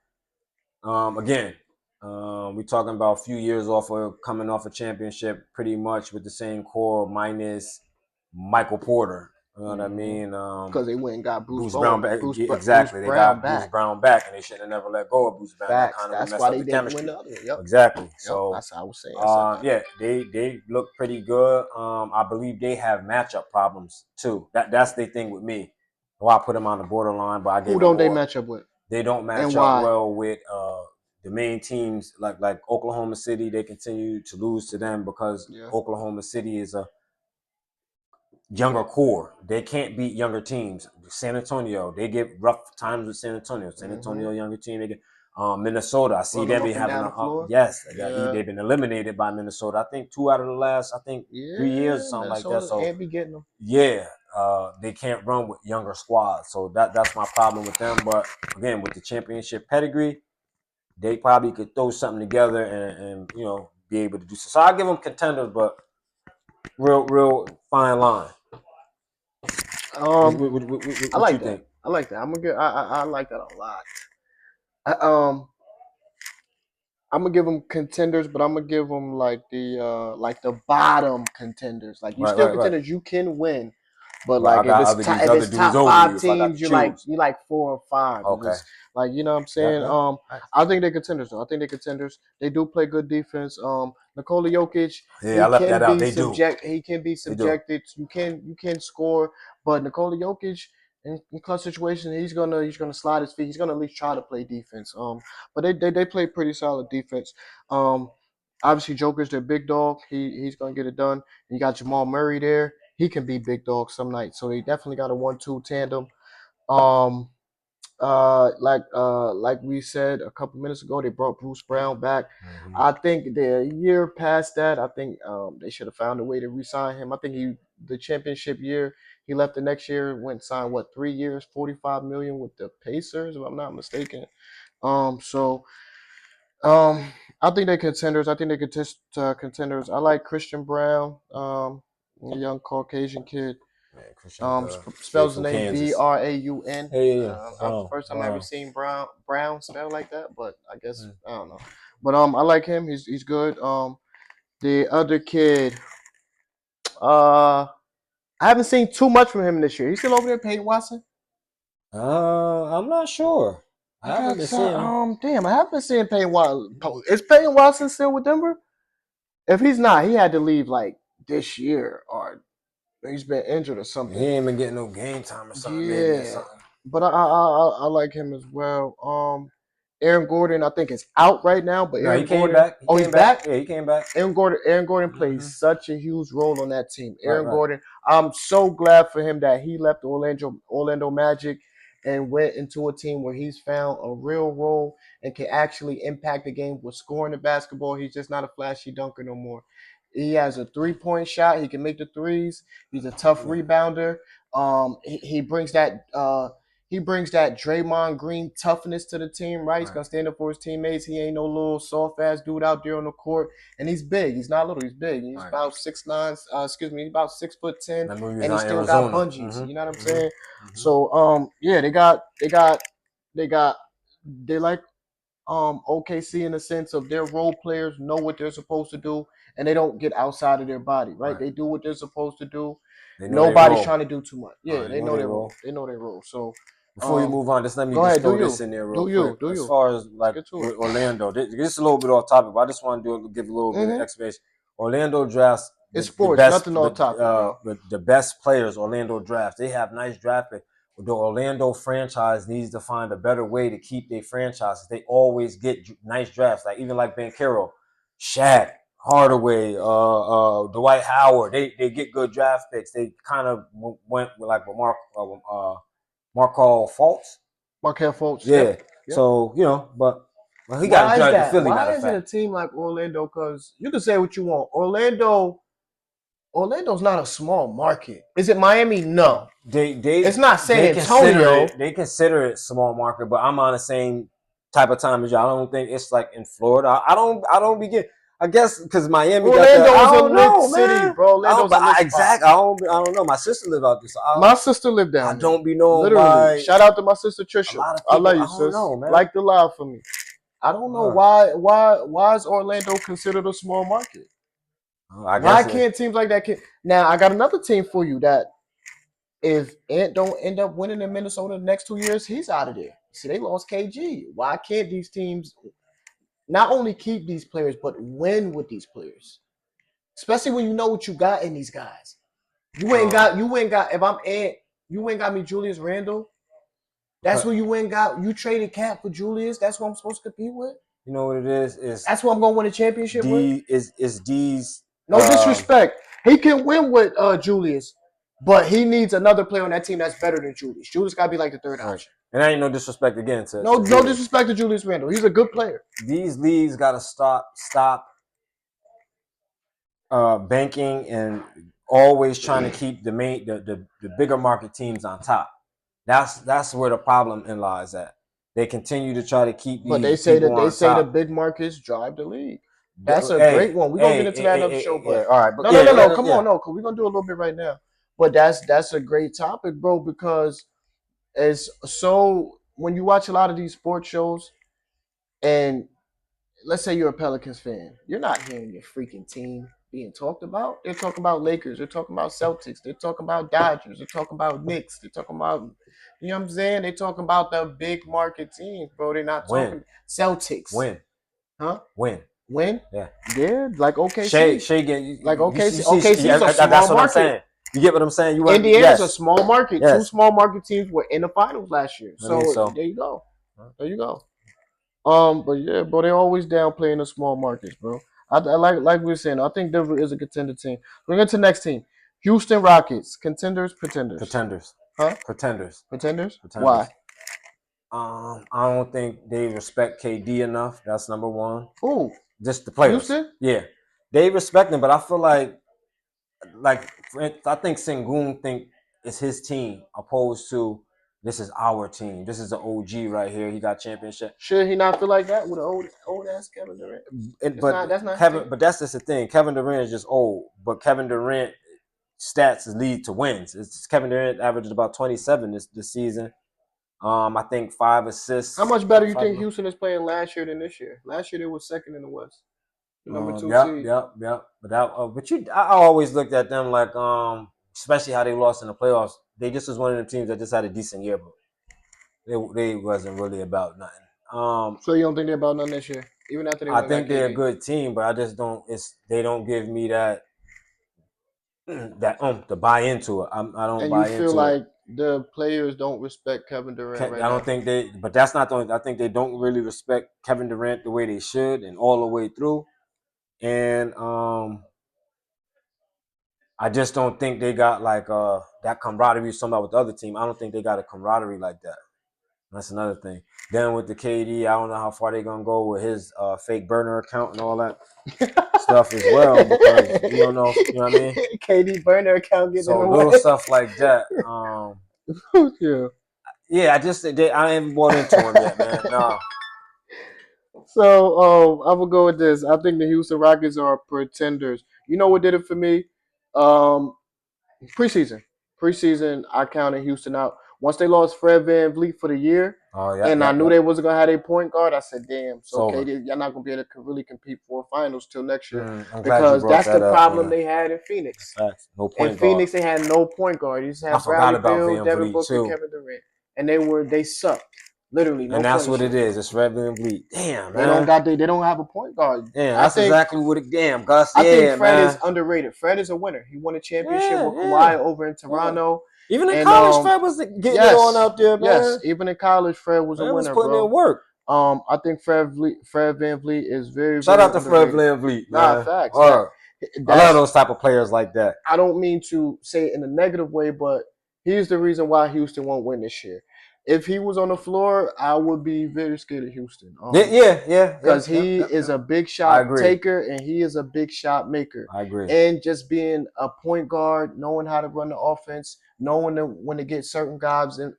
Again, we're talking about a few years off of coming off a championship, pretty much with the same core, minus Michael Porter. You know what I mean? Because they went and got Bruce Bruce Brown Bowen, back. Bruce Exactly. They Brown got Bruce back. Brown back, and they should have never let go of Bruce Brown. That Facts. kind of would That's mess why up they the didn't win chemistry. the other one. Yep. Exactly. Yep. So, That's how I was saying. I said that. yeah, they look pretty good. I believe they have matchup problems too. That's the thing with me. Well, I put them on the borderline, but I gave Who them don't they more. match up with? They don't And match up why? well with the main teams like Oklahoma City. They continue to lose to them because Yeah. Oklahoma City is a younger core. They can't beat younger teams. San Antonio, they get rough times with San Antonio. San Antonio, younger team. They get Minnesota. I see Run them them up and having down a the floor. yes. Yeah. They've been eliminated by Minnesota. I think 2 out of the last 3 years or Yeah. something like that. Minnesota So and be getting them. yeah, they can't run with younger squads. So that's my problem with them. But again, with the championship pedigree, they probably could throw something together and be able to do so. So I give them contenders, but real fine line. Um, I What you like that. think? I like that. I'm gonna get. I like that a lot. I, um, I'm gonna give them contenders, but I'm gonna give them like the bottom contenders. Like you Right, still right, right. contenders, you can win, but But I like got these if other it's dudes top over you five if I got teams, to choose. you like 4 or 5. If Okay. it's like you know what I'm Yeah, saying. yeah. I think they're contenders though. I think they're contenders. They do play good defense. Nikola Jokic, Yeah, I left that out. They do. he can be They do. subjected. You can score, but Nikola Jokic in clutch situations, he's gonna slide his feet. He's gonna at least try to play defense. But they play pretty solid defense. Um, Obviously, Joker's their big dog. He's gonna get it done. You got Jamal Murray there. He can be big dog some nights. So they definitely got a 1-2 tandem. Um, like we said a couple minutes ago, they brought Bruce Brown back. Mm-hmm. I think they're a year past that. I think they should have found a way to re-sign him. I think the championship year he left the next year, went signed 3 years, 45 million with the Pacers, if I'm not mistaken. So I think they contenders. I think they contenders. I like Christian Brown, a young Caucasian kid. Man, Christian straight Spells his from name Kansas. Braun. Yeah. Brown. First time I ever Brown. seen Brown spelled like that, but I guess I don't know. But I like him. He's good. The other kid, I haven't seen too much from him this year. He's still over there, Peyton Watson. I'm not sure. I haven't been seeing him. Damn, I haven't been seeing Peyton Watson. Is Peyton Watson still with Denver? If he's not, he had to leave like this year, or he's been injured or He something. ain't been getting no game time or something, maybe or Yeah, something. but I like him as well. Aaron Gordon, I think is out right now, but No, he Aaron came Gordon, back. He oh, he's came back. back. Yeah, he came back. Aaron Gordon Mm-hmm. plays such a huge role on that team. Right, Aaron right. Gordon, I'm so glad for him that he left Orlando Magic and went into a team where he's found a real role and can actually impact the game with scoring the basketball. He's just not a flashy dunker no more. He has a 3-point shot. He can make the threes. He's a tough Yeah. rebounder. He brings that. He brings that Draymond Green toughness to the team, right? He's Right. gonna stand up for his teammates. He ain't no little soft ass dude out there on the court, and he's big. He's not little. He's big. He's Right. about 6'9". He's about 6'10", Remember we was and he on still got Arizona. bungees. You know what I'm saying? Mhm. So yeah, they like OKC in the sense of their role players know what they're supposed to do, and they don't get outside of their body, right? Right. They do what they're supposed to do. They know Nobody's they trying to do too much. Yeah, Right, they know their role. They know their role. So Before you move on, just let me go just ahead, do throw you. this in there real Do quick. you. Do As you. far as Let's like get to with it. Orlando, this is a little bit off topic, but I just want to give a little bit of Mm-hmm. explanation. Orlando drafts It's the sports, best nothing on topic, bro. the best players. Orlando drafts. They have nice draft picks. The Orlando franchise needs to find a better way to keep their franchises. They always get nice drafts, like even like Ben Carroll, Shaq, Hardaway, Dwight Howard. They get good draft picks. They kind of went with like with Markall Fultz. Markel Fultz. Yeah. Yep. So but he got Why is drafted to that? Philly. Matter Why of is it a fact, team like Orlando? Because you can say what you want. Orlando's not a small market. Is it Miami? No. they It's not San consider Antonio. it small market, but I'm on the same type of time as you. I don't think it's like in Florida. I don't begin. I guess because Miami got that. I Orlando's a don't lit know, city, man. bro. I don't, Orlando's but a lit spot. I don't know. My sister live out there, so My sister lived I down there. don't be known Literally. by Shout out to my sister a Trisha. lot of I people. love you, I don't sis. know, man. Like the live for me. I don't know why is Orlando considered a small market? I Why guess can't teams like that now I got another team for you that if Ant don't end up winning in Minnesota the next 2 years, he's out of there. See, they lost KG. Why can't these teams not only keep these players, but win with these players? Especially when you know what you got in these guys. You ain't got if I'm Ant, you ain't got me Julius Randle. That's who you ain't got. You traded Cat for Julius. That's what I'm supposed to compete with. you know what it is. That's what I'm gonna win a championship with. Is D's No disrespect. He can win with Julius, but he needs another player on that team that's better than Julius. Julius gotta be like the third right. option. And I ain't no disrespect again to No Julius. disrespect to Julius Randle. He's a good player. These leagues got to stop banking and always trying to keep the bigger market teams on top. That's where the problem in lies at. They continue to try to keep But they these say people that on top. the big markets drive the league. That's a great Hey, one. We're gonna get hey, into hey, that hey, another hey, show, yeah, but all right, but no. Come on, no, because we're gonna do a little bit right now. But that's a great topic, bro, because it's so when you watch a lot of these sports shows and let's say you're a Pelicans fan, you're not hearing your freaking team being talked about. They're talking about Lakers. They're talking about Celtics. They're talking about Dodgers. They're talking about Knicks. They're talking about, you know what I'm saying? They're talking about the big market teams, bro. They're not talking Celtics. Huh? Win? Yeah. Yeah, like OKC. Shea get Like OKC. OKC. OKC is a small That's what I'm market. saying. You get what I'm saying? You went Indiana's a small market. Yes. 2 small market teams were in the finals last year. I mean, So there you go. There you go. But yeah, bro, they're always down playing the small markets, bro. I like we were saying. I think Denver is a contender team. We're going to the next team. Houston Rockets, contenders, pretenders. Huh? Pretenders. Why? I don't think they respect KD enough. That's number one. Ooh, just the players. Houston? Yeah, they respect him, but I feel like I think Sengun think it's his team opposed to this is our team. This is the OG right here. He got championship. Should he not feel like that with an old ass Kevin Durant? That's not Kevin. But that's just the thing. Kevin Durant is just old. But Kevin Durant stats lead to wins. It's Kevin Durant averaged about 27 this season. I think 5 assists. How much better you think Houston is playing last year than this year? Last year they were second in the West. Number 2 seed. Yep. I always looked at them like, especially how they lost in the playoffs. They just was one of the teams that just had a decent year, but they wasn't really about nothing. So you don't think they're about nothing this year, even after they I went think got they're KD? a good team, but I just don't. They don't give me that to buy into it. I don't and buy you feel into like it. the players don't respect Kevin Durant right I now. don't think they, but that's not the only. I think they don't really respect Kevin Durant the way they should, and all the way through. And I just don't think they got like that camaraderie somebody with the other team. I don't think they got a camaraderie like that. That's another thing. Then with the KD, I don't know how far they're gonna go with his fake burner account and all that stuff as well, because you don't know, you know what I mean? KD burner account getting So in the little way. stuff like that. Yeah. Yeah, I ain't bought into him yet, man. No. So I'm gonna go with this. I think the Houston Rockets are pretenders. You know what did it for me? Um, Preseason. Preseason, I counted Houston out. Once they lost Fred Van Vliet for the year, Oh yeah, and I yeah, knew yeah. they wasn't gonna have a point guard, I said, "Damn, It's so over. KD, you're not gonna be able to really compete for finals till next year I'm glad you because brought that's the that up, problem man. they had in Phoenix. Facts. No In point guard. Phoenix, they had no point guard. You just I had forgot Bradley about Beal, Van Devin Vliet Booker, too. Kevin Durant, and they sucked. Literally, no And that's funny what it shit. is. It's Red Van Vliet. Damn, man. They don't have a point guard. Damn, I that's think exactly what it. Damn, Gus. I think Yeah, Fred is man. underrated. Fred is a winner. He won a championship Yeah, with yeah, Kawhi over in yeah. Toronto. Even in And college, Fred was getting it on yes, out there, yes, man. even in college, Fred was a Fred was winner, putting in bro. work. I think Fred Van Vliet is very, Shout very out to Fred underrated. Van Vliet, Nah, man. facts. Word. I love That's those type of players like that. I don't mean to say it in a negative way, but he's the reason why Houston won't win this year. If he was on the floor, I would be very scared of Houston. Yeah, yeah, yeah, yeah, Because yeah, he yeah, is yeah. a big I shot agree. taker and he is a big shot maker. I agree. And just being a point guard, knowing how to run the offense, knowing when to get certain guys and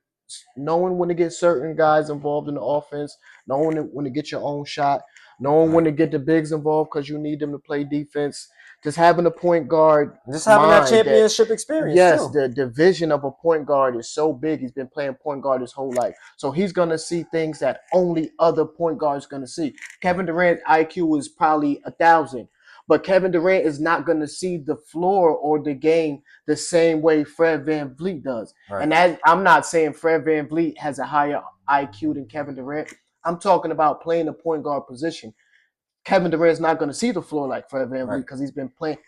knowing when to get certain guys involved in the offense, knowing when to get your own shot, knowing when Right. to get the bigs involved because you need them to play defense. Just having a point guard Just having that mind that championship experience yes, too. the division of a point guard is so big. He's been playing point guard his whole life. So he's gonna see things that only other point guards gonna see. Right. Kevin Durant's IQ is probably 1,000, but Kevin Durant is not gonna see the floor or the game the same way Fred Van Vliet does. Right. And that I'm not saying Fred Van Vliet has a higher IQ than Kevin Durant. I'm talking about playing the point guard position. Kevin Durant's not going to see the floor like Fred Van Right. Vliet because he's been playing.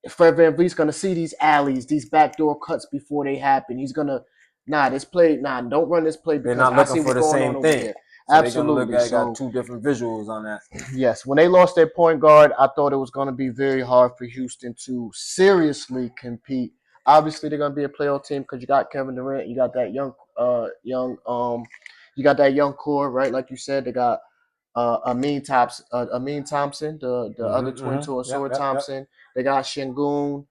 Fred Van Vliet's going to see these alleys, these backdoor cuts before they happen. He's going to, don't run this play They're because not I looking see for what's the going on same over thing. here. So they're gonna look Absolutely. at got So, two different visuals on that. yes, when they lost their point guard, I thought it was going to be very hard for Houston to seriously compete. Obviously, they're going to be a playoff team because you got Kevin Durant, you got that you got that young core, right? Like you said, they got Amin Thompson, the other twin to Yep, Osora yep, yep. Thompson. They got Shingun.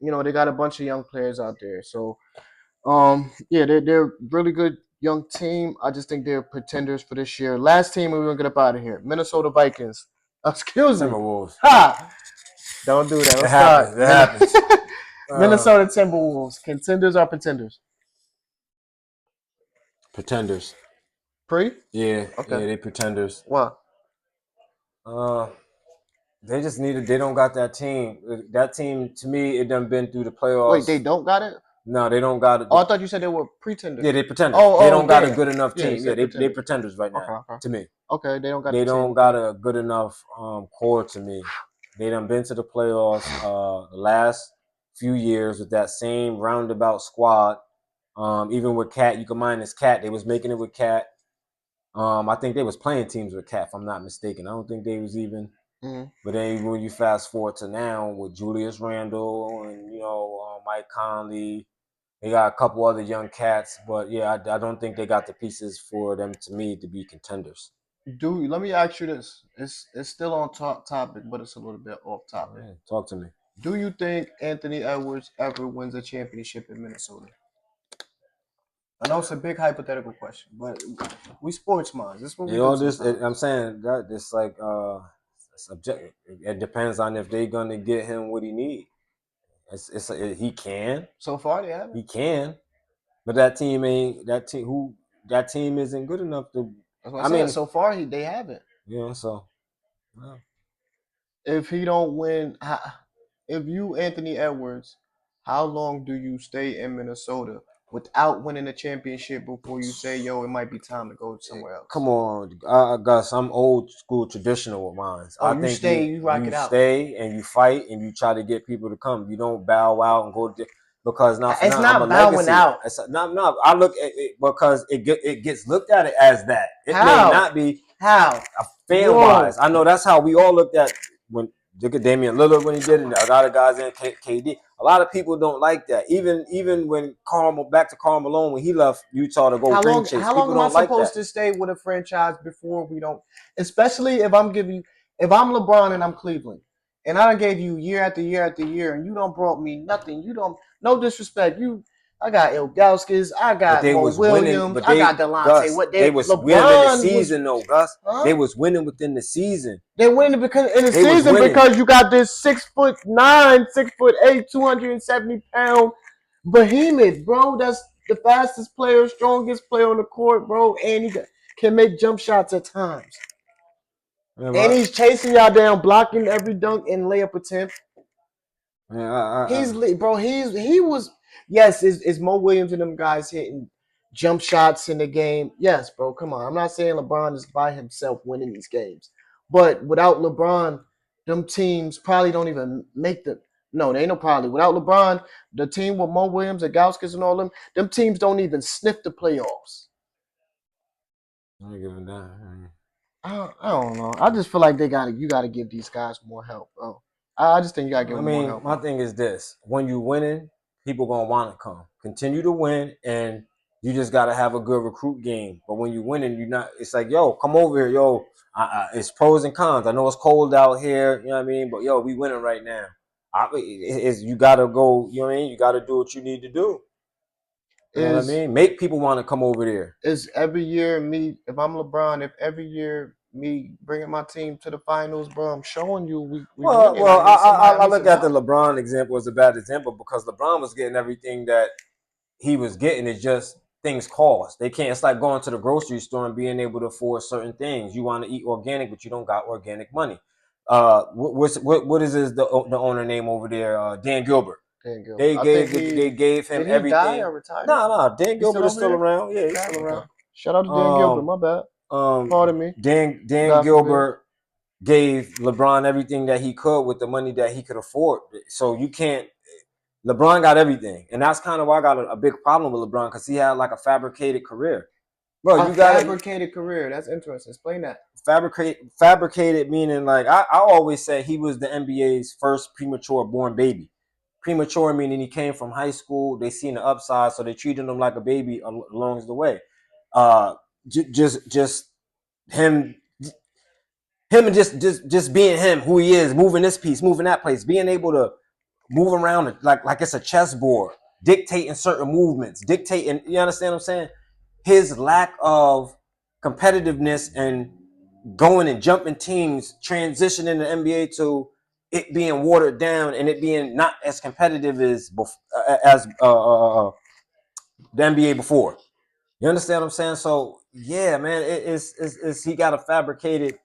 They got a bunch of young players out there. So, yeah, they're a really good young team. I just think they're pretenders for this year. Last team, we're gonna get up out of here. Minnesota Vikings. Excuse me. Timberwolves. Ha! Don't do that. It Don't start. happens. It happens. Minnesota Timberwolves. Contenders are pretenders. Pretenders. Pre? Yeah, Okay. yeah, they pretenders. Why? Uh, they just needed. They don't got that team. That team, to me, it done been through the Wait, playoffs. they don't got it? No, they don't got it. Oh, I thought you said they were pretenders. Yeah, they pretenders. They Oh, don't got a damn. good enough Yeah, you team. Yeah, said they pretenders. pretenders right now. Okay, okay. To me, Okay, they don't got the they team. don't got a good enough core. To me, they done been to the playoffs the last few years with that same roundabout squad. Even with Cat, you can minus Cat. They was making it with Cat. I think they was playing teams with Cat, if I'm not mistaken. I don't think they was even. Mm-hmm. But then when you fast forward to now with Julius Randle and Mike Conley, they got a couple other young cats. But yeah, I don't think they got the pieces for them to me to be contenders. Let me ask you this. It's still on topic, but it's a little bit off topic. Yeah, talk to me. Do you think Anthony Edwards ever wins a championship in Minnesota? I know it's a big hypothetical question, but we sports minds. This is what we do sometimes. I'm saying that it's like subjective. It depends on if they're gonna get him what he need. He can, So far, they haven't. he can, but that team ain't that team isn't good enough to. That's what I'm I saying. mean, So far, they haven't. so. Well, If he don't win, if you Anthony Edwards, how long do you stay in Minnesota without winning a championship before you say, "Yo, it might be time to go somewhere come else"? on, Gus. I'm old school traditional with mine. Oh, I you think stay, you rock you it out. stay and you fight and you try to get people to come. You don't bow out and because not for It's nothing. I'm a not bowing legacy. out. It's not. No, I look at it because it gets looked at it as that. It may How? not be How? fan Whoa. wise. I know that's how we all looked at when look at Damian Lillard when he did it. A lot of guys in KD. A lot of people don't like that. Even when back to Karl Malone when he left Utah to go ring chase, How long people am I don't like that. supposed to stay with a franchise before we don't? Especially if I'm LeBron and I'm Cleveland, and I done gave you year after year after year, and you don't brought me nothing. You don't. No disrespect. I got Ilgauskas. I But got they Mo was winning. Williams. But I they got Delonte. Gus, What they they was winning in the LeBron was, season though, Gus. huh? They was winning within the season. They winning because in the They was season winning. because you got this 6'9", 6'8", 270-pound behemoth, bro. That's the fastest player, strongest player on the court, bro, and can make jump shots at times. And Remember, he's chasing y'all down, blocking every dunk and layup attempt. yeah, He's bro. He was, yes. Is Mo Williams and them guys hitting jump shots in the game? Yes, bro. Come on. I'm not saying LeBron is by himself winning these games, but without LeBron, them teams probably don't even make the. No, they ain't no probably. Without LeBron, the team with Mo Williams and Gauskas and all them teams don't even sniff the playoffs. I ain't giving that. I don't know. I just feel like you gotta give these guys more help, bro. I just think you gotta give I them more mean, help, my bro. thing is this: when you winning, people gonna want to come. Continue to win, and you just gotta have a good recruit game. But when you winning, you not. It's like, yo, come over here, yo. It's pros and cons. I know it's cold out here, you know what I mean. But yo, we winning right now. You gotta go. You know what I mean. You gotta do what you need to do. You know what I Is mean. Make people want to come over there. is every year me, if I'm LeBron, if every year me bringing my team to the finals, bro, I'm showing you we Well, winning. well, I I need look some at the help. LeBron example as a bad example because LeBron was getting everything that he was getting. It's just things cost. They can't. It's like going to the grocery store and being able to afford certain things. You want to eat organic, but you don't got organic money. What is the owner name over there? Dan Gilbert. Dan Gilbert. They I think gave him did he die everything. or retire? No. Dan He's still Gilbert is over still there? around. Yeah, he's Okay, still okay. around. Shout out to Dan Gilbert, Um, my bad. Pardon me. Dan God forbid. Gilbert gave LeBron everything that he could with the money that he could afford. So you can't. LeBron got everything, and that's kind of why I got a big problem with LeBron because he had like a fabricated career, bro. A You got to fabricated career. That's interesting. Explain that. fabricated meaning like I always said he was the NBA's first premature born baby. Premature meaning he came from high school. They seen the upside, so they treated him like a baby along the way. Uh, just him him and just being him, who he is, moving this piece, moving that place, being able to move around it like it's a chessboard, dictating certain movements, dictating. You understand what I'm saying? His lack of competitiveness and going and jumping teams, transitioning the NBA to it being watered down and it being not as competitive as the NBA before. You understand what I'm saying? So yeah, man, it's he got a fabricated,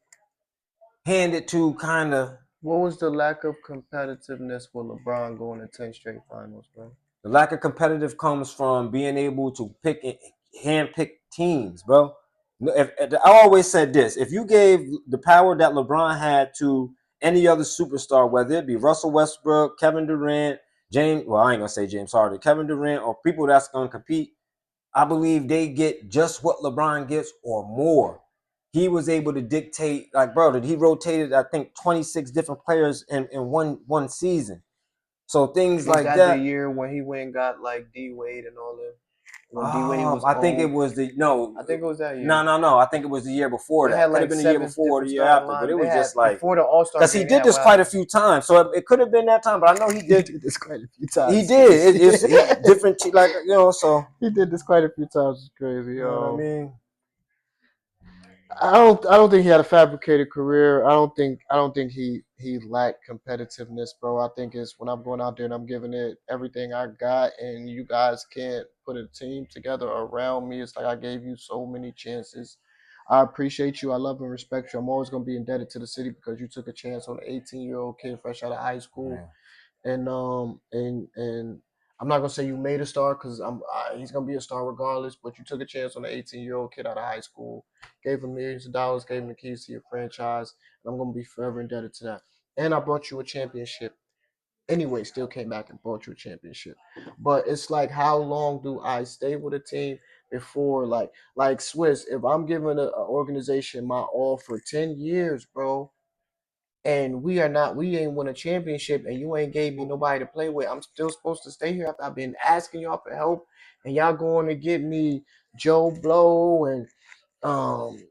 handed to kind of. What was the lack of competitiveness with LeBron going to 10 straight finals, bro? The lack of competitive comes from being able to hand pick teams, bro. I always said this: if you gave the power that LeBron had to any other superstar, whether it be Russell Westbrook, Kevin Durant, James, well, I ain't gonna say James Harden, Kevin Durant, or people that's gonna compete, I believe they get just what LeBron gets or more. He was able to dictate, like, bro, he rotated, I think, 26 different players in one season. So things Was like that the that. year when he went and got like D Wade and all that? When D Wade was I think it old? was the no, I think it was that year. no. I think it was the year before They that. had Could have like been the year seven before or different the year starting after, but line. it They was had just like before the All Star because he game. They did had this wild. quite a few times, so it could have been that time. But I know he He did. did this quite a few He times. did. It's he different, like So He did this quite a few times. It's crazy. you know what I mean? I don't think he had a fabricated career. I don't think he lacked competitiveness, bro. I think it's when I'm going out there and I'm giving it everything I got, and you guys can't put a team together around me. It's like I gave you so many chances. I appreciate you. I love and respect you. I'm always gonna be indebted to the city because you took a chance on an 18-year-old kid fresh out of high school, Man. and I'm not gonna say you made a star because he's gonna be a star regardless. But you took a chance on an 18-year-old kid out of high school, gave him millions of dollars, gave him the keys to your franchise, and I'm gonna be forever indebted to that. And I brought you a championship. Anyway, still came back and brought you a championship. But it's like, how long do I stay with a team before, like Swiss? If I'm giving an organization my all for 10 years, bro, and we ain't won a championship and you ain't gave me nobody to play with, I'm still supposed to stay here after I've been asking y'all for help and y'all going to get me Joe Blow and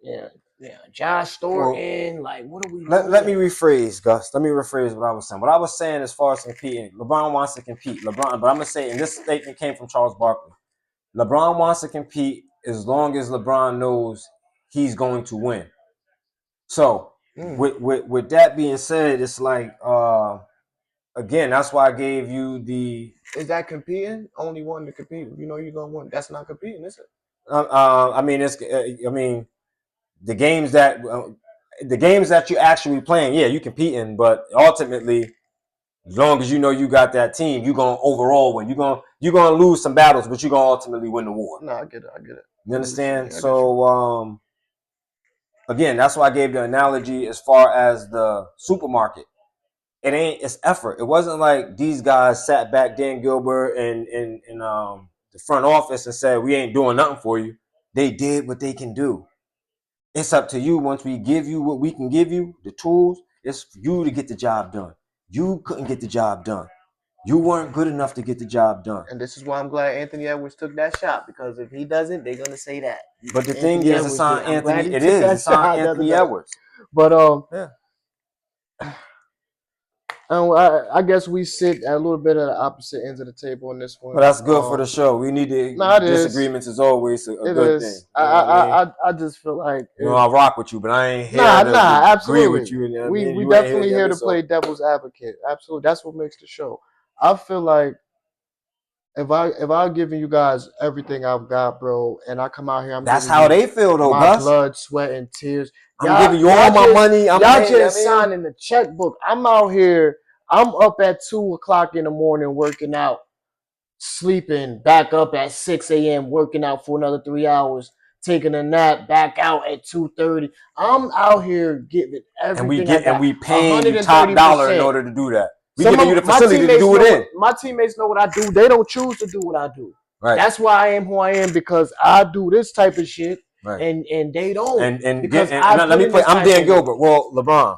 yeah. Yeah, Josh Thornton. Like, what are we doing? Let me rephrase, Gus. Let me rephrase what I was saying. What I was saying as far as competing, LeBron wants to compete. But I'm gonna say, and this statement came from Charles Barkley. LeBron wants to compete as long as LeBron knows he's going to win. So with that being said, it's like again, that's why I gave you the. Is that competing? Only one to compete. You know you're gonna win. That's not competing, is it? I mean, it's. I mean, the games that you're actually playing, yeah, you competing, but ultimately, as long as you know you got that team, you're gonna overall win. You're gonna lose some battles, but you're gonna ultimately win the war. No, I get it. I get it. You understand? So again, that's why I gave the analogy as far as the supermarket. It's effort. It wasn't like these guys sat back, Dan Gilbert and the front office and said, we ain't doing nothing for you. They did what they can do. It's up to you. Once we give you what we can give you, the tools, it's for you to get the job done. You couldn't get the job done. You weren't good enough to get the job done. And this is why I'm glad Anthony Edwards took that shot, because if he doesn't, they're gonna say that. But the thing is, it's on Anthony. It is. It's on Anthony Edwards. But yeah. And I guess we sit at a little bit at the opposite ends of the table on this one. But that's good for the show. We need to disagreements is always a good thing. I just feel like I rock with you, but I ain't here to absolutely. agree with you. We definitely here to play devil's advocate. Absolutely, that's what makes the show. I feel like if I'm giving you guys everything I've got, bro, and I come out here, that's how they feel though. My blood, sweat, and tears. I'm giving you all my money. Y'all just signing the checkbook. I'm out here. I'm up at 2:00 in the morning working out, sleeping, back up at 6 a.m. working out for another 3 hours, taking a nap, back out at 2:30. I'm out here giving everything. And we paying you top dollar in order to do that. We giving you the facility to do it in. My teammates know what I do. They don't choose to do what I do. Right. That's why I am who I am, because I do this type of shit. Right. And they don't. And let me play. I'm Dan Gilbert. Well, LeBron,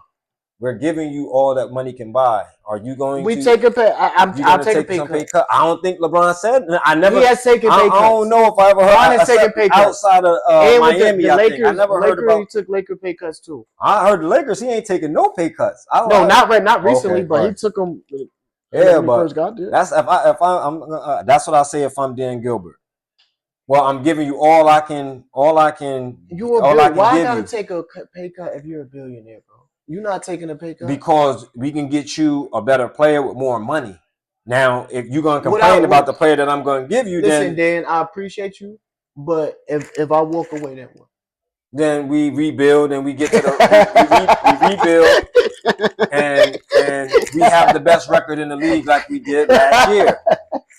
we're giving you all that money can buy. Are you going to take a pay? I'll take a pay cut. I don't think LeBron said. I never. He has taken pay cuts. I don't know if I ever heard. LeBron has taken pay cuts outside of Miami. The Lakers, I never heard about. He took Laker pay cuts too. I heard the Lakers. He ain't taking no pay cuts. Not recently, but he took them. Yeah, but that's that's what I say if I'm Dan Gilbert. Well, I'm giving you all I can. Why I gotta take a pay cut if you're a billionaire, bro? You're not taking a pay cut because we can get you a better player with more money. Now, if you're gonna complain about the player that I'm gonna give you, listen, Dan, I appreciate you, but if I walk away, then what? Then we rebuild and we get to the we rebuild and we have the best record in the league like we did last year.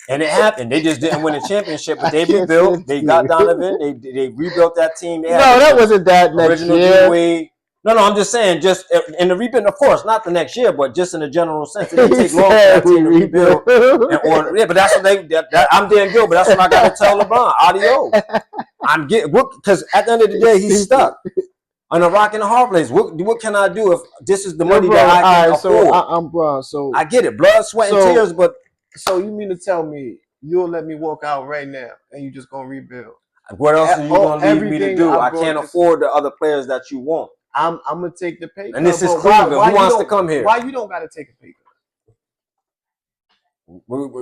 And it happened. They just didn't win a championship, but they rebuilt. They got Donovan. They rebuilt that team. That wasn't that next year. No, I'm just saying, just in the rebuild, of course, not the next year, but just in a general sense. It didn't take long for that team to rebuild. But that's what I'm Dan Gilbert. That's what I got to tell LeBron. Adios. Because at the end of the day, he's stuck on a rock and a hard place. What can I do if this is the money that I can afford? So I get it, blood, sweat, and tears, but. So you mean to tell me you'll let me walk out right now and you just gonna rebuild? What else are you gonna leave me to do? I can't afford the other players that you want. I'm gonna take the pay cut. And this is Cleveland. Who wants to come here? Why you don't gotta take a pay cut? What do you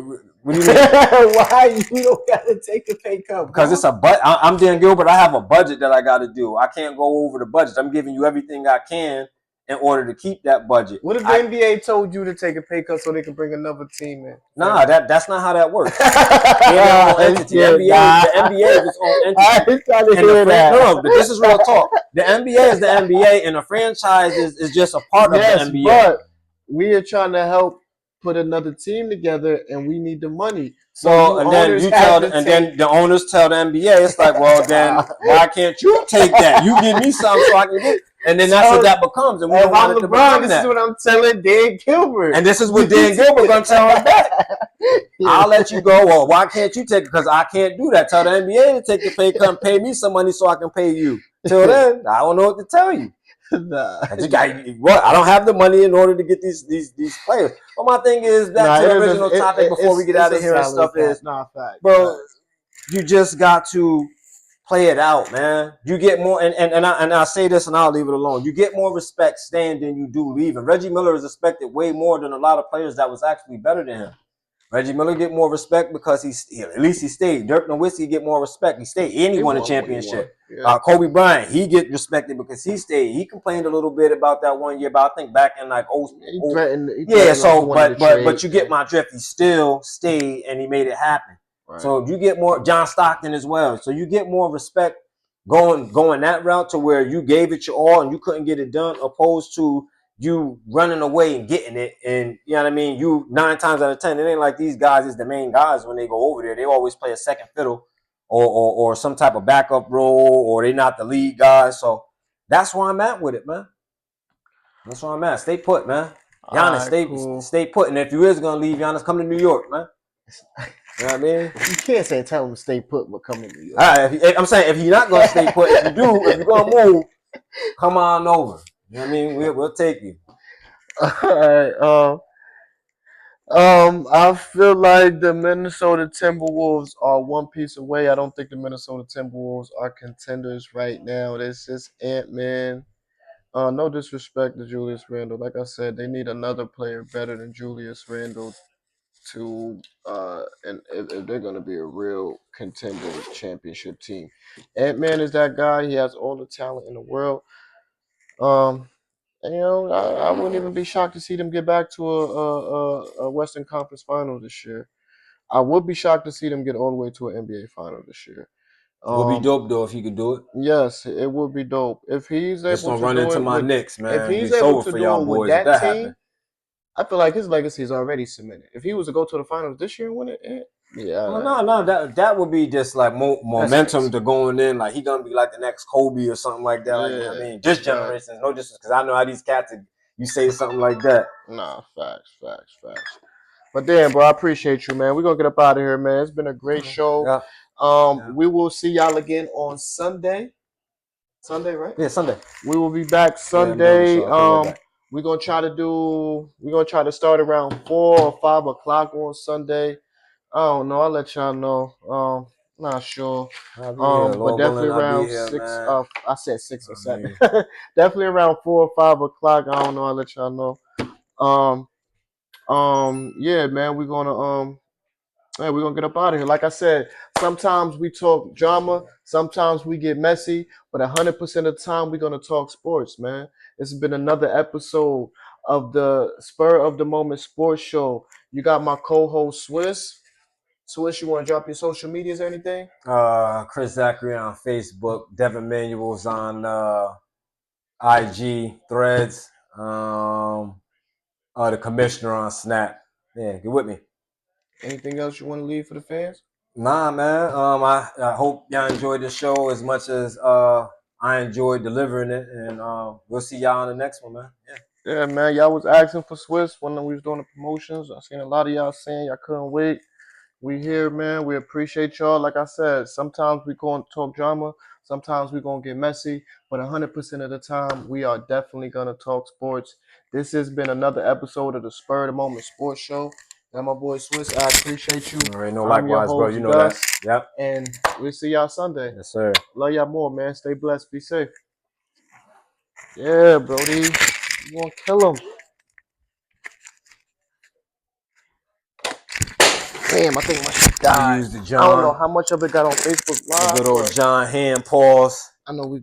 mean? Why you don't gotta take a pay cut? Because it's a budget. I'm Dan Gilbert. I have a budget that I got to do. I can't go over the budget. I'm giving you everything I can in order to keep that budget. What if the NBA told you to take a pay cut so they can bring another team in? Nah, that's not how that works. The NBA is its own entity. I ain't trying to hear that. No, but this is real talk. The NBA is the NBA, and the franchise is just a part of the NBA. But we are trying to help put another team together, and we need the money. So then the owners tell the NBA, it's like, well, then why can't you take that? You give me something so I can get. And then that's what that becomes. And we don't want it to become this is what I'm telling Dan Gilbert. And this is what Dan Gilbert gonna tell him back. I'll let you go. Well, why can't you take it? Because I can't do that. Tell the NBA to take the pay cut and pay me some money so I can pay you. Till then, I don't know what to tell you. I don't have the money in order to get these players. But my thing is back to the original topic before we get out of here and stuff is, bro, you just got to play it out, man. You get more, and I say this and I'll leave it alone. You get more respect staying than you do leaving. Reggie Miller is respected way more than a lot of players that was actually better than him. Reggie Miller get more respect because at least he stayed. Dirk Nowitzki get more respect. He stayed and he won a championship. Yeah. Kobe Bryant, he get respected because he stayed. He complained a little bit about that one year, but I think back in like He threatened so like but you get my drift. He still stayed and he made it happen. Right. So you get more John Stockton as well. So you get more respect going that route to where you gave it your all and you couldn't get it done, opposed to you running away and getting it. And you know what I mean? You 9 times out of 10, it ain't like these guys is the main guys when they go over there. They always play a second fiddle or some type of backup role, or they not the lead guys. So that's where I'm at with it, man. That's where I'm at. Stay put, man. Giannis, cool. stay put. And if you is gonna leave, Giannis, come to New York, man. You know what I mean? You can't say tell him to stay put, but come to New York. All right, I'm saying if he's not gonna stay put, if you're gonna move, come on over. You know what I mean? We'll take you. All right. I feel like the Minnesota Timberwolves are one piece away. I don't think the Minnesota Timberwolves are contenders right now. This is Ant-Man. No disrespect to Julius Randle. Like I said, they need another player better than Julius Randle to and if they're gonna be a real contender championship team. Ant-Man is that guy. He has all the talent in the world. And, I wouldn't even be shocked to see them get back to a Western Conference Final this year. I would be shocked to see them get all the way to an NBA Final this year. Would be dope though if he could do it. Yes, it would be dope if he's Just able don't to run do into it my with. Knicks, man. If he's It's able over to for do y'all it with boys that if that team, happened. I feel like his legacy is already cemented. If he was to go to the finals this year and win it, yeah. Well, no, that would be just like momentum to going in. Like he gonna be like the next Kobe or something like that. Like, you know what I mean, this generation, no disrespect, because I know how these cats. You say something like that. Nah, facts. But damn, bro, I appreciate you, man. We're gonna get up out of here, man. It's been a great show. Yeah. We will see y'all again on Sunday. Sunday, right? Yeah, Sunday. We will be back Sunday. Yeah, we're gonna try to start around 4 or 5 o'clock on Sunday. I don't know. I'll let y'all know. Not sure. I'll be here. But Lord definitely willing, I'll around be here, 6. man. I said 6 or 7. Definitely around 4 or 5 o'clock. I don't know. I'll let y'all know. Yeah, man. We're gonna get up out of here. Like I said, sometimes we talk drama, sometimes we get messy, but 100% of the time we're gonna talk sports, man. This has been another episode of the Spur of the Moment Sports Show. You got my co-host Swiss. Swiss, you want to drop your social medias or anything? Chris Zachary on Facebook, Devin Manuel's on IG, Threads, the commissioner on Snap. Yeah, get with me. Anything else you want to leave for the fans? Nah, man. I hope y'all enjoyed the show as much as I enjoyed delivering it, and we'll see y'all on the next one, man. Yeah, man. Y'all was asking for Swiss when we was doing the promotions. I seen a lot of y'all saying y'all couldn't wait. We here, man. We appreciate y'all. Like I said, sometimes we going to talk drama. Sometimes we going to get messy. But 100% of the time, we are definitely going to talk sports. This has been another episode of the Spur of the Moment Sports Show. And my boy Swiss, I appreciate you. All right, no, I'm your likewise, bro. host, You know Gus, that. Yep. and we'll see y'all Sunday. Yes, sir. Love y'all more, man. Stay blessed. Be safe. Yeah, Brody. You want to kill him. Damn, I think my shit died. Use the I don't know John. how much of it got on Facebook Live. Good old John hand pause. I know we